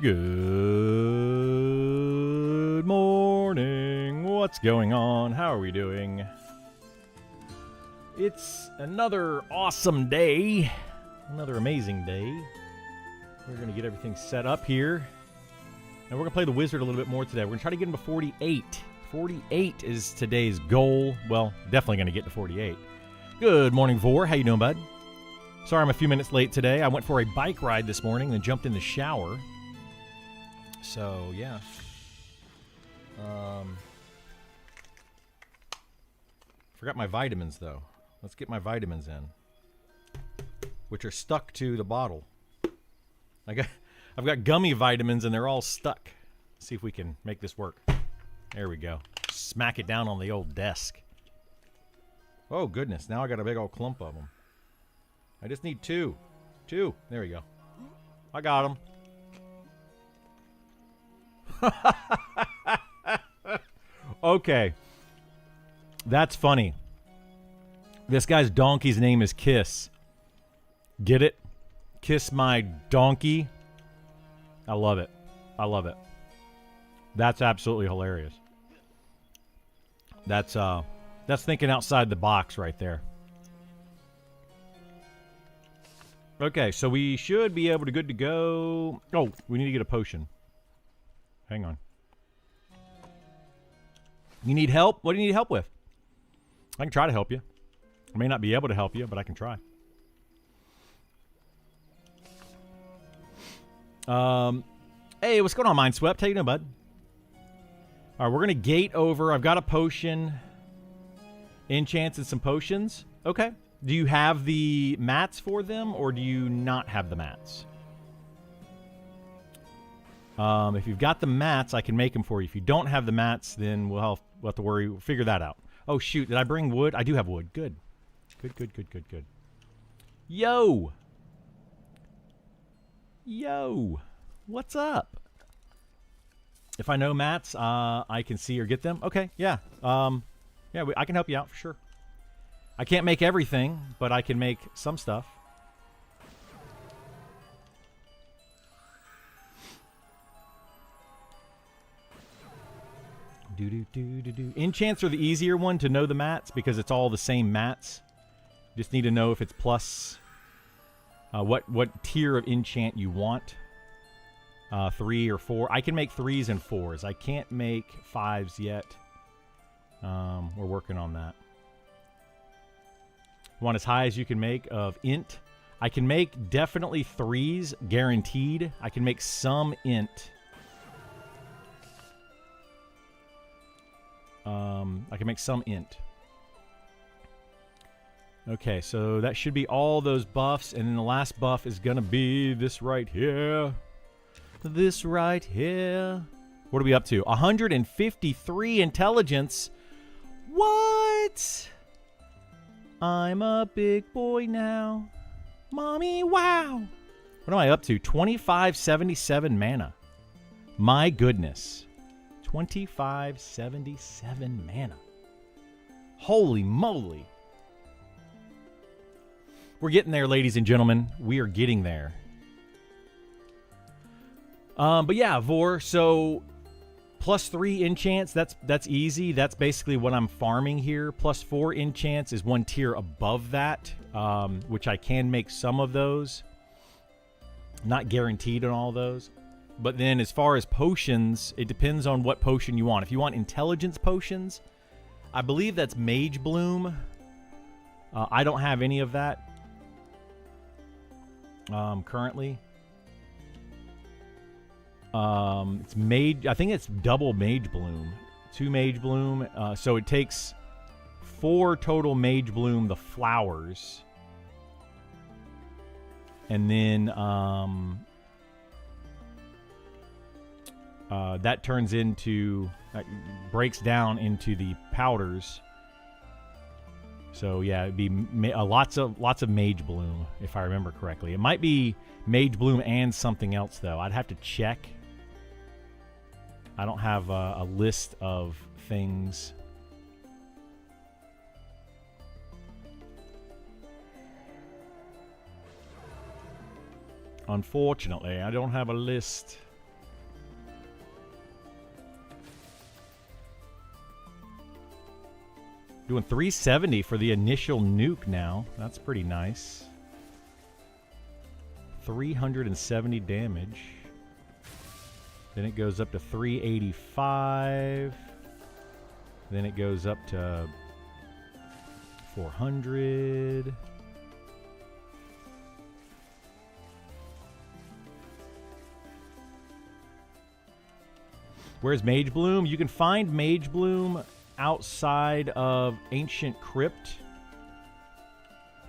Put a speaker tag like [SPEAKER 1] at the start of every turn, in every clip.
[SPEAKER 1] Good morning. What's going on? How are we doing? It's another awesome day. Another amazing day. We're going to get everything set up here. And we're going to play the Wizard a little bit more today. We're going to try to get him to 48. 48 is today's goal. Well, definitely going to get to 48. Good morning, Vor. How you doing, bud? Sorry I'm a few minutes late today. I went for a bike ride this morning, then jumped in the shower. So, yeah. Forgot my vitamins, though. Let's get my vitamins in, which are stuck to the bottle. I've got gummy vitamins, and they're all stuck. Let's see if we can make this work. There we go. Smack it down on the old desk. Oh, goodness. Now I got a big old clump of them. I just need two. Two. There we go. I got them. Okay. That's funny. This guy's donkey's name is Kiss. Get it? Kiss my donkey. I love it. I love it. That's absolutely hilarious. That's thinking outside the box right there. Okay, so we should be able to good to go. Oh, we need to get a potion. Hang on. You need help? What do you need help with? I can try to help you. I may not be able to help you, but I can try. Hey, what's going on, Mindswept? How you doing, bud? All right, we're going to gate over. I've got a potion. Enchants and some potions. Okay. Do you have the mats for them, or do you not have the mats? If you've got the mats, I can make them for you. If you don't have the mats, then we'll have to worry. We'll figure that out. Oh, shoot. Did I bring wood? I do have wood. Good. Good. Yo! Yo! What's up? If I know mats, I can see or get them. Okay, yeah. Yeah, I can help you out for sure. I can't make everything, but I can make some stuff. Enchants are the easier one to know the mats because it's all the same mats. Just need to know if it's plus what tier of enchant you want. 3 or 4. I can make 3s and 4s. I can't make 5s yet. We're working on that. Want as high as you can make of int. I can make definitely 3s guaranteed. I can make some int. I can make some int. Okay, so that should be all those buffs, and then the last buff is gonna be this right here. This right here. What are we up to? 153 intelligence. What? I'm a big boy now. Mommy, wow. What am I up to? 2577 mana. My goodness. 2577 mana. Holy moly. We're getting there, ladies and gentlemen. We are getting there. But yeah, Vor, so plus 3 enchants, that's easy. That's basically what I'm farming here. Plus 4 enchants is one tier above that, which I can make some of those. Not guaranteed on all those. But then as far as potions, it depends on what potion you want. If you want intelligence potions, I believe that's Mage Bloom. I don't have any of that currently. It's mage. I think it's double Mage Bloom. 2 Mage Bloom. So it takes 4 total Mage Bloom, the flowers. And then that turns into, breaks down into the powders. So yeah, it'd be lots of Mage Bloom, if I remember correctly. It might be Mage Bloom and something else, though. I'd have to check. I don't have a list of things. Unfortunately, I don't have a list. Doing 370 for the initial nuke now. That's pretty nice. 370 damage. Then it goes up to 385. Then it goes up to 400. Where's Mage Bloom? You can find Mage Bloom outside of Ancient Crypt.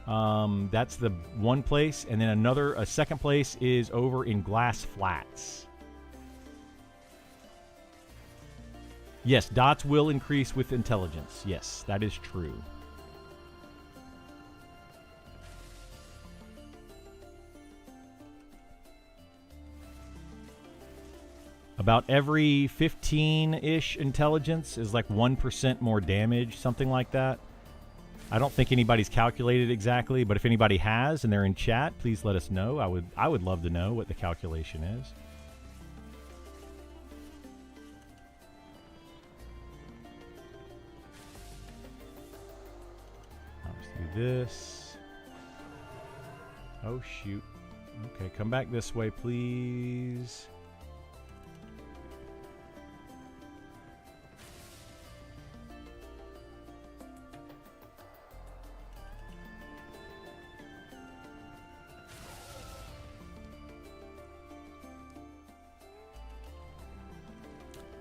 [SPEAKER 1] That's the one place. And then a second place is over in Glass Flats. Yes, dots will increase with intelligence. Yes, that is true. About every 15-ish intelligence is like 1% more damage, something like that. I don't think anybody's calculated exactly, but if anybody has and they're in chat, please let us know. I would love to know what the calculation is. Let's do this. Oh, shoot. Okay, come back this way, please.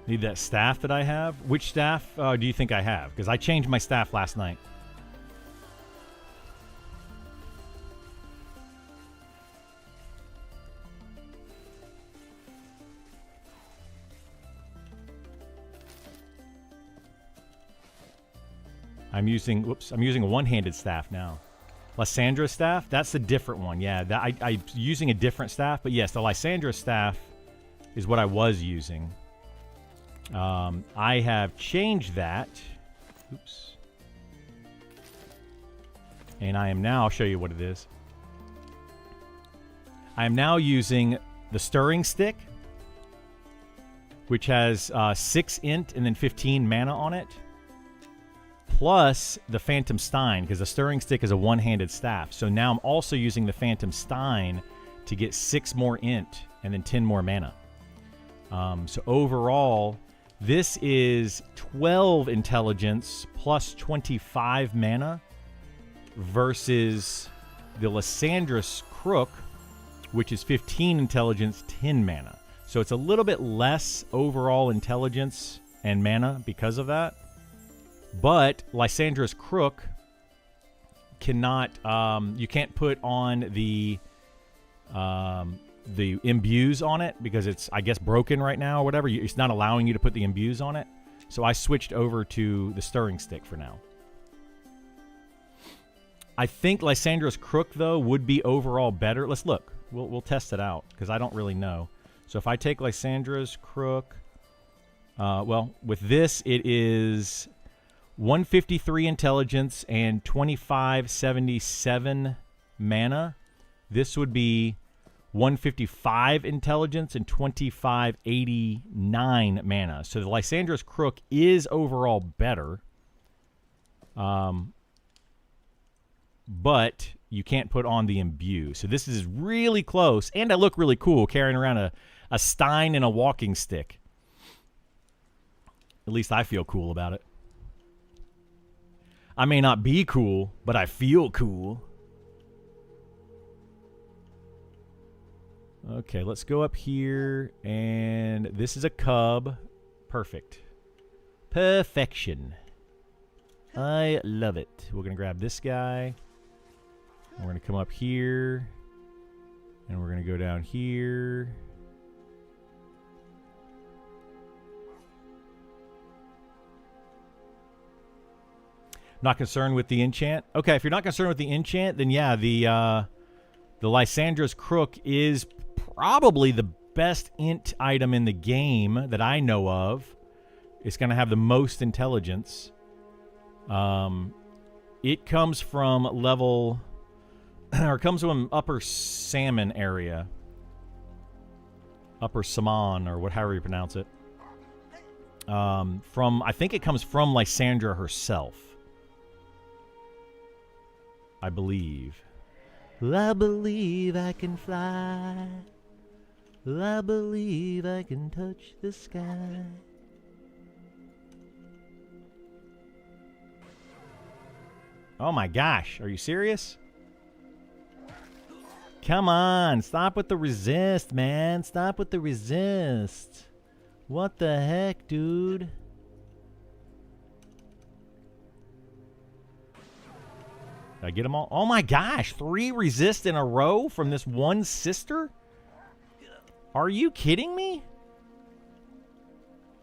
[SPEAKER 1] Need that staff that I have? Which staff do you think I have? Because I changed my staff last night. I'm using a one-handed staff now. Lysandra staff, that's the different one. Yeah, I'm using a different staff, but yes, the Lysandra staff is what I was using. I have changed that. Oops. And I am now, I'll show you what it is. I am now using the Stirring Stick, which has 6 int and then 15 mana on it, plus the Phantom Stein, because the Stirring Stick is a one-handed staff. So now I'm also using the Phantom Stein to get 6 more int and then 10 more mana. So overall, this is 12 intelligence plus 25 mana versus the Lysandra's Crook, which is 15 intelligence, 10 mana. So it's a little bit less overall intelligence and mana because of that. But Lysandra's Crook cannot, you can't put on the imbues on it because it's, I guess, broken right now or whatever. It's not allowing you to put the imbues on it. So I switched over to the Stirring Stick for now. I think Lysandra's Crook, though, would be overall better. Let's look. We'll test it out because I don't really know. So if I take Lysandra's Crook, well, with this, it is 153 intelligence and 2577 mana. This would be 155 intelligence and 2589 mana. So the Lysandra's Crook is overall better. But you can't put on the imbue. So this is really close. And I look really cool carrying around a stein and a walking stick. At least I feel cool about it. I may not be cool, but I feel cool. Okay, let's go up here. And this is a cub. Perfect. Perfection. I love it. We're going to grab this guy. We're going to come up here. And we're going to go down here. Not concerned with the enchant? Okay, if you're not concerned with the enchant, then yeah, the Lysandra's Crook is probably the best int item in the game that I know of. It's going to have the most intelligence. It comes from level... or it comes from Upper Salmon area. Upper Saman, or however you pronounce it. I think it comes from Lysandra herself. I believe. I believe I can fly. I believe I can touch the sky. Oh my gosh, are you serious? Come on, stop with the resist, man. Stop with the resist. What the heck, dude? Did I get them all? Oh my gosh, 3 resist in a row from this one sister? Are you kidding me?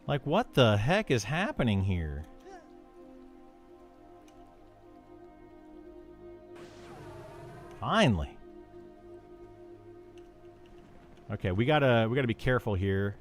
[SPEAKER 1] Like, what the heck is happening here? Finally. Okay, we gotta be careful here.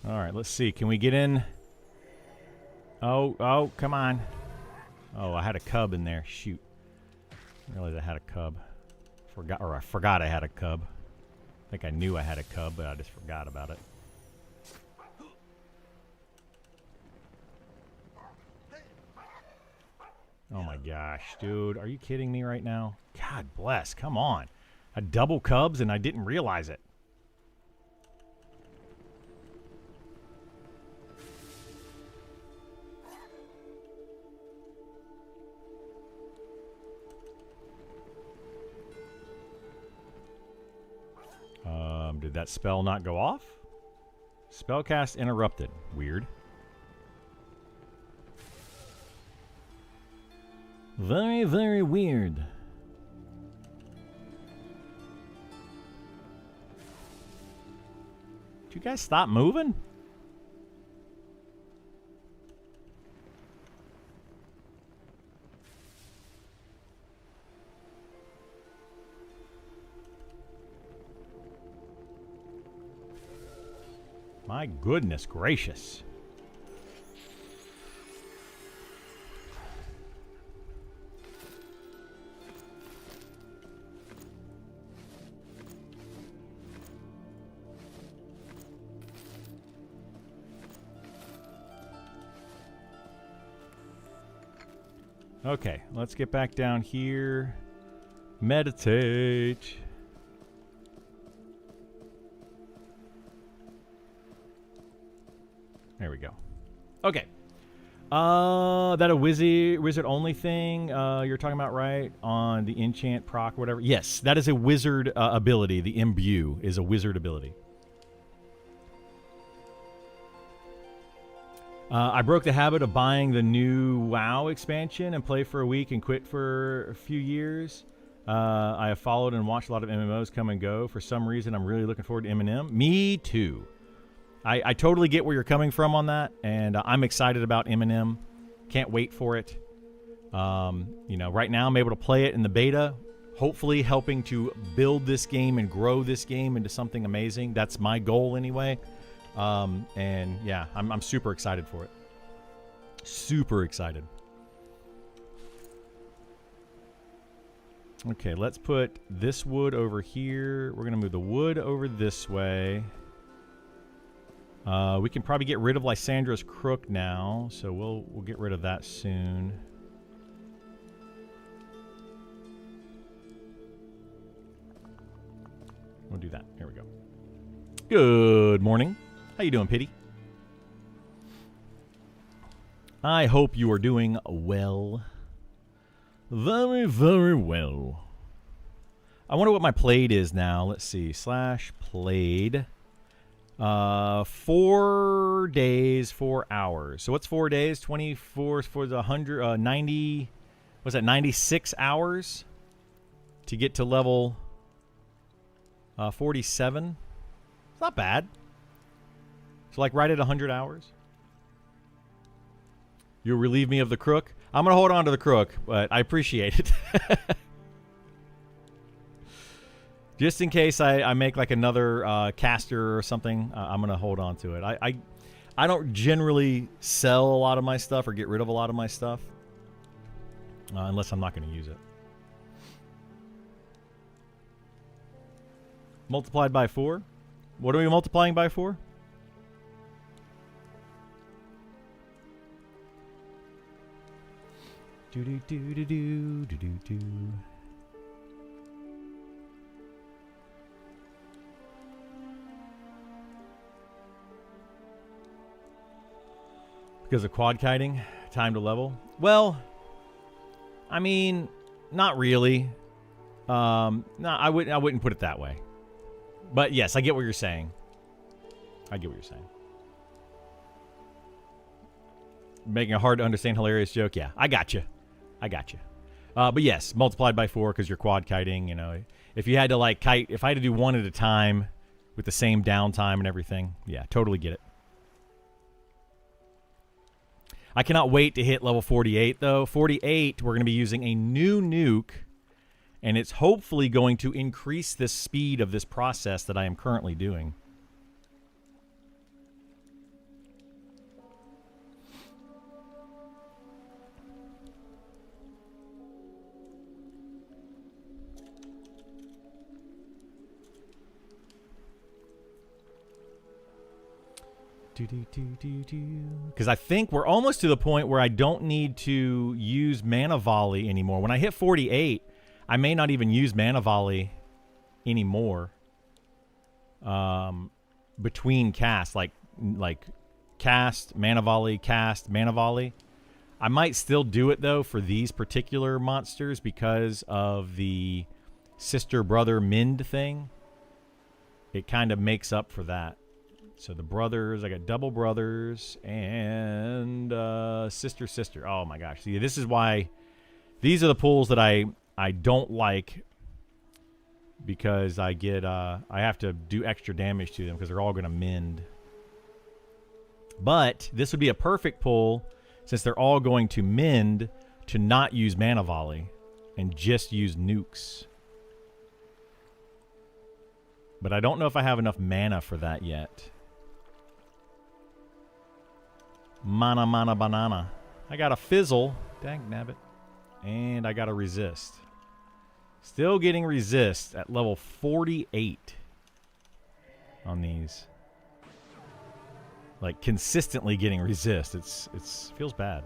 [SPEAKER 1] All right, let's see. Can we get in? Oh, come on. Oh, I had a cub in there. Shoot. I realized I had a cub. I forgot I had a cub. I think I knew I had a cub, but I just forgot about it. Oh my gosh, dude. Are you kidding me right now? God bless. Come on. I double cubs and I didn't realize it. Did that spell not go off? Spellcast interrupted. Weird. Very, very weird. Did you guys stop moving? My goodness gracious. Okay, let's get back down here. Meditate. There we go. Okay. That a wizard only thing you're talking about, right? On the enchant proc or whatever. Yes, that is a wizard ability. The imbue is a wizard ability. I broke the habit of buying the new WoW expansion and play for a week and quit for a few years. I have followed and watched a lot of MMOs come and go. For some reason, I'm really looking forward to MnM. Me too. I totally get where you're coming from on that, and I'm excited about MnM. Can't wait for it. You know, right now I'm able to play it in the beta, hopefully helping to build this game and grow this game into something amazing. That's my goal anyway. And yeah, I'm super excited for it. Super excited. Okay, let's put this wood over here. We're going to move the wood over this way. We can probably get rid of Lysandra's crook now, so we'll get rid of that soon. We'll do that. Here we go. Good morning. How you doing, Pity? I hope you are doing well. Very, very well. I wonder what my played is now. Let's see. /played. 4 days, 4 hours. So what's 4 days? 24 for the 90. Was that 96 hours to get to level 47? It's not bad. So like right at 100 hours. You'll relieve me of the crook. I'm gonna hold on to the crook, but I appreciate it. Just in case I make like another caster or something, I'm going to hold on to it. I don't generally sell a lot of my stuff or get rid of a lot of my stuff. Unless I'm not going to use it. Multiplied by 4? What are we multiplying by 4? Do-do-do-do-do-do-do-do. Because of quad kiting, time to level. Well, I mean, not really. No, I wouldn't put it that way. But yes, I get what you're saying. I get what you're saying. Making a hard to understand hilarious joke. Yeah, I got you. I got you. But yes, multiplied by 4 because you're quad kiting. You know, if you had to like kite, if I had to do one at a time with the same downtime and everything, yeah, totally get it. I cannot wait to hit level 48, though. 48, we're going to be using a new nuke, and it's hopefully going to increase the speed of this process that I am currently doing. Because I think we're almost to the point where I don't need to use Mana Volley anymore. When I hit 48, I may not even use Mana Volley anymore. Between casts, like cast, Mana Volley, cast, Mana Volley. I might still do it, though, for these particular monsters because of the sister-brother Mend thing. It kind of makes up for that. So the brothers, I got double brothers and sister. Oh my gosh. See, this is why these are the pools that I don't like, because I get I have to do extra damage to them because they're all going to mend. But this would be a perfect pool since they're all going to mend to not use Mana Volley and just use nukes. But I don't know if I have enough mana for that yet. Mana, banana. I got a fizzle. Dang nabbit. And I got a resist. Still getting resist at level 48 on these. Like, consistently getting resist. It's feels bad.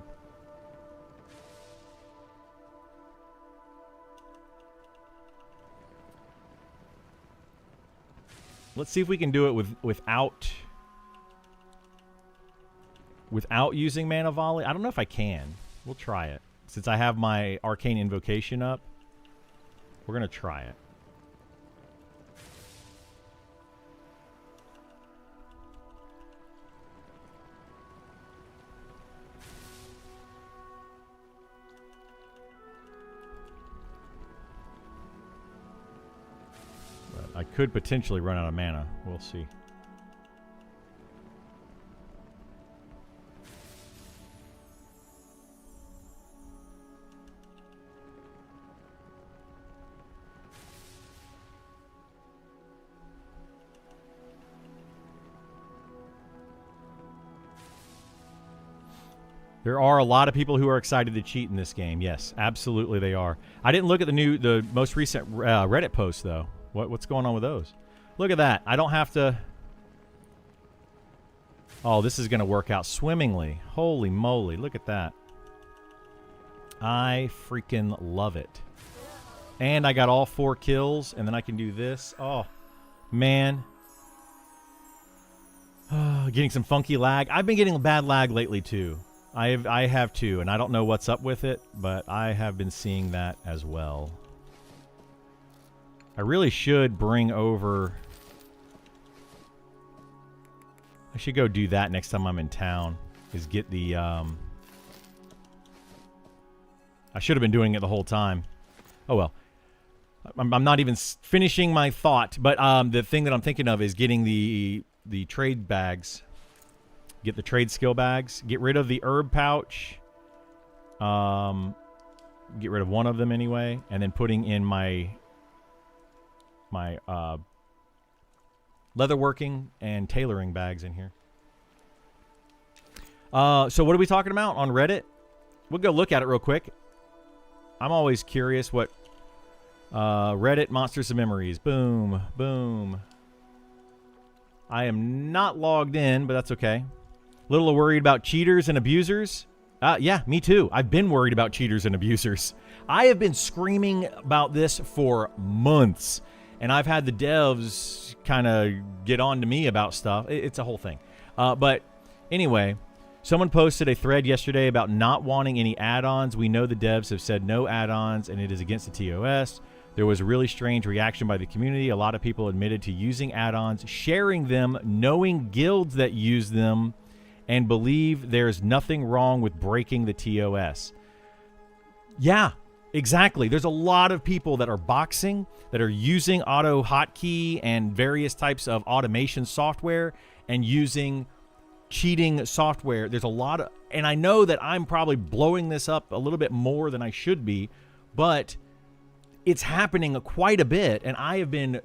[SPEAKER 1] Let's see if we can do it without using Mana Volley. I don't know if I can. We'll try it. Since I have my Arcane Invocation up, we're going to try it. But I could potentially run out of mana. We'll see. There are a lot of people who are excited to cheat in this game. Yes, absolutely they are. I didn't look at the most recent Reddit posts, though. What's going on with those? Look at that. I don't have to... Oh, this is going to work out swimmingly. Holy moly, look at that. I freaking love it. And I got all 4 kills, and then I can do this. Oh, man. Getting some funky lag. I've been getting bad lag lately, too. I have too, and I don't know what's up with it, but I have been seeing that as well. I really should bring over I should go do that next time I'm in town. Is get the I should have been doing it the whole time. Oh well. I'm not even finishing my thought, but the thing that I'm thinking of is getting the trade bags. Get the trade skill bags. Get rid of the herb pouch. Get rid of one of them anyway, and then putting in my leatherworking and tailoring bags in here. So what are we talking about on Reddit? We'll go look at it real quick. I'm always curious what Reddit Monsters of Memories. Boom, boom. I am not logged in, but that's okay. A little worried about cheaters and abusers. Yeah, me too. I've been worried about cheaters and abusers. I have been screaming about this for months, and I've had the devs kind of get on to me about stuff. It's a whole thing. But anyway, someone posted a thread yesterday about not wanting any add-ons. We know the devs have said no add-ons, and it is against the TOS. There was a really strange reaction by the community. A lot of people admitted to using add-ons, sharing them, knowing guilds that use them, and believe there's nothing wrong with breaking the TOS. Yeah, exactly. There's a lot of people that are boxing, that are using auto hotkey and various types of automation software and using cheating software. There's a lot of, and I know that I'm probably blowing this up a little bit more than I should be, but it's happening quite a bit, and I have been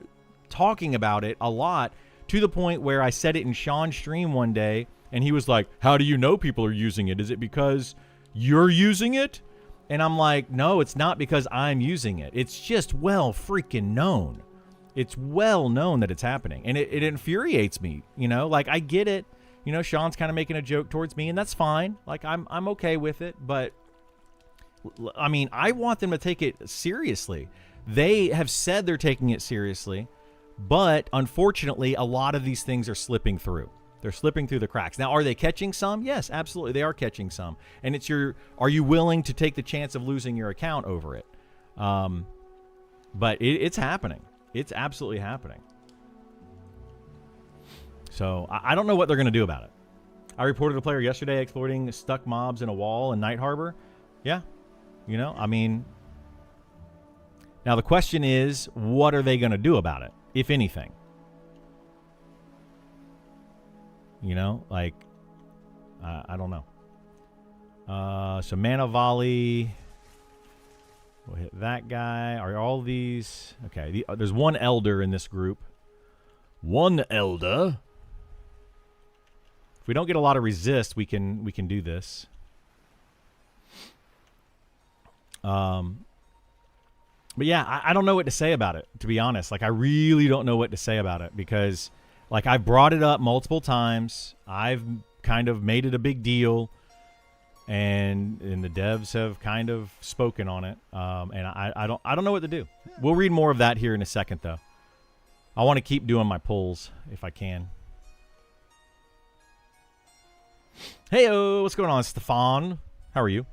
[SPEAKER 1] talking about it a lot to the point where I said it in Sean's stream one day, and he was like, how do you know people are using it? Is it because you're using it? And I'm like, no, it's not because I'm using it. It's just well freaking known. It's well known that it's happening, and it infuriates me, you know? Like, I get it. You know, Sean's kind of making a joke towards me, and that's fine. Like, I'm okay with it, but I mean, I want them to take it seriously. They have said they're taking it seriously, but unfortunately, a lot of these things are slipping through. They're slipping through the cracks. Now, are they catching some? Yes, absolutely. They are catching some. And it's are you willing to take the chance of losing your account over it? But it's happening. It's absolutely happening. So I don't know what they're going to do about it. I reported a player yesterday exploiting stuck mobs in a wall in Night Harbor. Yeah. You know, I mean, now the question is, what are they going to do about it, if anything? You know, like, I don't know. So Mana Volley, we'll hit that guy. Are all these okay? There's one elder in this group. One elder. If we don't get a lot of resist, we can do this. But yeah, I don't know what to say about it, to be honest. Like, I really don't know what to say about it because, like, I've brought it up multiple times. I've kind of made it a big deal, and the devs have kind of spoken on it. And I don't know what to do. We'll read more of that here in a second, though. I want to keep doing my polls if I can. Hey-o, what's going on, Stefan? How are you?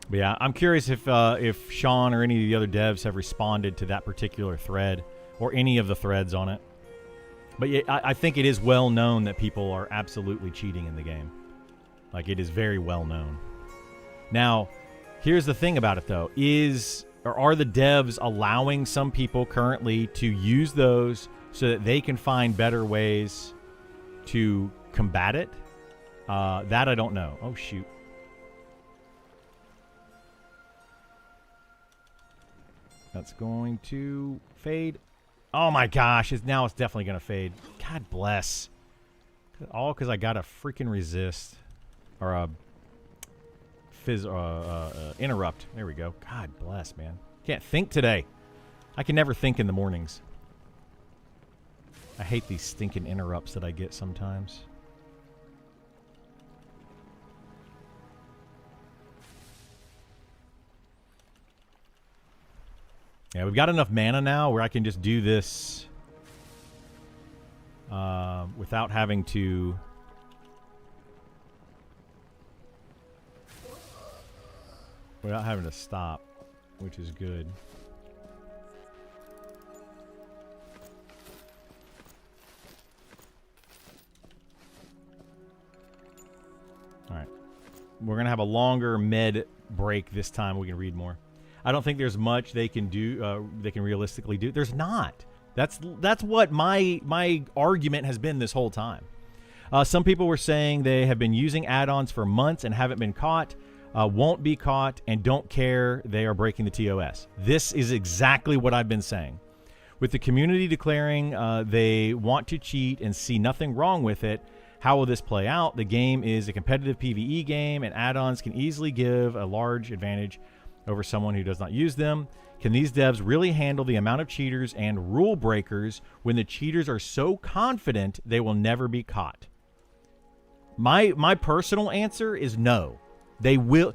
[SPEAKER 1] But yeah, I'm curious if Sean or any of the other devs have responded to that particular thread or any of the threads on it. But yeah, I think it is well known that people are absolutely cheating in the game. Like, it is very well known. Now, here's the thing about it, though. Are the devs allowing some people currently to use those so that they can find better ways to combat it? That I don't know. Oh, shoot. That's going to fade. Oh, my gosh. Now it's definitely going to fade. God bless. All because I got a freaking resist. Or a interrupt. There we go. God bless, man. Can't think today. I can never think in the mornings. I hate these stinking interrupts that I get sometimes. Yeah, we've got enough mana now where I can just do this without having to... Without having to stop, which is good. Alright. We're going to have a longer med break this time. We can read more. I don't think there's much they can do, they can realistically do. There's not. That's what my argument has been this whole time. Some people were saying they have been using add-ons for months and haven't been caught. Won't be caught and don't care they are breaking the TOS. This is exactly what I've been saying. With the community declaring they want to cheat and see nothing wrong with it, how will this play out? The game is a competitive PvE game and add-ons can easily give a large advantage over someone who does not use them. Can these devs really handle the amount of cheaters and rule breakers when the cheaters are so confident they will never be caught? My personal answer is no. They will.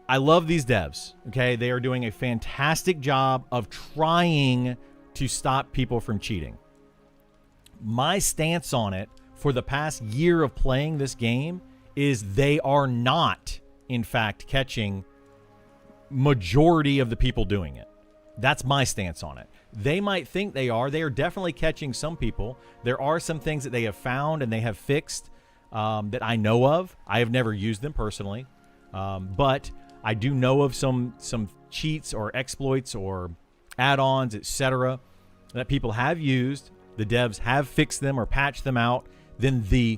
[SPEAKER 1] I love these devs. Okay, they are doing a fantastic job of trying to stop people from cheating. My stance on it for the past year of playing this game is they are not, in fact, catching majority of the people doing it. That's my stance on it. They might think they are. They are definitely catching some people. There are some things that they have found and they have fixed that I know of. I have never used them personally, but I do know of some cheats or exploits or add-ons, etc., that people have used. The devs have fixed them or patched them out. Then the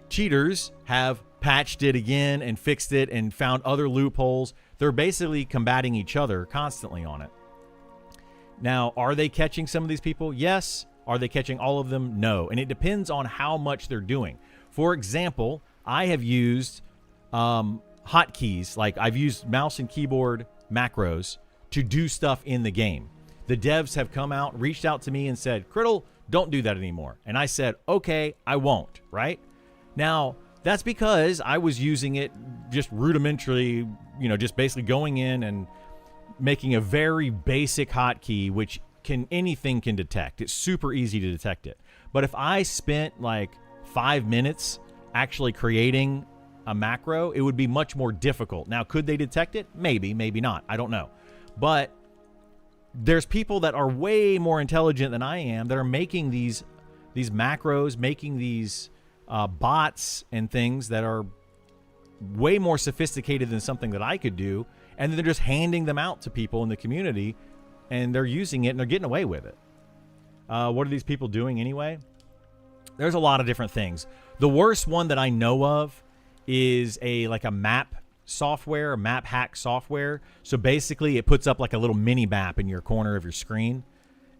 [SPEAKER 1] cheaters have patched it again and fixed it and found other loopholes. They're basically combating each other constantly on it. Now, are they catching some of these people? Yes. Are they catching all of them? No. And it depends on how much they're doing. For example, I have used hotkeys, like I've used mouse and keyboard macros to do stuff in the game. The devs have come out, reached out to me and said, Criddle, don't do that anymore. And I said, okay, I won't, right? Now, that's because I was using it just rudimentarily, just basically going in and making a very basic hotkey, which anything can detect. It's super easy to detect it. But if I spent like 5 minutes actually creating a macro, it would be much more difficult. Now, could they detect it? Maybe, maybe not. I don't know. But there's people that are way more intelligent than I am that are making these macros, making these bots and things that are way more sophisticated than something that I could do, and then they're just handing them out to people in the community, and they're using it, and they're getting away with it. What are these people doing anyway? There's a lot of different things. The worst one that I know of is a map software, a map hack software. So basically it puts up like a little mini map in your corner of your screen,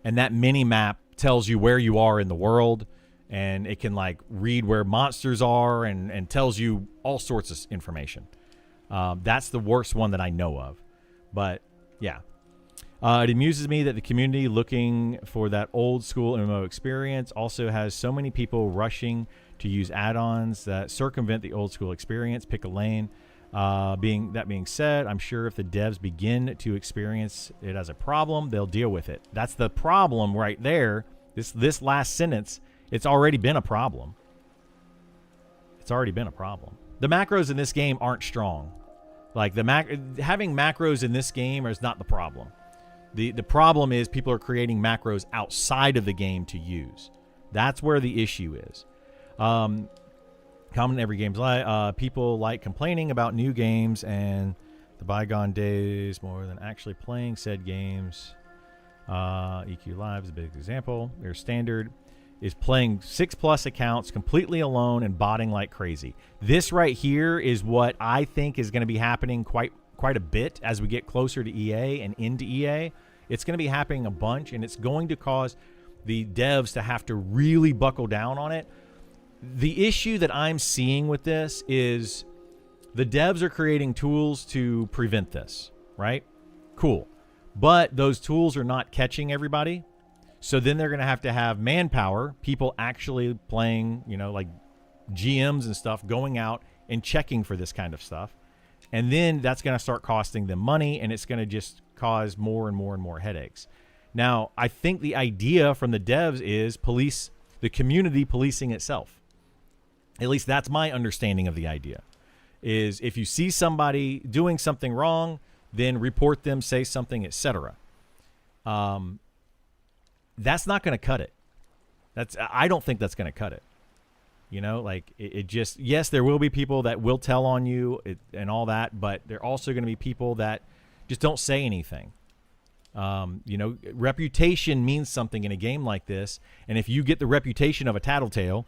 [SPEAKER 1] and that mini map tells you where you are in the world, and it can like read where monsters are and tells you all sorts of information. That's the worst one that I know of. But yeah. It amuses me that the community looking for that old school MMO experience also has so many people rushing to use add-ons that circumvent the old school experience. Pick a lane. Being said, I'm sure if the devs begin to experience it as a problem, they'll deal with it. That's the problem right there. This last sentence, it's already been a problem. It's already been a problem. The macros in this game aren't strong. Like having macros in this game is not the problem. The problem is people are creating macros outside of the game to use. That's where the issue is. Common in every game's life. People like complaining about new games and the bygone days more than actually playing said games. EQ Live is a big example. Their standard is playing 6+ accounts completely alone and botting like crazy. This right here is what I think is going to be happening quite a bit as we get closer to EA and into EA. It's going to be happening a bunch, and it's going to cause the devs to have to really buckle down on it. The issue that I'm seeing with this is the devs are creating tools to prevent this, right? Cool. But those tools are not catching everybody. So then they're going to have manpower, people actually playing, like GMs and stuff, going out and checking for this kind of stuff. And then that's going to start costing them money, and it's going to just cause more and more and more headaches. Now, I think the idea from the devs is the community policing itself. At least that's my understanding of the idea, is if you see somebody doing something wrong, then report them, say something, etc. That's not going to cut it. I don't think that's going to cut it. It just, yes, there will be people that will tell on you and all that, but there are also going to be people that just don't say anything. Reputation means something in a game like this. And if you get the reputation of a tattletale,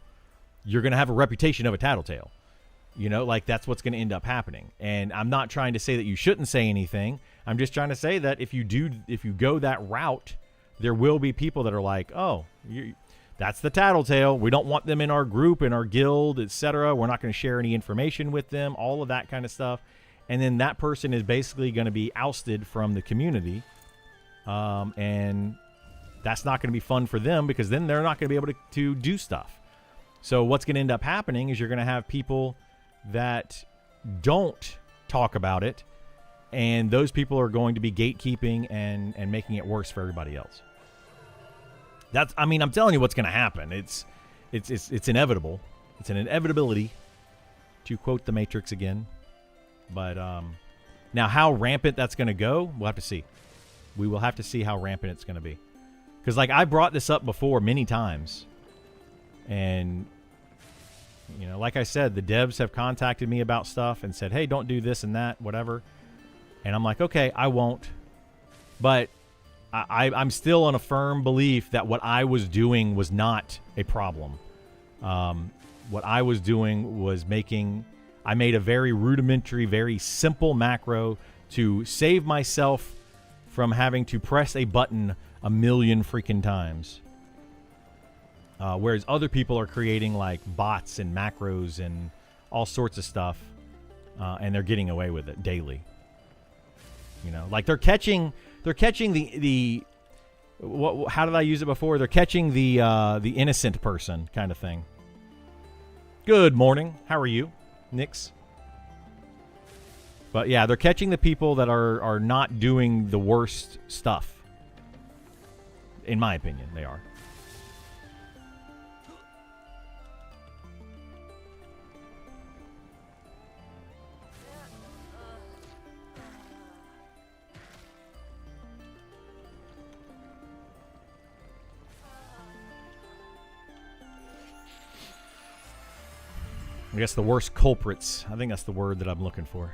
[SPEAKER 1] you're going to have a reputation of a tattletale. That's what's going to end up happening. And I'm not trying to say that you shouldn't say anything. I'm just trying to say that if you go that route, there will be people that are like, oh, that's the tattletale. We don't want them in our group, in our guild, etc. We're not going to share any information with them, all of that kind of stuff. And then that person is basically going to be ousted from the community. And that's not going to be fun for them, because then they're not going to be able to do stuff. So what's going to end up happening is you're going to have people that don't talk about it, and those people are going to be gatekeeping and making it worse for everybody else. I'm telling you what's going to happen. It's inevitable. It's an inevitability, to quote the Matrix again. But now how rampant that's going to go, we'll have to see. We will have to see how rampant it's going to be. Because I brought this up before many times. And, like I said, the devs have contacted me about stuff and said, hey, don't do this and that, whatever. And I'm like, okay, I won't. But I'm still on a firm belief that what I was doing was not a problem. What I was doing was I made a very rudimentary, very simple macro to save myself from having to press a button a million freaking times. Whereas other people are creating like bots and macros and all sorts of stuff, and they're getting away with it daily. They're catching the how did I use it before? They're catching the innocent person kind of thing. Good morning. How are you, Nix? But yeah, they're catching the people that are not doing the worst stuff. In my opinion, they are. I guess the worst culprits. I think that's the word that I'm looking for.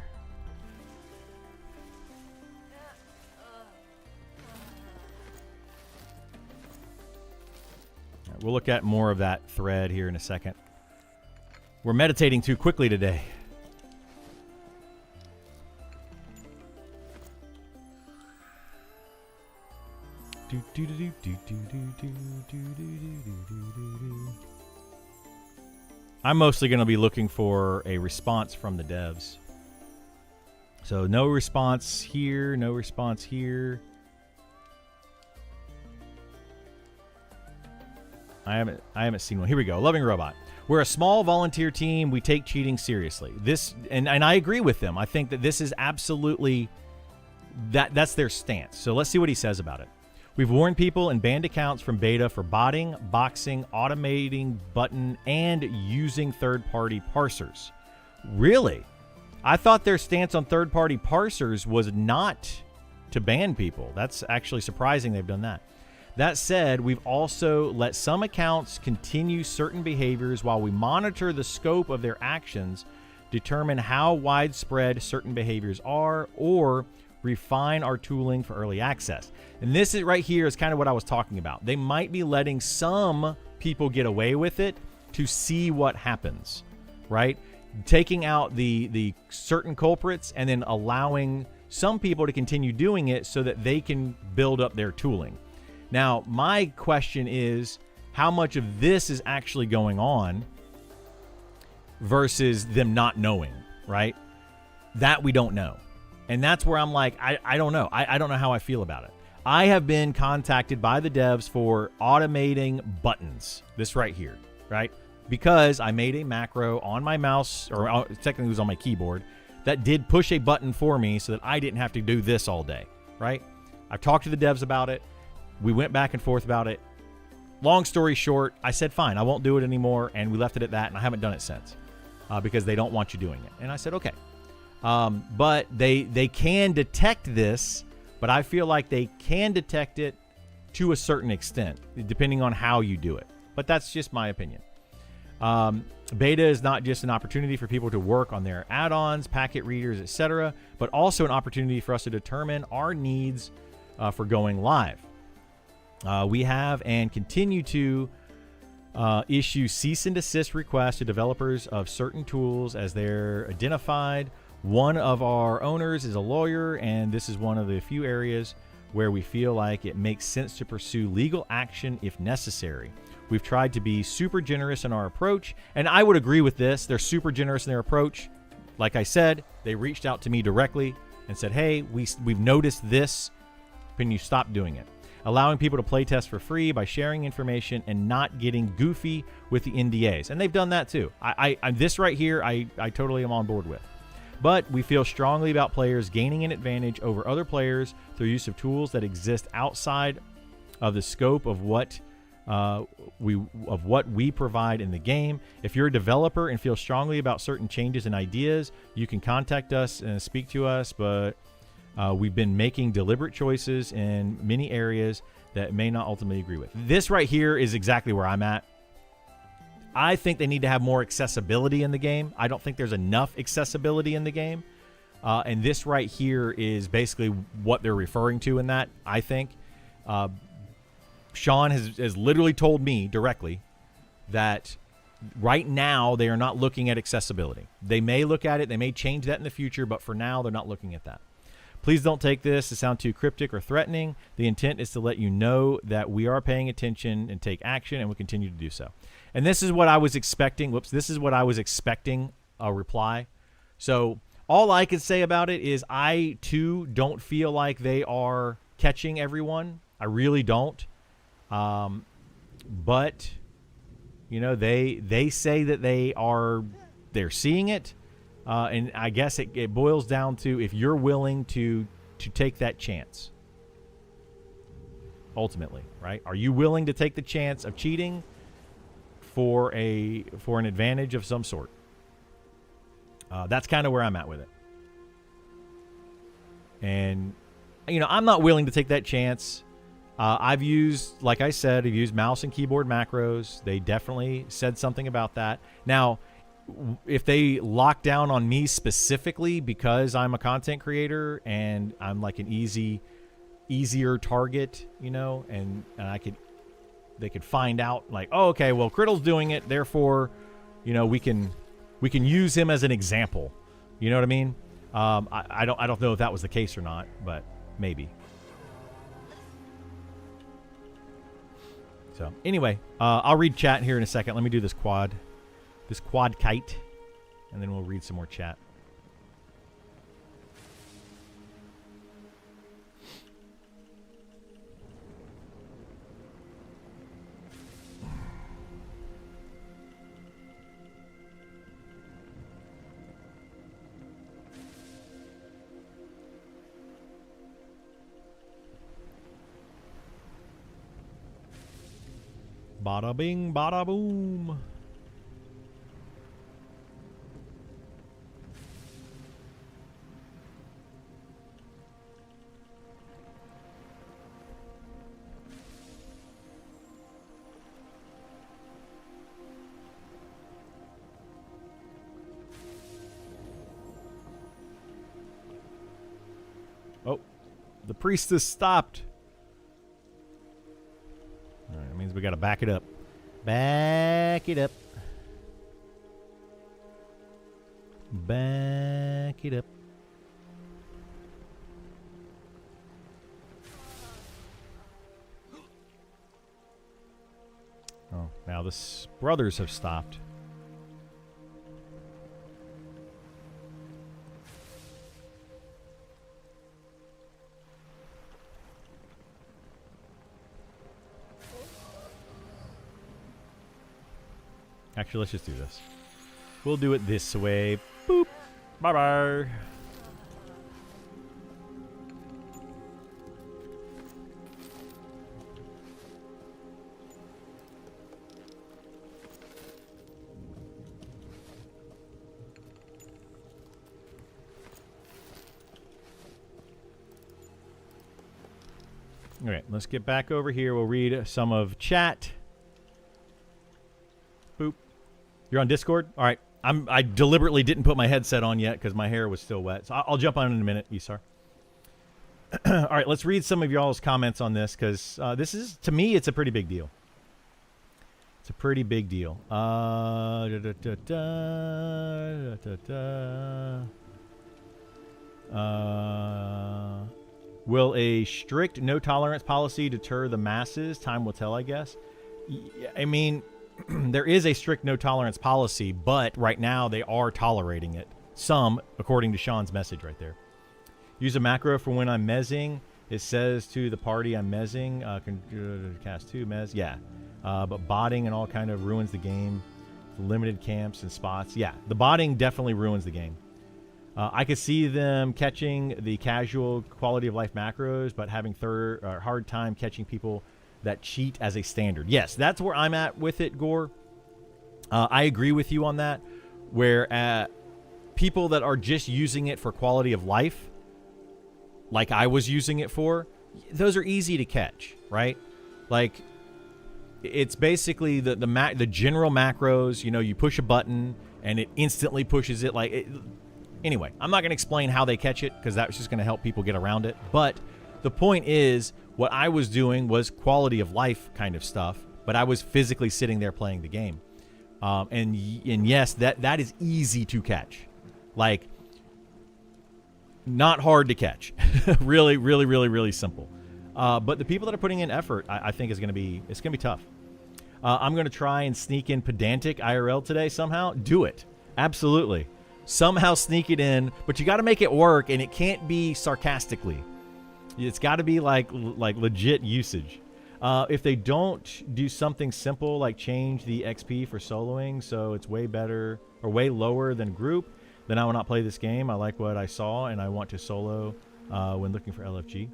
[SPEAKER 1] All right, we'll look at more of that thread here in a second. We're meditating too quickly today. I'm mostly going to be looking for a response from the devs. So no response here, no response here. I haven't seen one. Here we go. Loving Robot. We're a small volunteer team. We take cheating seriously. This and I agree with them. I think that this is absolutely that's their stance. So let's see what he says about it. We've warned people and banned accounts from beta for botting, boxing, automating button, and using third-party parsers. Really? I thought their stance on third-party parsers was not to ban people. That's actually surprising they've done that. That said, we've also let some accounts continue certain behaviors while we monitor the scope of their actions, determine how widespread certain behaviors are, or refine our tooling for early access. And this is right here is kind of what I was talking about. They might be letting some people get away with it to see what happens, right? Taking out the certain culprits and then allowing some people to continue doing it so that they can build up their tooling. Now, my question is, how much of this is actually going on? versus them not knowing, right? That we don't know. And that's where I'm like, I don't know. I don't know how I feel about it. I have been contacted by the devs for automating buttons. This right here, right? Because I made a macro on my mouse, or technically it was on my keyboard, that did push a button for me so that I didn't have to do this all day, right? I've talked to the devs about it. We went back and forth about it. Long story short, I said, fine, I won't do it anymore, and we left it at that, and I haven't done it since because they don't want you doing it. And I said, okay. But they can detect this, but I feel like they can detect it to a certain extent, depending on how you do it. But that's just my opinion. Beta is not just an opportunity for people to work on their add-ons, packet readers, etc., but also an opportunity for us to determine our needs for going live. We have and continue to issue cease and desist requests to developers of certain tools as they're identified. One of our owners is a lawyer, and this is one of the few areas where we feel like it makes sense to pursue legal action if necessary. We've tried to be super generous in our approach, and I would agree with this. They're super generous in their approach. Like I said, they reached out to me directly and said, hey, we've noticed this. Can you stop doing it? Allowing people to play test for free by sharing information and not getting goofy with the NDAs. And they've done that too. This right here, I totally am on board with. But we feel strongly about players gaining an advantage over other players through use of tools that exist outside of the scope of what we provide in the game. If you're a developer and feel strongly about certain changes and ideas, you can contact us and speak to us, but we've been making deliberate choices in many areas that may not ultimately agree with. This right here is exactly where I'm at. I think they need to have more accessibility in the game. I don't think there's enough accessibility in the game. And this right here is basically what they're referring to in that, I think. Sean has literally told me directly that right now they are not looking at accessibility. They may look at it. They may change that in the future, but for now they're not looking at that. Please don't take this to sound too cryptic or threatening. The intent is to let you know that we are paying attention and take action, and we'll continue to do so. And this is what I was expecting. Whoops, this is what I was expecting a reply. So all I can say about it is I, too, don't feel like they are catching everyone. I really don't. But, you know, they say that they're seeing it. And I guess it boils down to if you're willing to take that chance. Ultimately, right? Are you willing to take the chance of cheating for an advantage of some sort? That's kind of where I'm at with it. And, you know, I'm not willing to take that chance. I've used, like I said, I've used mouse and keyboard macros. They definitely said something about that. Now, if they lock down on me specifically because I'm a content creator and I'm like an easier target, you know, and they could find out like, oh, okay, well, Criddle's doing it, therefore, you know, we can use him as an example. You know what I mean? I don't know if that was the case or not, but maybe. So anyway, I'll read chat here in a second. Let me do this quad kite, and then we'll read some more chat. Bada bing, bada boom. Oh, the priestess stopped. All right, that means we got to back it up. Back it up. Back it up. Oh, now the brothers have stopped. Actually, let's just do this. We'll do it this way. Boop. Bye-bye. All right, let's get back over here. We'll read some of chat. Boop. You're on Discord? All right. I deliberately didn't put my headset on yet because my hair was still wet. So I'll jump on in a minute, Isar. All right, let's read some of y'all's comments on this because this is, to me, it's a pretty big deal. It's a pretty big deal. Will a strict no-tolerance policy deter the masses? Time will tell, I guess. I mean, there is a strict no-tolerance policy, but right now they are tolerating it. Some, according to Sean's message right there. Use a macro for when I'm mezzing. It says to the party I'm mezzing. Cast 2 mez. Yeah. But botting and all kind of ruins the game. Limited camps and spots. Yeah, the botting definitely ruins the game. I could see them catching the casual quality of life macros, but having hard time catching people that cheat as a standard. Yes, that's where I'm at with it, Gore. I agree with you on that. Where people that are just using it for quality of life, like I was using it for, those are easy to catch, right? Like, it's basically the general macros. You know, you push a button and it instantly pushes it. Anyway, I'm not going to explain how they catch it because that's just going to help people get around it. But the point is, what I was doing was quality of life kind of stuff, but I was physically sitting there playing the game. And yes, that is easy to catch. Like, not hard to catch. Really, really, really, really simple. But the people that are putting in effort, I think it's going to be tough. I'm going to try and sneak in pedantic IRL today somehow. Do it. Absolutely. Somehow sneak it in, but you got to make it work, and it can't be sarcastically. It's got to be like legit usage. If they don't do something simple like change the XP for soloing so it's way better or way lower than group, then I will not play this game. I like what I saw, and I want to solo when looking for LFG.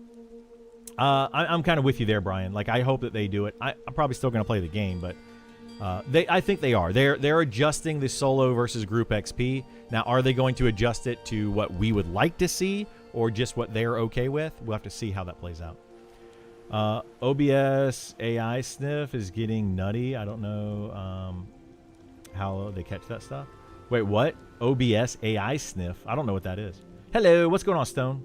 [SPEAKER 1] I'm kind of with you there, Brian. Like, I hope that they do it. I'm probably still going to play the game, but I think they are. They're adjusting the solo versus group XP. Now, are they going to adjust it to what we would like to see or just what they're okay with? We'll have to see how that plays out. OBS AI sniff is getting nutty. I don't know how they catch that stuff. Wait, what? OBS AI sniff? I don't know what that is. Hello, what's going on, Stone?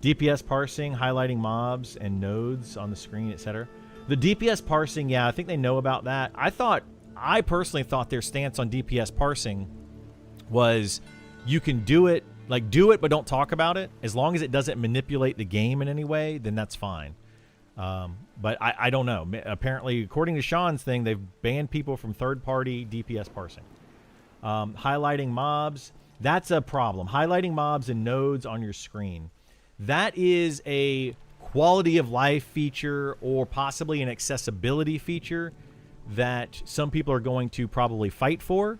[SPEAKER 1] DPS parsing, highlighting mobs and nodes on the screen, etc. The DPS parsing, yeah, I think they know about that. I personally thought their stance on DPS parsing was you can do it, but don't talk about it. As long as it doesn't manipulate the game in any way, then that's fine. But I don't know. Apparently, according to Sean's thing, they've banned people from third-party DPS parsing. Highlighting mobs, that's a problem. Highlighting mobs and nodes on your screen. That is a quality of life feature or possibly an accessibility feature that some people are going to probably fight for.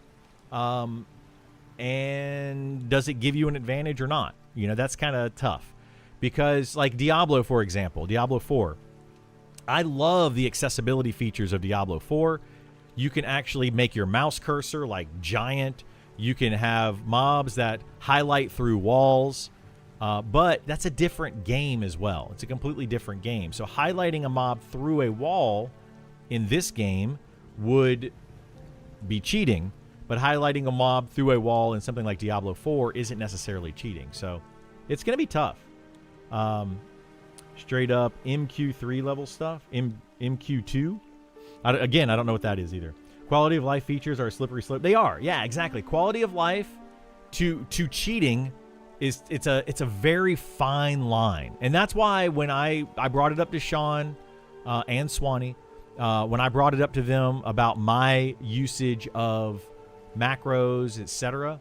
[SPEAKER 1] And does it give you an advantage or not? You know, that's kind of tough. Because like Diablo, for example, Diablo 4. I love the accessibility features of Diablo 4. You can actually make your mouse cursor like giant. You can have mobs that highlight through walls. But that's a different game as well. It's a completely different game. So highlighting a mob through a wall in this game would be cheating. But highlighting a mob through a wall in something like Diablo 4 isn't necessarily cheating. So it's going to be tough. Straight up MQ3 level stuff. MQ2. Again, I don't know what that is either. Quality of life features are a slippery slope. They are. Yeah, exactly. Quality of life to cheating is it's a very fine line. And that's why when I brought it up to Sean and Swanee, when I brought it up to them about my usage of macros, etc.,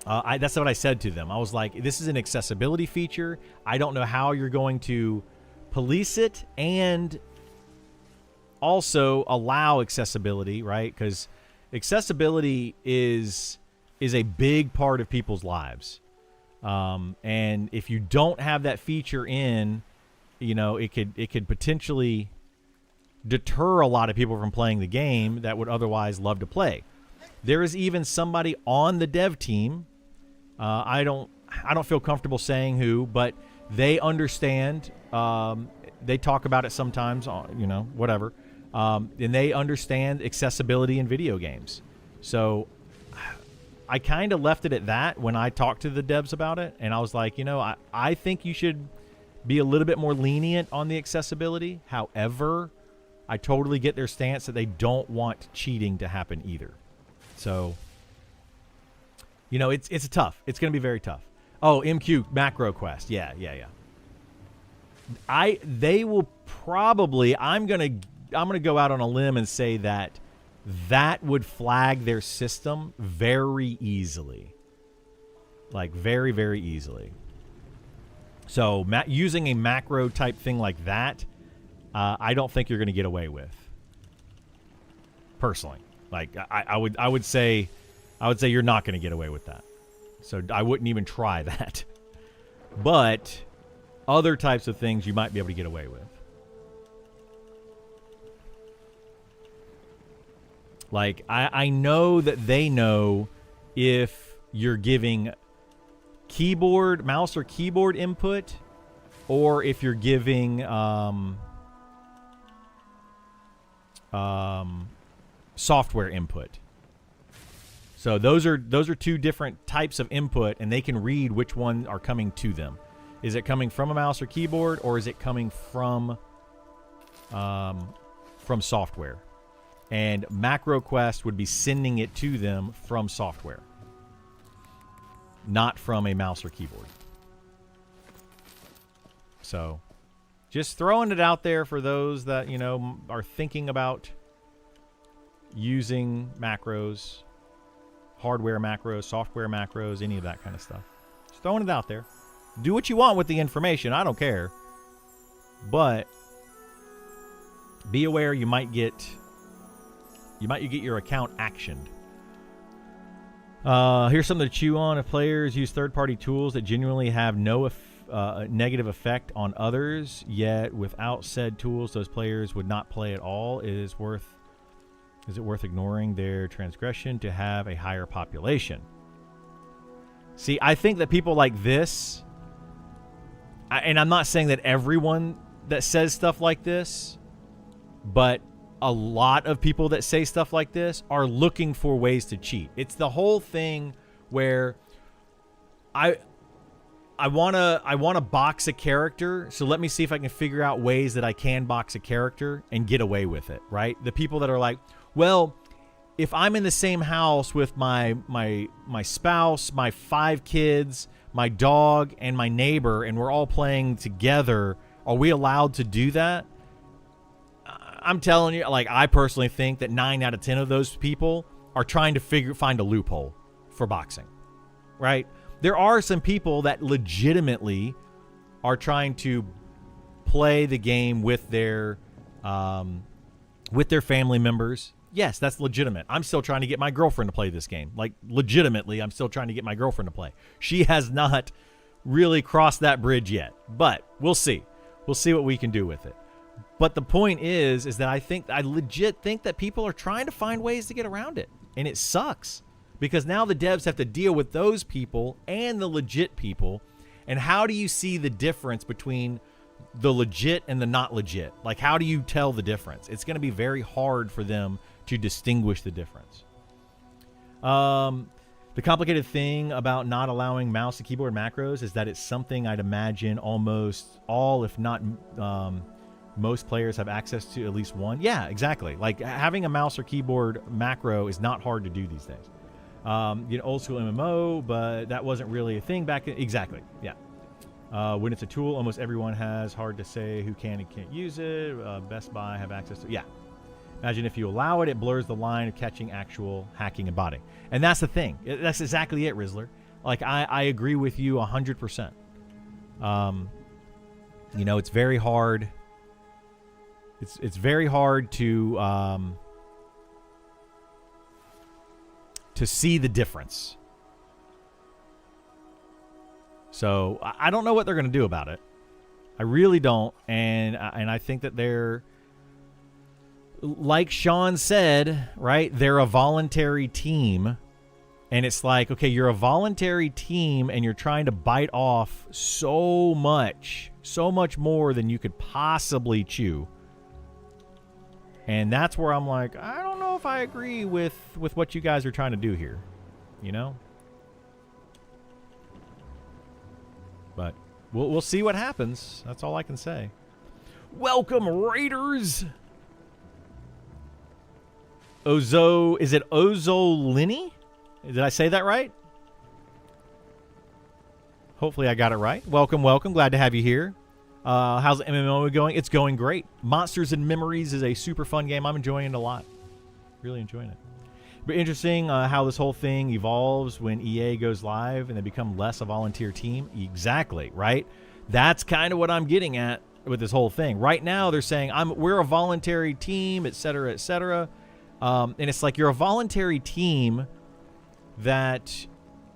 [SPEAKER 1] that's what I said to them. I was like, this is an accessibility feature. I don't know how you're going to police it and also allow accessibility, right? Because accessibility is a big part of people's lives. And if you don't have that feature in, you know, it could potentially deter a lot of people from playing the game that would otherwise love to play. There is even somebody on the dev team. I don't feel comfortable saying who, but they understand. They talk about it sometimes, you know, whatever. And they understand accessibility in video games. So I kind of left it at that when I talked to the devs about it. And I was like, you know, I think you should be a little bit more lenient on the accessibility. However, I totally get their stance that they don't want cheating to happen either. So, you know, it's tough. It's going to be very tough. Oh, MQ macro quest. Yeah. They will probably, I'm going to go out on a limb and say that would flag their system very easily. Like very, very easily. So using a macro type thing like that, I don't think you're going to get away with. Personally, like I would say you're not going to get away with that. So I wouldn't even try that. But other types of things you might be able to get away with. Like I know that they know if you're giving mouse or keyboard input, or if you're giving software input. So those are two different types of input, and they can read which one are coming to them. Is it coming from a mouse or keyboard, or is it coming from software? And MacroQuest would be sending it to them from software, not from a mouse or keyboard. So just throwing it out there for those that, you know, are thinking about using macros, hardware macros, software macros, any of that kind of stuff. Just throwing it out there. Do what you want with the information. I don't care. But be aware you might get your account actioned. Here's something to chew on. If players use third-party tools that genuinely have no negative effect on others, yet without said tools, those players would not play at all, is it worth ignoring their transgression to have a higher population? See, I think that people like this, and I'm not saying that everyone that says stuff like this, but a lot of people that say stuff like this are looking for ways to cheat. It's the whole thing where I want to box a character, so let me see if I can figure out ways that I can box a character and get away with it, right? The people that are like, well, if I'm in the same house with my spouse, my 5 kids, my dog, and my neighbor, and we're all playing together, are we allowed to do that? I'm telling you, like, I personally think that 9 out of 10 of those people are trying to find a loophole for boxing, right? There are some people that legitimately are trying to play the game with their family members. Yes, that's legitimate. I'm still trying to get my girlfriend to play this game. Like, legitimately, I'm still trying to get my girlfriend to play. She has not really crossed that bridge yet, but we'll see. We'll see what we can do with it. But the point is that I legit think that people are trying to find ways to get around it. And it sucks because now the devs have to deal with those people and the legit people. And how do you see the difference between the legit and the not legit? Like, how do you tell the difference? It's going to be very hard for them to distinguish the difference. The complicated thing about not allowing mouse and keyboard macros is that it's something I'd imagine almost all, if not most players have access to at least one. Yeah, exactly. Like, having a mouse or keyboard macro is not hard to do these days. Old school MMO, but that wasn't really a thing back then. Exactly. Yeah. When it's a tool, almost everyone has. Hard to say who can and can't use it. Best Buy have access to. Yeah. Imagine if you allow it, it blurs the line of catching actual hacking and botting. And that's the thing. That's exactly it, Rizzler. Like, I agree with you 100%. It's very hard. It's very hard to to see the difference. So I don't know what they're going to do about it. I really don't, and I think that they're, like Sean said, right? They're a voluntary team, and it's like, okay, you're a voluntary team, and you're trying to bite off so much more than you could possibly chew. And that's where I'm like, I don't know if I agree with what you guys are trying to do here, you know? But we'll see what happens. That's all I can say. Welcome, Raiders! Is it Ozolini? Did I say that right? Hopefully I got it right. Welcome. Glad to have you here. How's the MMO going? It's going great. Monsters and Memories is a super fun game. I'm enjoying it a lot. Really enjoying it. But interesting how this whole thing evolves when EA goes live and they become less a volunteer team. Exactly, right? That's kind of what I'm getting at with this whole thing. Right now they're saying we're a voluntary team, etc., etc. And it's like you're a voluntary team that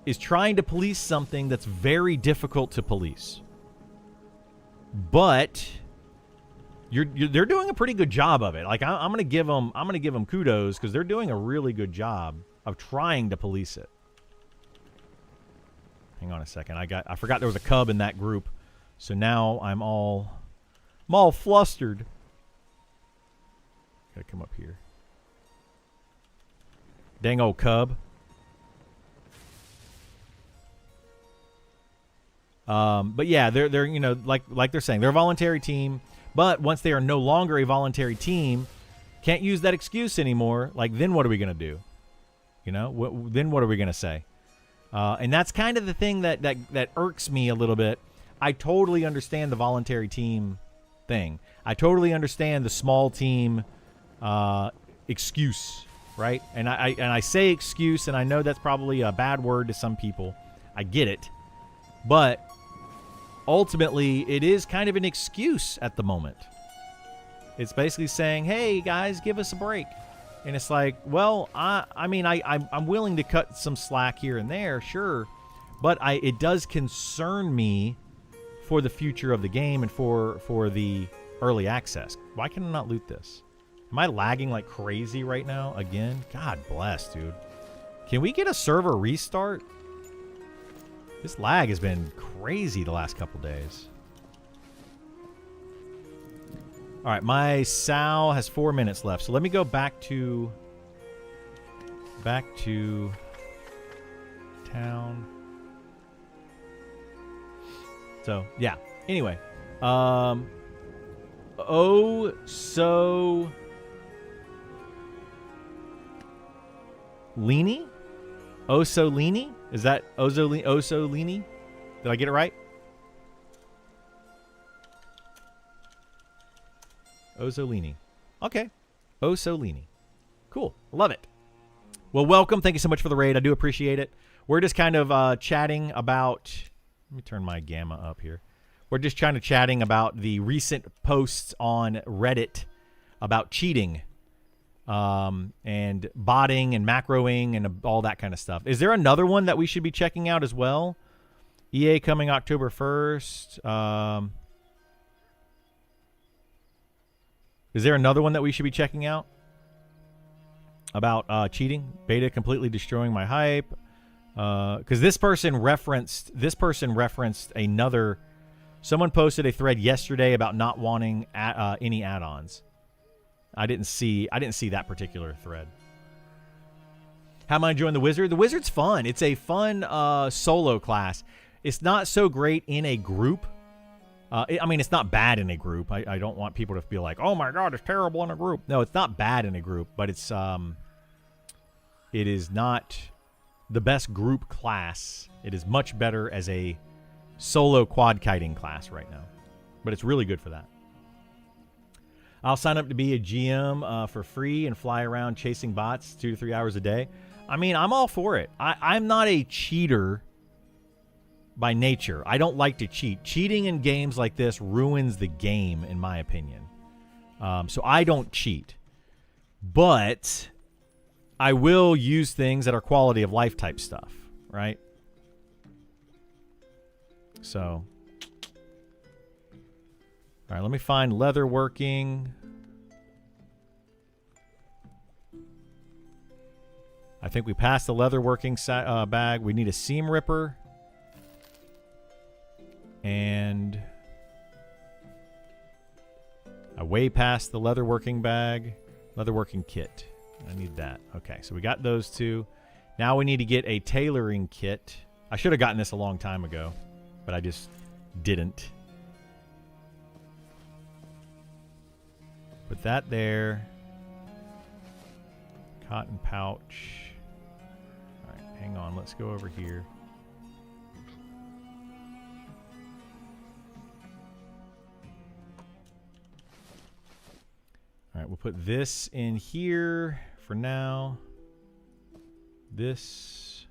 [SPEAKER 1] is trying to police something that's very difficult to police. But they're doing a pretty good job of it. Like I'm gonna give them kudos because they're doing a really good job of trying to police it. Hang on a second. I forgot there was a cub in that group, so now I'm all flustered. Gotta come up here. Dang old cub. But yeah, they're you know, like they're saying, they're a voluntary team, but once they are no longer a voluntary team, can't use that excuse anymore. Like, then what are we gonna do? You know, then what are we gonna say? And that's kind of the thing that irks me a little bit. I totally understand the voluntary team thing. I totally understand the small team excuse, right? And I say excuse, and I know that's probably a bad word to some people. I get it, but ultimately, it is kind of an excuse at the moment. It's basically saying, hey, guys, give us a break. And it's like, well, I'm willing to cut some slack here and there, sure. But it does concern me for the future of the game and for the early access. Why can I not loot this? Am I lagging like crazy right now again? God bless, dude. Can we get a server restart? This lag has been crazy the last couple days. All right, my Sal has 4 minutes left, so let me go back to town. So yeah. Anyway, Osolini? Is that Osolini? Did I get it right? Osolini. Okay. Osolini. Cool. Love it. Well, welcome. Thank you so much for the raid. I do appreciate it. We're just kind of chatting about... Let me turn my gamma up here. We're just kind of chatting about the recent posts on Reddit about cheating. And botting and macroing and all that kind of stuff. Is there another one that we should be checking out as well? EA coming October 1st. Is there another one that we should be checking out about cheating? Beta completely destroying my hype. Because this person referenced another. Someone posted a thread yesterday about not wanting any add-ons. I didn't see that particular thread. How am I enjoying the Wizard? The Wizard's fun. It's a fun solo class. It's not so great in a group. It's not bad in a group. I don't want people to feel like, oh my God, it's terrible in a group. No, it's not bad in a group, but it is not the best group class. It is much better as a solo quad kiting class right now. But it's really good for that. I'll sign up to be a GM for free and fly around chasing bots 2 to 3 hours a day. I mean, I'm all for it. I'm not a cheater by nature. I don't like to cheat. Cheating in games like this ruins the game, in my opinion. So I don't cheat. But I will use things that are quality of life type stuff, right? So, all right, let me find leatherworking. I think we passed the leatherworking bag. We need a seam ripper. And I way past the leatherworking bag. Leatherworking kit. I need that. Okay, so we got those two. Now we need to get a tailoring kit. I should have gotten this a long time ago, but I just didn't. Put that there. Cotton pouch. All right, hang on. Let's go over here. All right, we'll put this in here for now. This.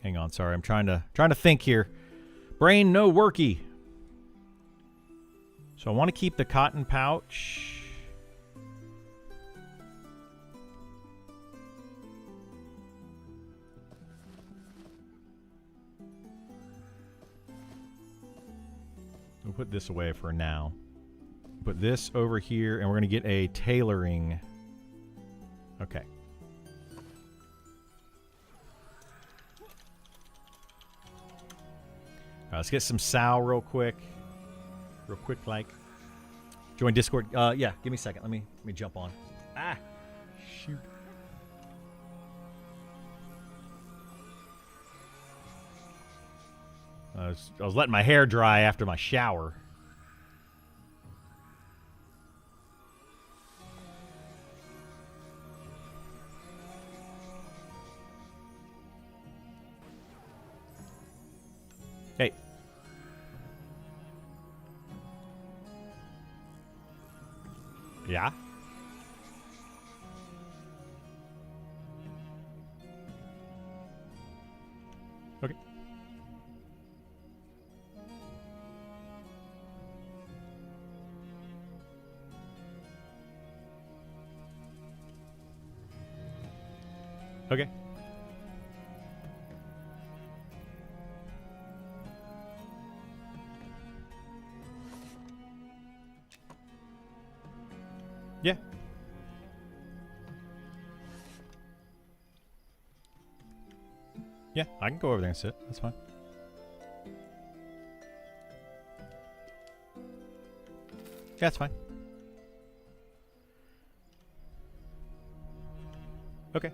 [SPEAKER 1] Hang on, sorry, I'm trying to think here. Brain no worky. So I want to keep the cotton pouch. We'll put this away for now. Put this over here, and we're going to get a tailoring. Okay. Let's get some Sal real quick. Real quick, like. Join Discord. Yeah, give me a second. Let me jump on. Ah, shoot. I was letting my hair dry after my shower. Hey. Yeah? Okay. Okay. Yeah. Yeah, I can go over there and sit. That's fine. Yeah, that's fine. Okay.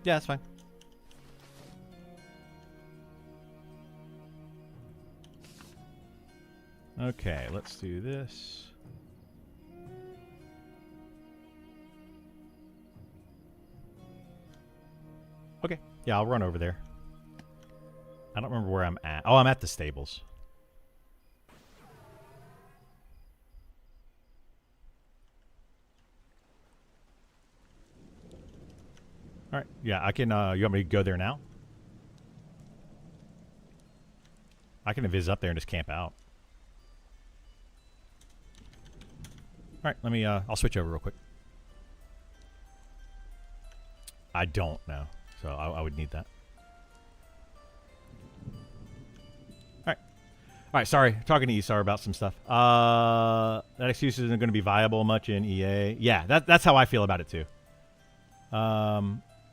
[SPEAKER 1] Yeah, that's fine. Okay, let's do this. Okay, yeah, I'll run over there. I don't remember where I'm at. Oh, I'm at the stables. All right, yeah, I can, you want me to go there now? I can visit up there and just camp out. All right, let me, I'll switch over real quick. I don't know, so I would need that. All right, sorry, talking to you, sorry about some stuff. That excuse isn't going to be viable much in EA. Yeah, that's how I feel about it too.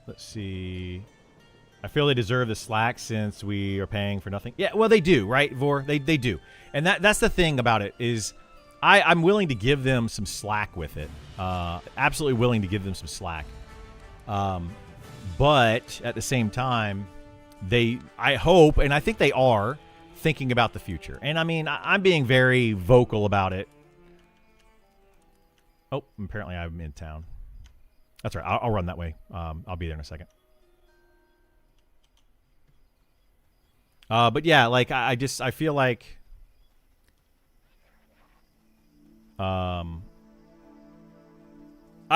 [SPEAKER 1] Let's see. I feel they deserve the slack since we are paying for nothing. Yeah, well, they do, right, Vor? They do. And that's the thing about it is I'm willing to give them some slack with it. Absolutely willing to give them some slack. But at the same time, I hope, and I think they are, thinking about the future. And I mean, I'm being very vocal about it. Oh, apparently I'm in town. That's right. I'll run that way. I'll be there in a second. But yeah, like I feel like I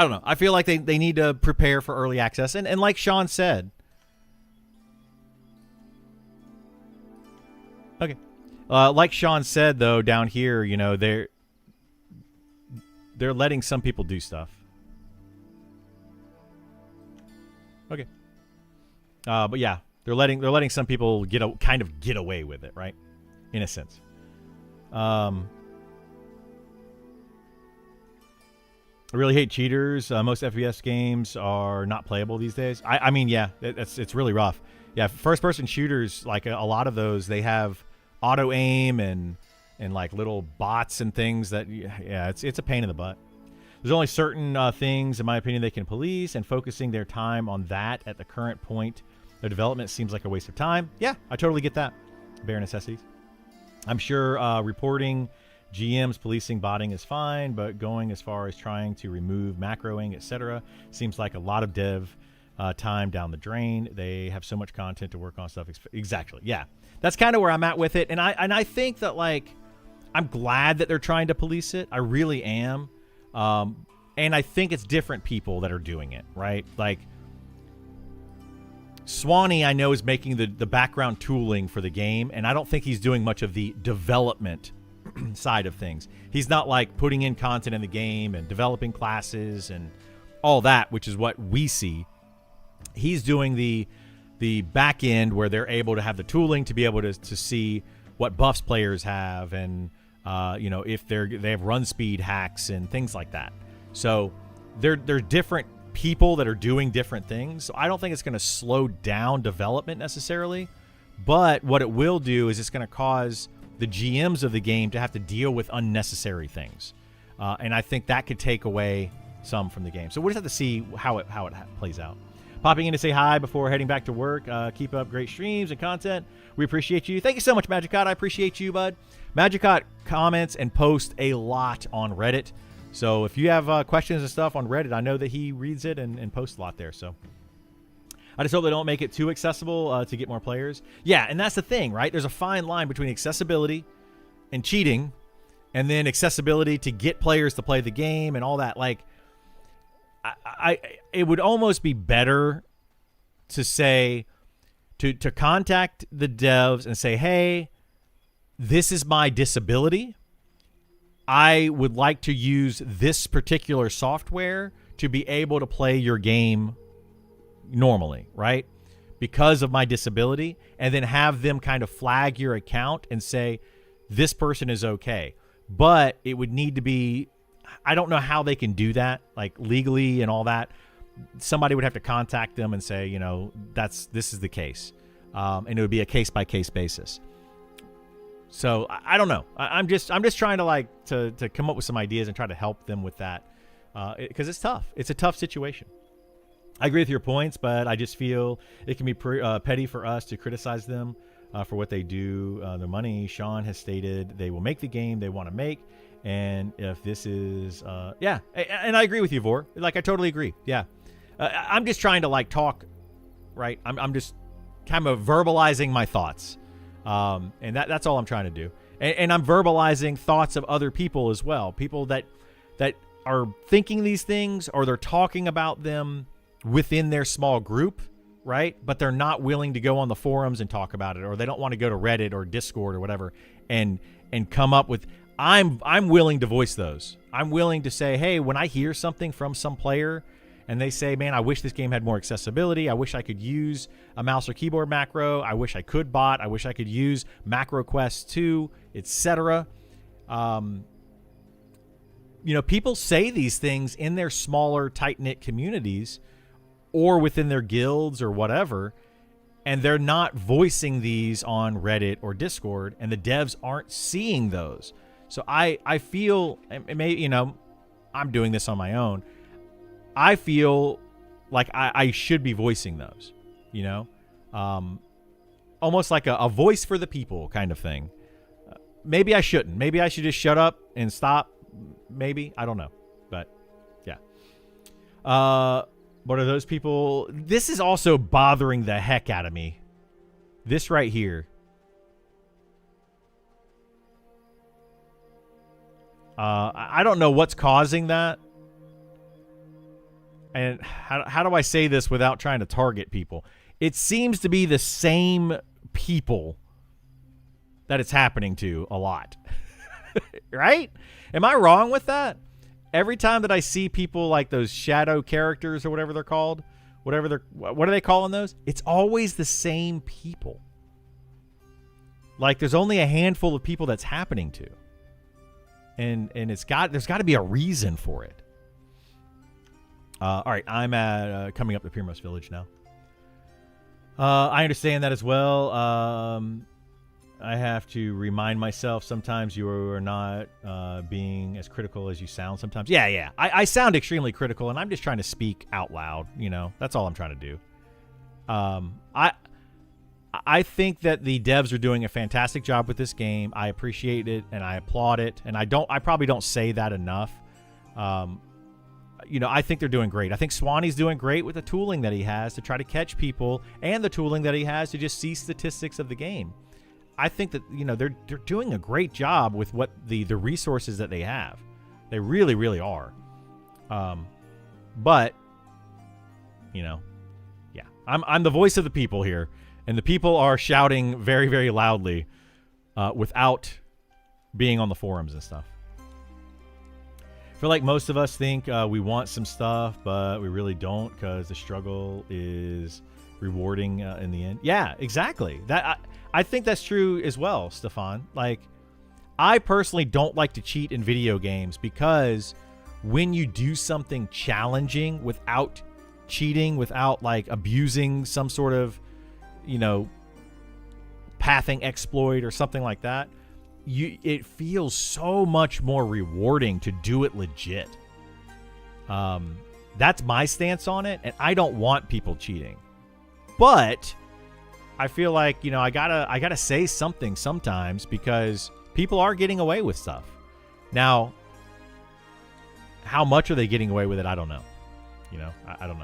[SPEAKER 1] don't know. I feel like they need to prepare for early access. And like Sean said, okay. Like Sean said, though, down here, you know, they're letting some people do stuff. Okay. But yeah, they're letting some people kind of get away with it, right? In a sense. I really hate cheaters. Most FPS games are not playable these days. I mean, yeah, it's really rough. Yeah, first-person shooters, like a lot of those, they have auto aim and like little bots and things that, yeah, it's a pain in the butt. There's only certain things, in my opinion, they can police, and focusing their time on that at the current point of development seems like a waste of time. Yeah, I totally get that. Bare necessities. I'm sure reporting GMs policing botting is fine, but going as far as trying to remove macroing, etc., seems like a lot of dev time down the drain. They have so much content to work on stuff. Exactly. Yeah, that's kind of where I'm at with it. And I think that, like, I'm glad that they're trying to police it. I really am. And I think it's different people that are doing it, right? Like, Swanee, I know, is making the background tooling for the game, and I don't think he's doing much of the development side of things. He's not like putting in content in the game and developing classes and all that, which is what we see. He's doing the back end where they're able to have the tooling to be able to see what buffs players have, and you know, if they have run speed hacks and things like that. So they're different people that are doing different things. So I don't think it's going to slow down development necessarily, but what it will do is it's going to cause the GMs of the game to have to deal with unnecessary things, and I think that could take away some from the game. So we'll just have to see how it plays out. Popping in to say hi before heading back to work. Keep up great streams and content. We appreciate you. Thank you so much, Magicot. I appreciate you, bud. Magicot comments and posts a lot on Reddit. So if you have questions and stuff on Reddit, I know that he reads it and posts a lot there. So I just hope they don't make it too accessible to get more players. Yeah, and that's the thing, right? There's a fine line between accessibility and cheating, and then accessibility to get players to play the game and all that. Like, it would almost be better to say, to contact the devs and say, hey, this is my disability. I would like to use this particular software to be able to play your game normally, right? Because of my disability, and then have them kind of flag your account and say, this person is okay. But it would need to be, I don't know how they can do that, like legally and all that. Somebody would have to contact them and say, you know, this is the case. And it would be a case-by-case basis. So I don't know. I'm just trying to to come up with some ideas and try to help them with that, because it's tough. It's a tough situation. I agree with your points, but I just feel it can be petty for us to criticize them for what they do. The money, Sean has stated, they will make the game they want to make. And if this is, yeah, and I agree with you, Vor. Like, I totally agree. Yeah. I'm just trying to, like, talk, right? I'm just kind of verbalizing my thoughts. And that's all I'm trying to do. And I'm verbalizing thoughts of other people as well. People that are thinking these things, or they're talking about them within their small group, right? But they're not willing to go on the forums and talk about it, or they don't want to go to Reddit or Discord or whatever and come up with, I'm willing to voice those. I'm willing to say, hey, when I hear something from some player and they say, man, I wish this game had more accessibility. I wish I could use a mouse or keyboard macro. I wish I could bot. I wish I could use Macro Quest 2, etc. You know, people say these things in their smaller, tight-knit communities or within their guilds or whatever, and they're not voicing these on Reddit or Discord, and the devs aren't seeing those. So I feel, maybe, you know, I'm doing this on my own. I feel like I should be voicing those, you know, almost like a voice for the people kind of thing. Maybe I shouldn't. Maybe I should just shut up and stop. Maybe. I don't know. But, yeah. What are those people? This is also bothering the heck out of me. This right here. I don't know what's causing that. And how do I say this without trying to target people? It seems to be the same people that it's happening to a lot. Right? Am I wrong with that? Every time that I see people like those shadow characters or whatever they're called, what are they calling those? It's always the same people. Like there's only a handful of people that's happening to. And there's got to be a reason for it. All right, I'm at coming up to Pyrmos Village now. I understand that as well. I have to remind myself sometimes you are not being as critical as you sound sometimes. Yeah. I sound extremely critical, and I'm just trying to speak out loud. You know, that's all I'm trying to do. I think that the devs are doing a fantastic job with this game. I appreciate it, and I applaud it. And I probably don't say that enough. You know, I think they're doing great. I think Swanee's doing great with the tooling that he has to try to catch people, and the tooling that he has to just see statistics of the game. I think that, you know, they're doing a great job with what the resources that they have. They really, really are. But, you know, yeah, I'm the voice of the people here, and the people are shouting very, very loudly without being on the forums and stuff. I feel like most of us think we want some stuff, but we really don't because the struggle is rewarding in the end. Yeah, exactly. I think that's true as well, Stefan. Like, I personally don't like to cheat in video games because when you do something challenging without cheating, without like abusing some sort of, you know, pathing exploit or something like that, it feels so much more rewarding to do it legit. That's my stance on it, and I don't want people cheating. But I feel like, you know, I gotta say something sometimes because people are getting away with stuff. Now, how much are they getting away with it? I don't know. You know, I don't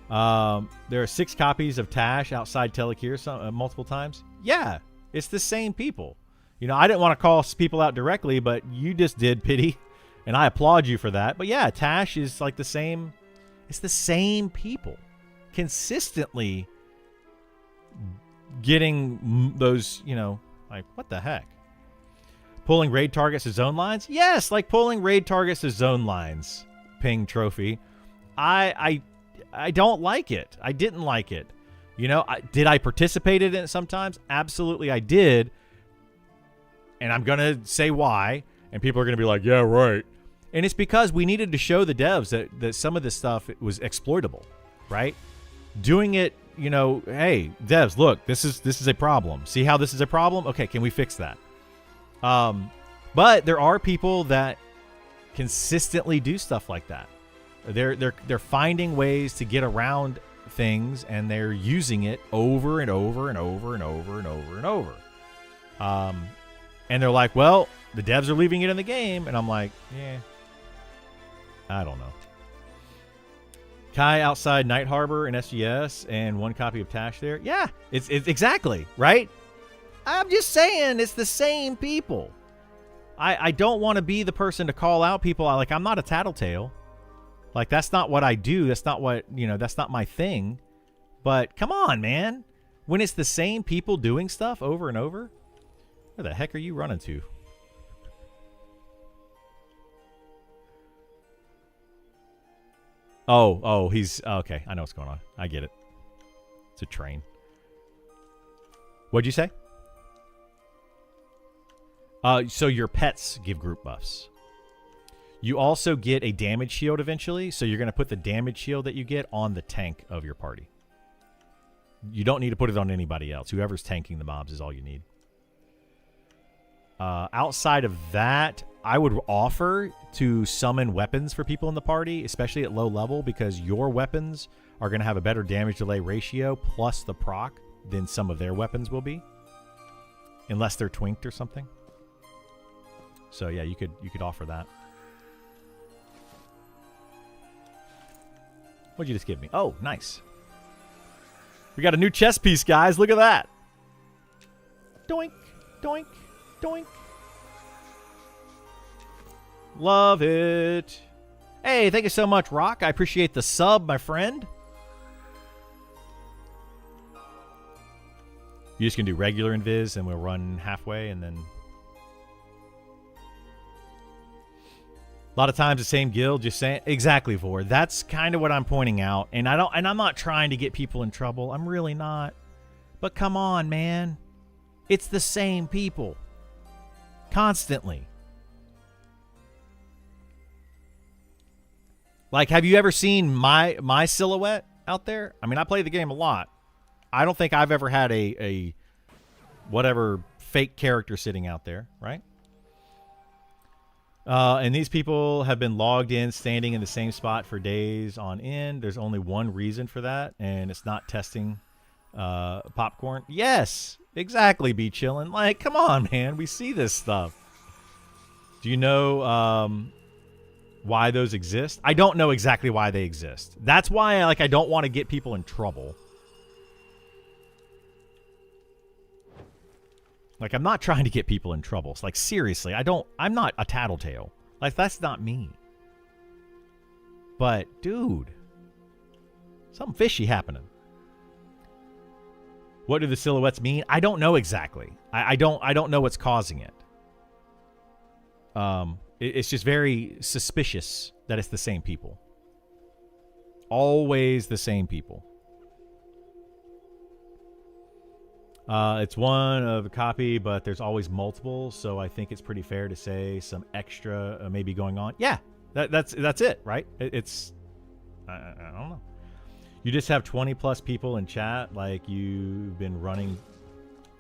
[SPEAKER 1] know. There are 6 copies of Tash outside Telekir multiple times. Yeah, it's the same people. You know, I didn't want to call people out directly, but you just did, Pity, and I applaud you for that. But yeah, Tash is like the same. It's the same people consistently getting those, you know, like, what the heck? Pulling raid targets to zone lines? Yes, like pulling raid targets to zone lines. Ping Trophy. I don't like it. I didn't like it. You know, did I participate in it sometimes? Absolutely I did. And I'm going to say why. And people are going to be like, yeah, right. And it's because we needed to show the devs that some of this stuff was exploitable, right? Doing it, you know, hey, devs, look, this is a problem. See how this is a problem? Okay, can we fix that? But there are people that consistently do stuff like that. They're finding ways to get around things, and they're using it over and over and over and over and over and over. And they're like, well, the devs are leaving it in the game, and I'm like, yeah, I don't know. Kai outside Night Harbor in SGS and 1 copy of Tash there. Yeah, it's exactly, right? I'm just saying it's the same people. I don't want to be the person to call out people. I'm not a tattletale. Like, that's not what I do. That's not what, you know, that's not my thing. But come on, man. When it's the same people doing stuff over and over, where the heck are you running to? Oh, he's okay. I know what's going on. I get it. It's a train. What'd you say? So your pets give group buffs. You also get a damage shield eventually, so you're going to put the damage shield that you get on the tank of your party. You don't need to put it on anybody else. Whoever's tanking the mobs is all you need. Outside of that, I would offer to summon weapons for people in the party, especially at low level, because your weapons are going to have a better damage delay ratio plus the proc than some of their weapons will be, unless they're twinked or something. So yeah, you could offer that. What'd you just give me? Oh, nice. We got a new chess piece, guys. Look at that. Doink, doink, doink. Love it. Hey, thank you so much, Rock. I appreciate the sub, my friend. You just can do regular invis and we'll run halfway and then... A lot of times the same guild, just saying... Exactly, Vor. That's kind of what I'm pointing out. And I'm not trying to get people in trouble. I'm really not. But come on, man. It's the same people. Constantly. Like, have you ever seen my silhouette out there? I mean, I play the game a lot. I don't think I've ever had a whatever fake character sitting out there, right? And these people have been logged in, standing in the same spot for days on end. There's only one reason for that, and it's not testing popcorn. Yes, exactly, Be Chillin'. Like, come on, man. We see this stuff. Do you know why those exist? I don't know exactly why they exist. That's why I don't want to get people in trouble. Like, I'm not trying to get people in trouble. It's like, seriously, I'm not a tattletale. Like, that's not me. But, dude, something fishy happening. What do the silhouettes mean? I don't know exactly. I don't know what's causing it. It's just very suspicious that it's the same people. Always the same people. It's one of a copy, but there's always multiple, so I think it's pretty fair to say some extra may be going on. Yeah, that's it, right? It's I don't know. You just have 20 plus people in chat, like you've been running.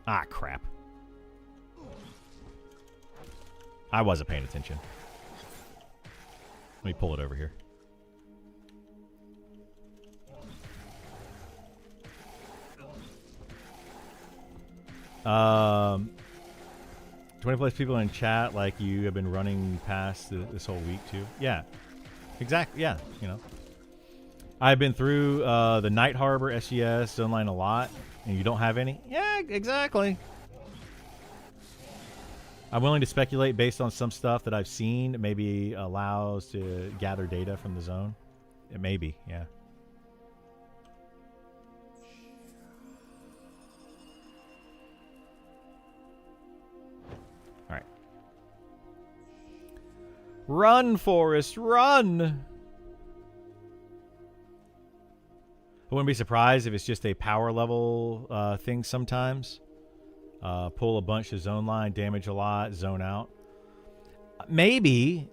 [SPEAKER 1] Ah, crap. I wasn't paying attention. Let me pull it over here. 20 plus people in chat, like you have been running past this whole week too. Yeah, exactly. Yeah, you know, I've been through the Night Harbor, SGS, Zone Line a lot, and you don't have any. Yeah, exactly. I'm willing to speculate based on some stuff that I've seen. Maybe allows to gather data from the zone. It may be, yeah. All right. Run, Forrest, run! I wouldn't be surprised if it's just a power level thing sometimes. Pull a bunch of zone line, damage a lot, zone out. Maybe,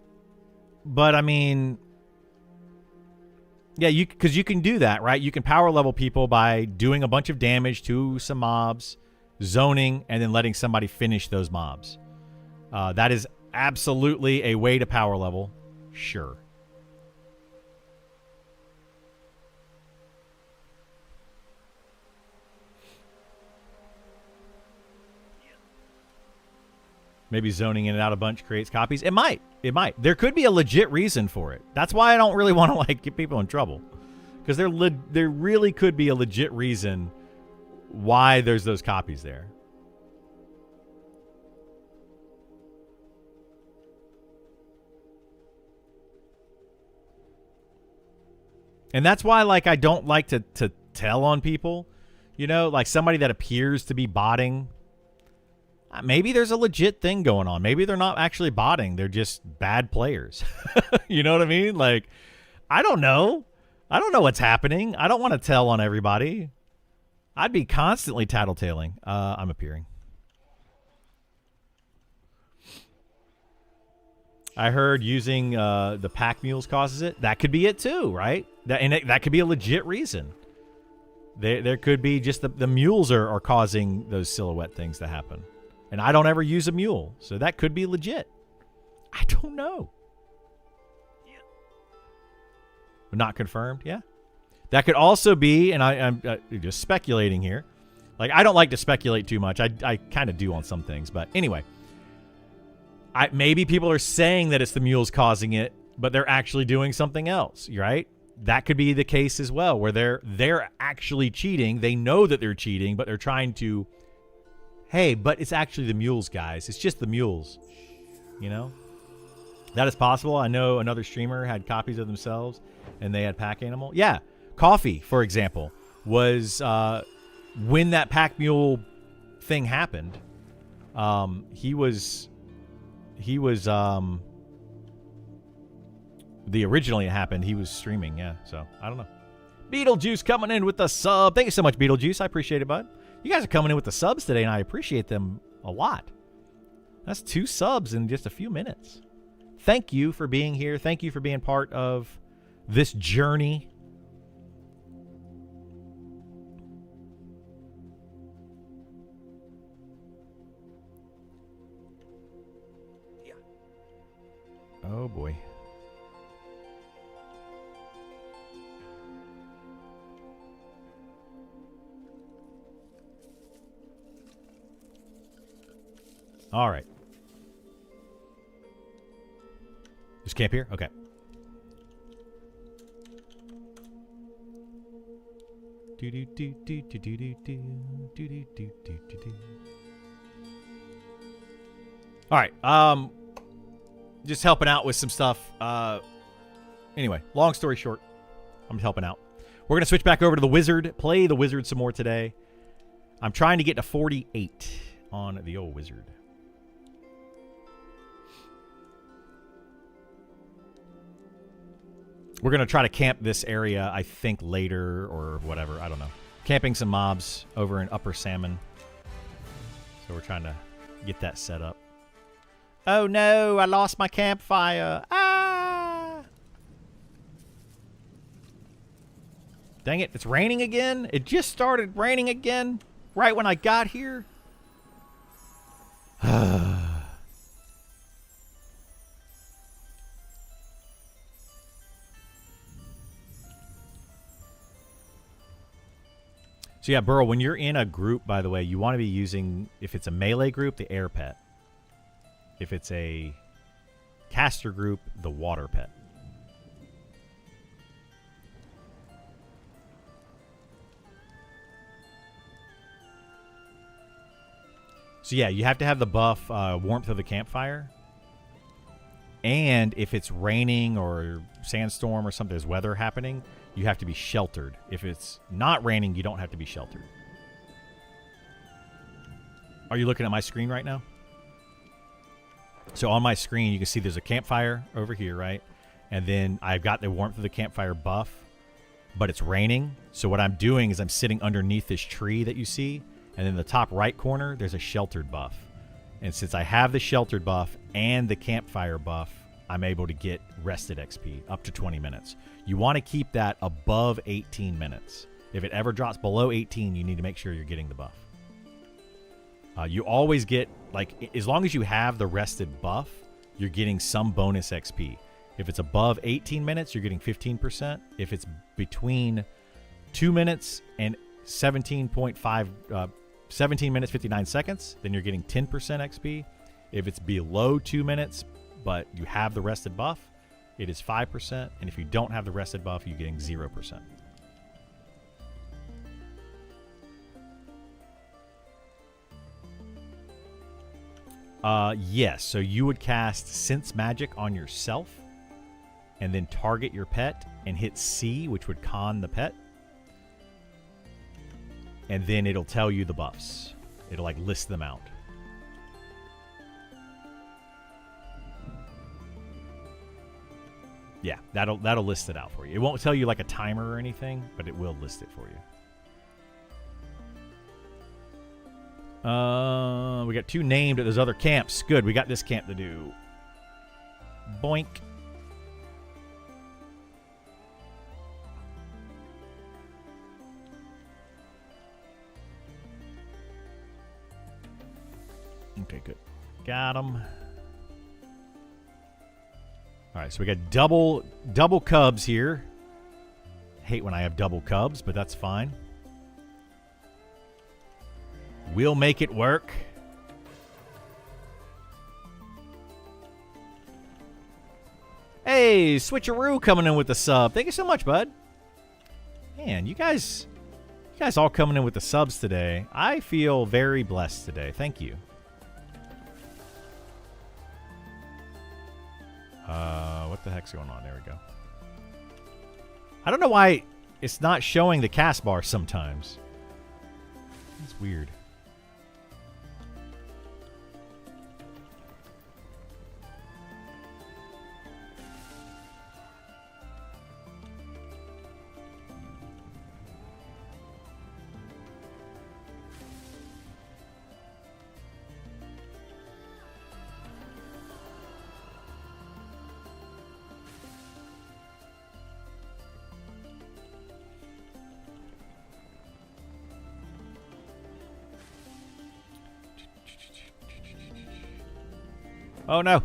[SPEAKER 1] but I mean, yeah, because you can do that, right? You can power level people by doing a bunch of damage to some mobs, zoning, and then letting somebody finish those mobs. That is absolutely a way to power level, sure. Maybe zoning in and out a bunch creates copies. It might. It might. There could be a legit reason for it. That's why I don't really want to like get people in trouble, because there really could be a legit reason why there's those copies there. And that's why, like, I don't like to tell on people, you know, like somebody that appears to be botting. Maybe there's a legit thing going on. Maybe they're not actually botting. They're just bad players. You know what I mean? Like, I don't know. I don't know what's happening. I don't want to tell on everybody. I'd be constantly tattletaling. I'm appearing. I heard using the pack mules causes it. That could be it too, right? That could be a legit reason. There could be just the mules are causing those silhouette things to happen. And I don't ever use a mule, so that could be legit. I don't know. Not confirmed, yeah. That could also be, and I'm just speculating here. Like, I don't like to speculate too much. I kind of do on some things, but anyway. Maybe people are saying that it's the mules causing it, but they're actually doing something else, right? That could be the case as well, where they're actually cheating. They know that they're cheating, but they're trying to... Hey, but it's actually the mules, guys. It's just the mules. You know? That is possible. I know another streamer had copies of themselves, and they had Pack Animal. Yeah, Coffee, for example, was when that Pack Mule thing happened. He was the originally it happened. He was streaming. Yeah, so I don't know. Beetlejuice coming in with the sub. Thank you so much, Beetlejuice. I appreciate it, bud. You guys are coming in with the subs today, and I appreciate them a lot. That's 2 subs in just a few minutes. Thank you for being here. Thank you for being part of this journey. Yeah. Oh, boy. All right. Just camp here? Okay. All right. Just helping out with some stuff. Anyway, long story short, I'm just helping out. We're going to switch back over to the Wizard, play the Wizard some more today. I'm trying to get to 48 on the old Wizard. We're going to try to camp this area, I think, later or whatever. I don't know. Camping some mobs over in Upper Salmon. So we're trying to get that set up. Oh, no. I lost my campfire. Ah! Dang it. It's raining again. It just started raining again right when I got here. So yeah, Burl, when you're in a group, by the way, you want to be using, if it's a melee group, the air pet. If it's a caster group, the water pet. So yeah, you have to have the buff warmth of the campfire. And if it's raining or sandstorm or something, there's weather happening, you have to be sheltered. If it's not raining, you don't have to be sheltered. Are you looking at my screen right now? So on my screen, you can see there's a campfire over here, right? And then I've got the warmth of the campfire buff, but it's raining. So what I'm doing is I'm sitting underneath this tree that you see, and in the top right corner, there's a sheltered buff. And since I have the sheltered buff and the campfire buff, I'm able to get rested XP up to 20 minutes. You want to keep that above 18 minutes. If it ever drops below 18, you need to make sure you're getting the buff. You always get, like, as long as you have the rested buff, you're getting some bonus XP. If it's above 18 minutes, you're getting 15%. If it's between 2 minutes and 17 minutes, 59 seconds, then you're getting 10% XP. If it's below 2 minutes, but you have the rested buff, it is 5%. And if you don't have the rested buff, you're getting 0%. Yes. So you would cast Sense Magic on yourself and then target your pet and hit C, which would con the pet. And then it'll tell you the buffs. It'll like list them out. Yeah, that'll list it out for you. It won't tell you like a timer or anything, but it will list it for you. We got 2 named at those other camps. Good, we got this camp to do. Boink. Okay, good. Got him. All right, so we got double cubs here. Hate when I have double cubs, but that's fine. We'll make it work. Hey, Switcheroo coming in with the sub. Thank you so much, bud. Man, you guys all coming in with the subs today. I feel very blessed today. Thank you. What the heck's going on? There we go. I don't know why it's not showing the cast bar sometimes. It's weird. Oh no.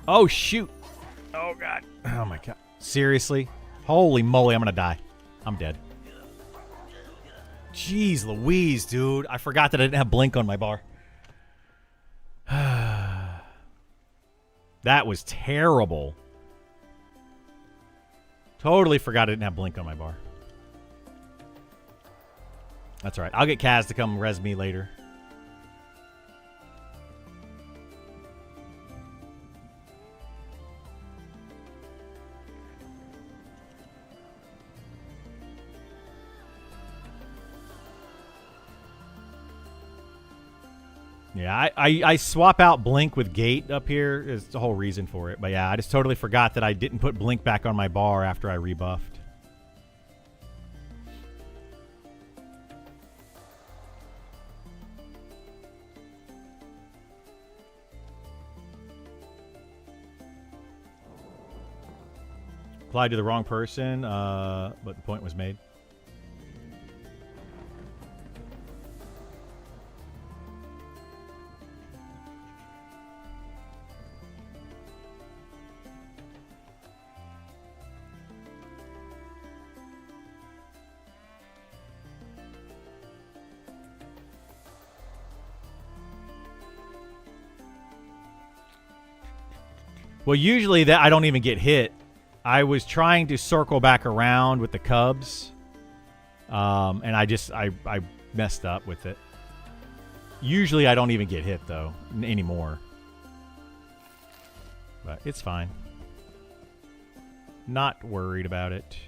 [SPEAKER 1] Oh shoot. Oh god. Oh my god. Seriously? Holy moly, I'm gonna die. I'm dead. Jeez Louise, dude. I forgot that I didn't have blink on my bar. That was terrible. Totally forgot I didn't have blink on my bar. That's all right. I'll get Kaz to come res me later. Yeah, I swap out blink with gate up here. Is the whole reason for it. But yeah, I just totally forgot that I didn't put blink back on my bar after I rebuffed. Applied to the wrong person, but the point was made. Well, usually that I don't even get hit. I was trying to circle back around with the Cubs, and I messed up with it. Usually I don't even get hit, though, anymore. But it's fine. Not worried about it.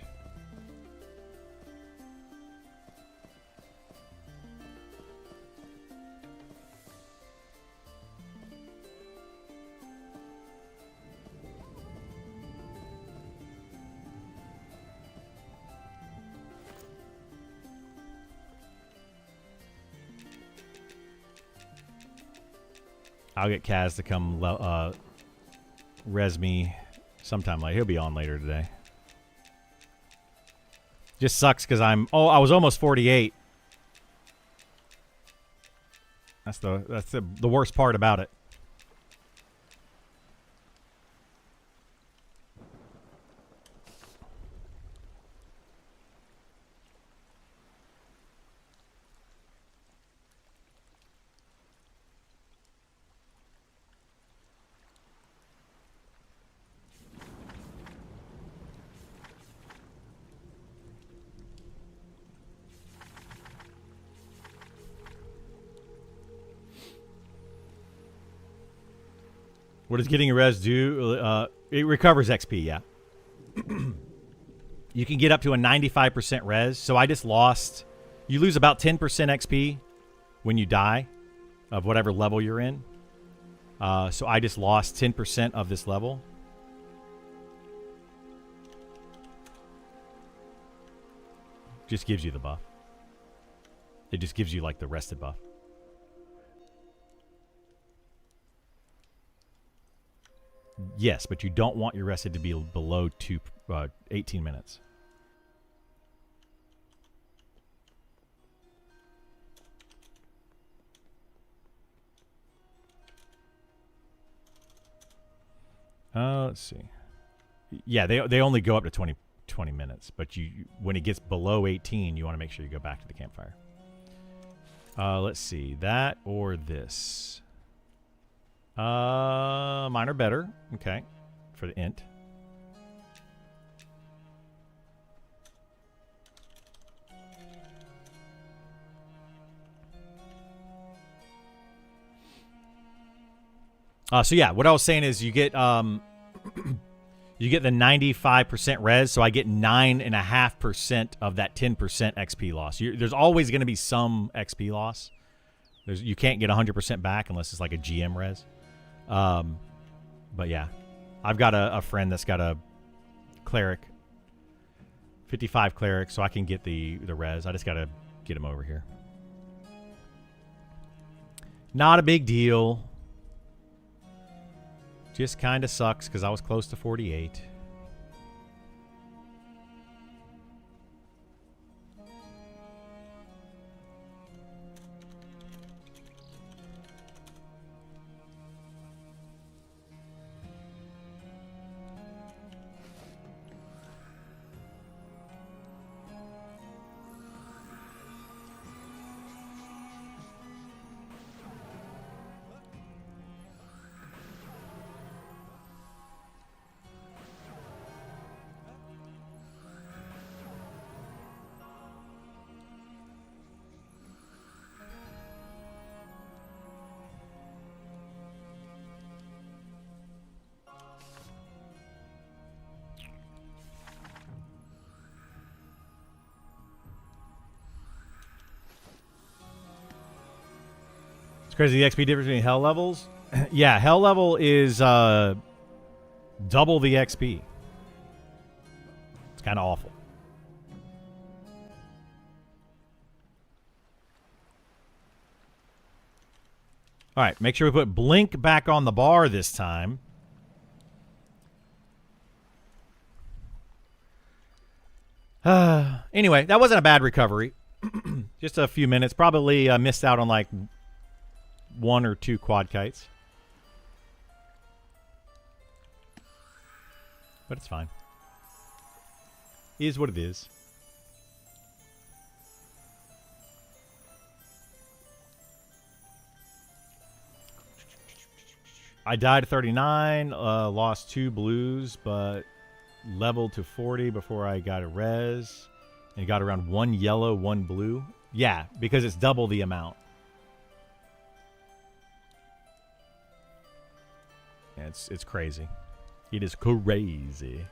[SPEAKER 1] I'll get Kaz to come res me sometime later. He'll be on later today. Just sucks because I was almost 48. That's the worst part about it. What does getting a res do? It recovers XP, yeah. You can get up to a 95% res. So I just lost. You lose about 10% XP when you die of whatever level you're in. So I just lost 10% of this level. Just gives you the buff. It just gives you like the rested buff. Yes, but you don't want your rested to be below 18 minutes. Let's see. Yeah, they only go up to 20 minutes, but when it gets below 18, you want to make sure you go back to the campfire. Let's see. That or this. Mine are better. Okay. For the int. So yeah, what I was saying is you get you get the 95% res, so I get 9.5% of that 10% XP loss. There's always going to be some XP loss. You can't get 100% back unless it's like a GM res. But yeah, I've got a friend that's got a cleric, 55 cleric, so I can get the res. I just got to get him over here. Not a big deal. Just kind of sucks because I was close to 48. Crazy, the XP difference between hell levels. Yeah, hell level is double the XP. It's kind of awful. All right, make sure we put blink back on the bar this time. Anyway, that wasn't a bad recovery. Just a few minutes. Probably missed out on like 1 or 2 quad kites. But it's fine. It is what it is. I died at 39, lost 2 blues, but leveled to 40 before I got a res. And got around 1 yellow, 1 blue. Yeah, because it's double the amount. Yeah, it's crazy. It is crazy.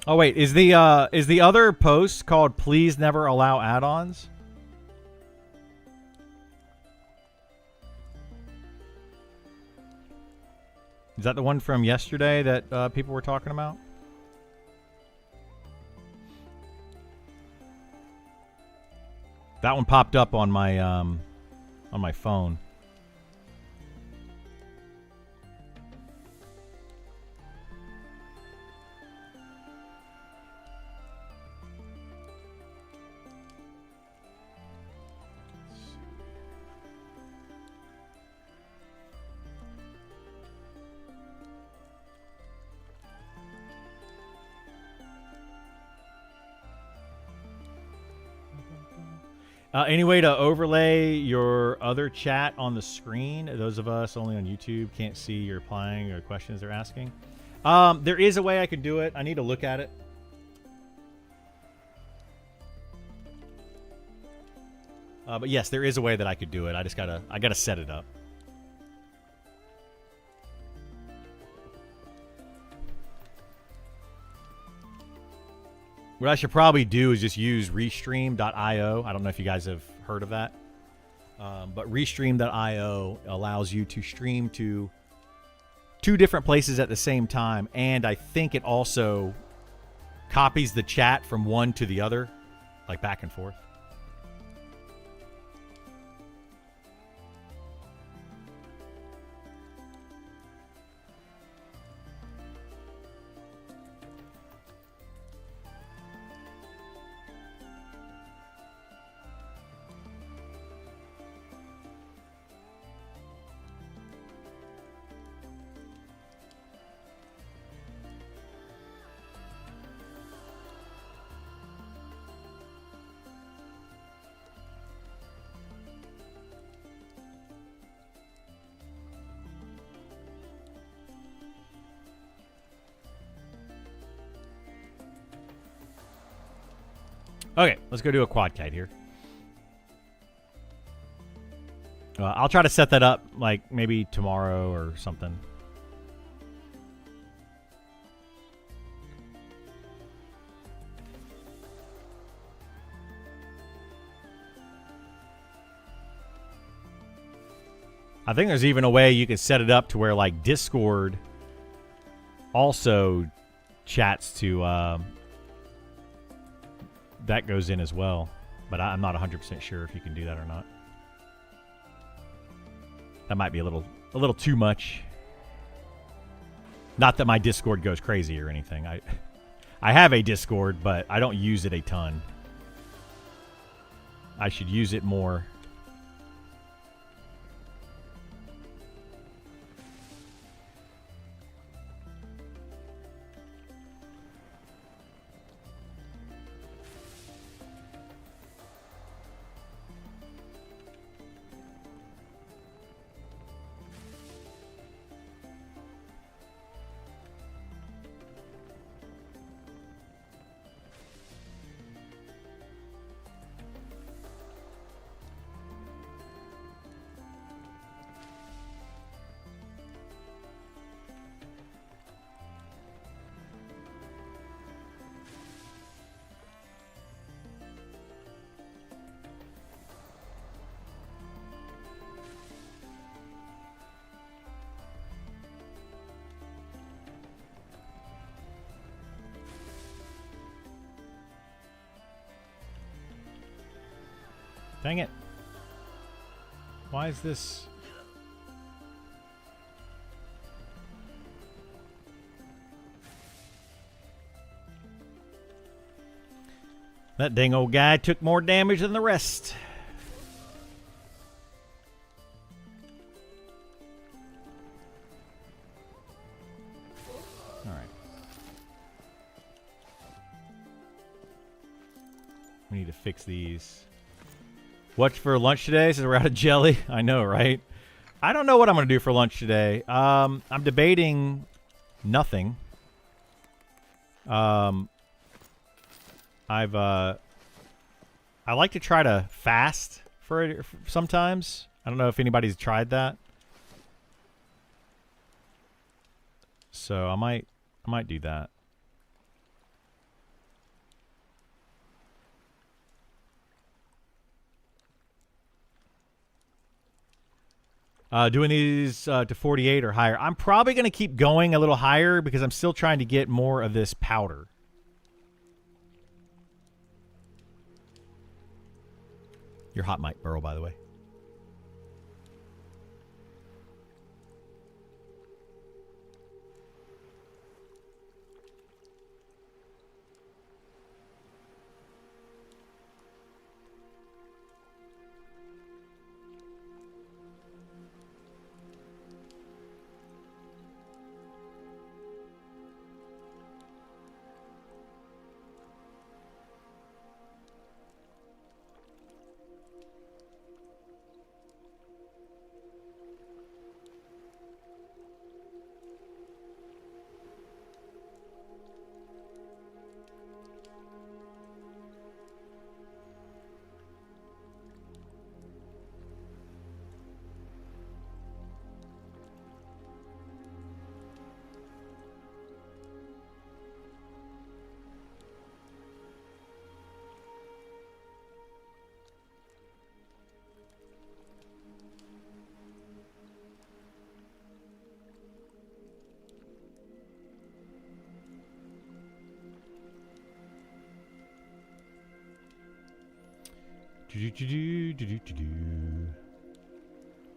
[SPEAKER 1] Oh wait, is the other post called "Please Never Allow Add-ons"? Is that the one from yesterday that people were talking about? That one popped up on my phone. Any way to overlay your other chat on the screen? Those of us only on YouTube can't see you're replying or questions they're asking. There is a way I could do it. I need to look at it. But yes, there is a way that I could do it. I gotta set it up. What I should probably do is just use restream.io. I don't know if you guys have heard of that. But restream.io allows you to stream to 2 different places at the same time. And I think it also copies the chat from one to the other, like back and forth. Okay, let's go do a quad kite here. I'll try to set that up like maybe tomorrow or something. I think there's even a way you can set it up to where like Discord also chats to that goes in as well, but I'm not 100% sure if you can do that or not. That might be a little too much. Not that my Discord goes crazy or anything. I have a Discord, but I don't use it a ton. I should use it more. Dang it. Why is this? That dang old guy took more damage than the rest. All right. We need to fix these. What's for lunch today? Says we're out of jelly. I know, right? I don't know what I'm going to do for lunch today. I'm debating nothing. I like to try to fast for sometimes. I don't know if anybody's tried that. So I might do that. Doing these to 48 or higher. I'm probably going to keep going a little higher because I'm still trying to get more of this powder. Your hot mic, Burl, by the way.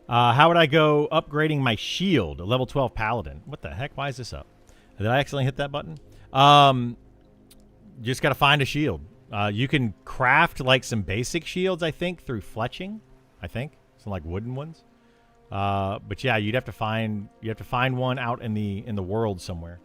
[SPEAKER 1] How would I go upgrading my shield? A level 12 paladin. What the heck? Why is this up? Did I accidentally hit that button? Just got to find a shield. You can craft like some basic shields, I think, through fletching. I think some like wooden ones. But yeah, you have to find one out in the world somewhere.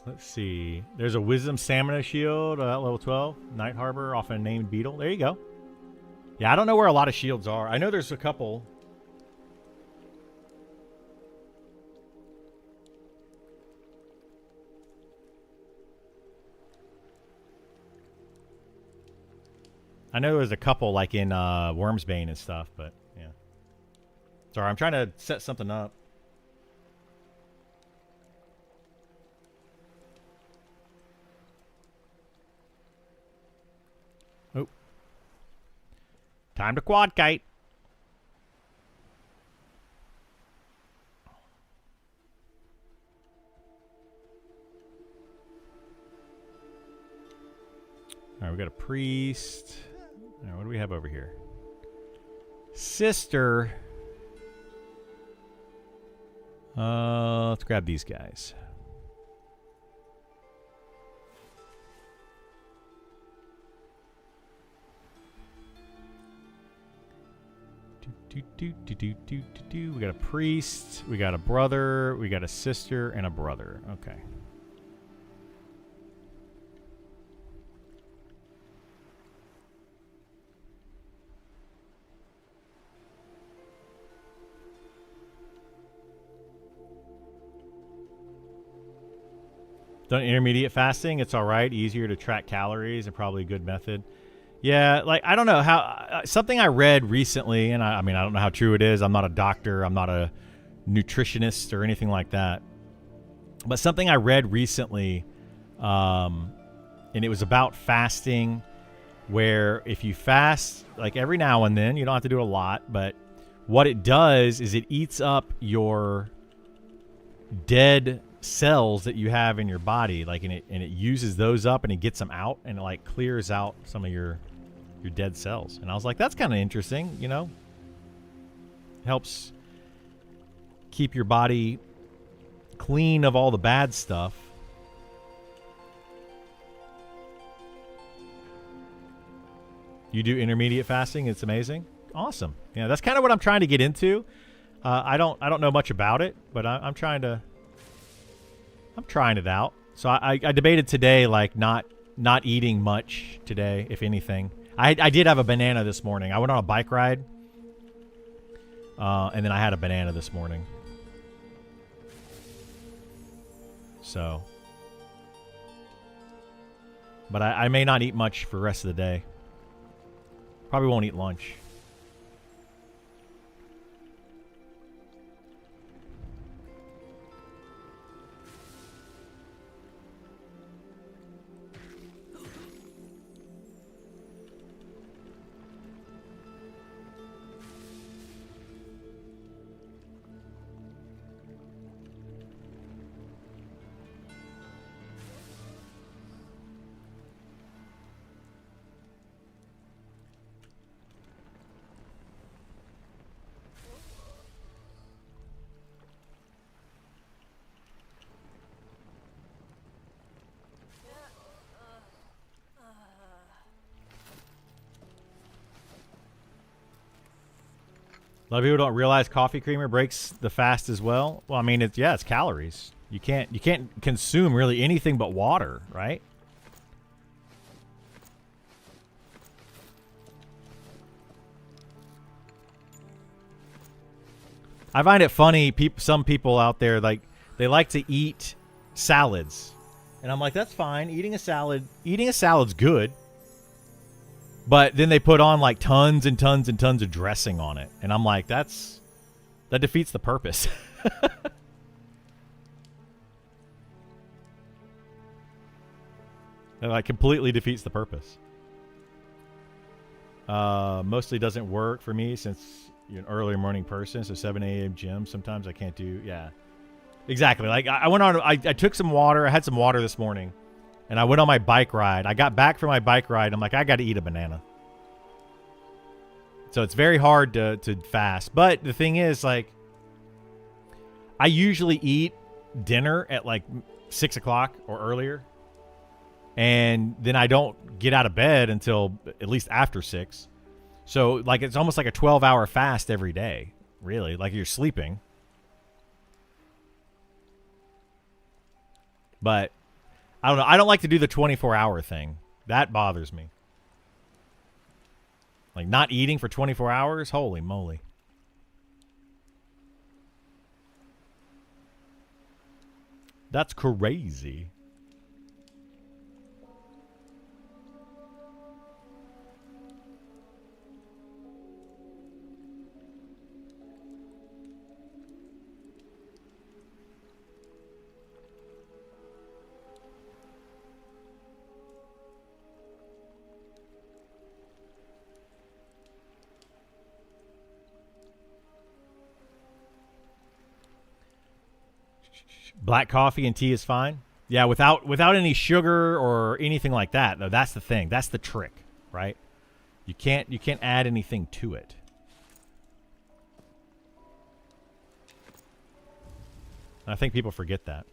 [SPEAKER 1] Let's see. There's a Wisdom Stamina Shield at level 12. Night Harbor, often named Beetle. There you go. Yeah, I don't know where a lot of shields are. I know there's a couple. I know there's a couple like in Wormsbane and stuff, but yeah. Sorry, I'm trying to set something up. Oh. Time to quad kite. All right, we got a priest. All right, what do we have over here? Sister. Let's grab these guys. We got a priest, we got a brother, we got a sister, and a brother. Okay. Done intermediate fasting. It's all right. Easier to track calories and probably a good method. Yeah, like I don't know how something I read recently, and I mean I don't know how true it is. I'm not a doctor. I'm not a nutritionist or anything like that. But something I read recently, and it was about fasting, where if you fast like every now and then, you don't have to do a lot, but what it does is it eats up your dead cells that you have in your body, like and it uses those up and it gets them out and it like clears out some of your dead cells. And I was like, that's kind of interesting, you know. Helps keep your body clean of all the bad stuff. You do intermediate fasting, it's amazing. Awesome. Yeah, that's kind of what I'm trying to get into. I don't know much about it, but I'm trying it out. So I debated today, like not eating much today, if anything. I did have a banana this morning. I went on a bike ride, and then I had a banana this morning. So, but I may not eat much for the rest of the day. Probably won't eat lunch. A lot of people don't realize coffee creamer breaks the fast as well. Well, I mean, it's calories. You can't consume really anything but water, right? I find it funny. Some people out there, like, they like to eat salads, and I'm like, that's fine. Eating a salad's good. But then they put on like tons and tons and tons of dressing on it. And I'm like, that defeats the purpose. It like completely defeats the purpose. Mostly doesn't work for me since you're an early morning person. So 7 a.m. gym. Sometimes I can't do. Yeah, exactly. Like I went on, I took some water. I had some water this morning. And I went on my bike ride. I got back from my bike ride. I'm like, I got to eat a banana. So it's very hard to fast. But the thing is, like, I usually eat dinner at like 6 o'clock or earlier. And then I don't get out of bed until at least after 6. So, like, it's almost like a 12-hour fast every day, really. Like, you're sleeping. But I don't know. I don't like to do the 24-hour thing. That bothers me. Like not eating for 24 hours? Holy moly. That's crazy. Black coffee and tea is fine. Yeah, without any sugar or anything like that. Though that's the thing. That's the trick, right? You can't add anything to it. I think people forget that.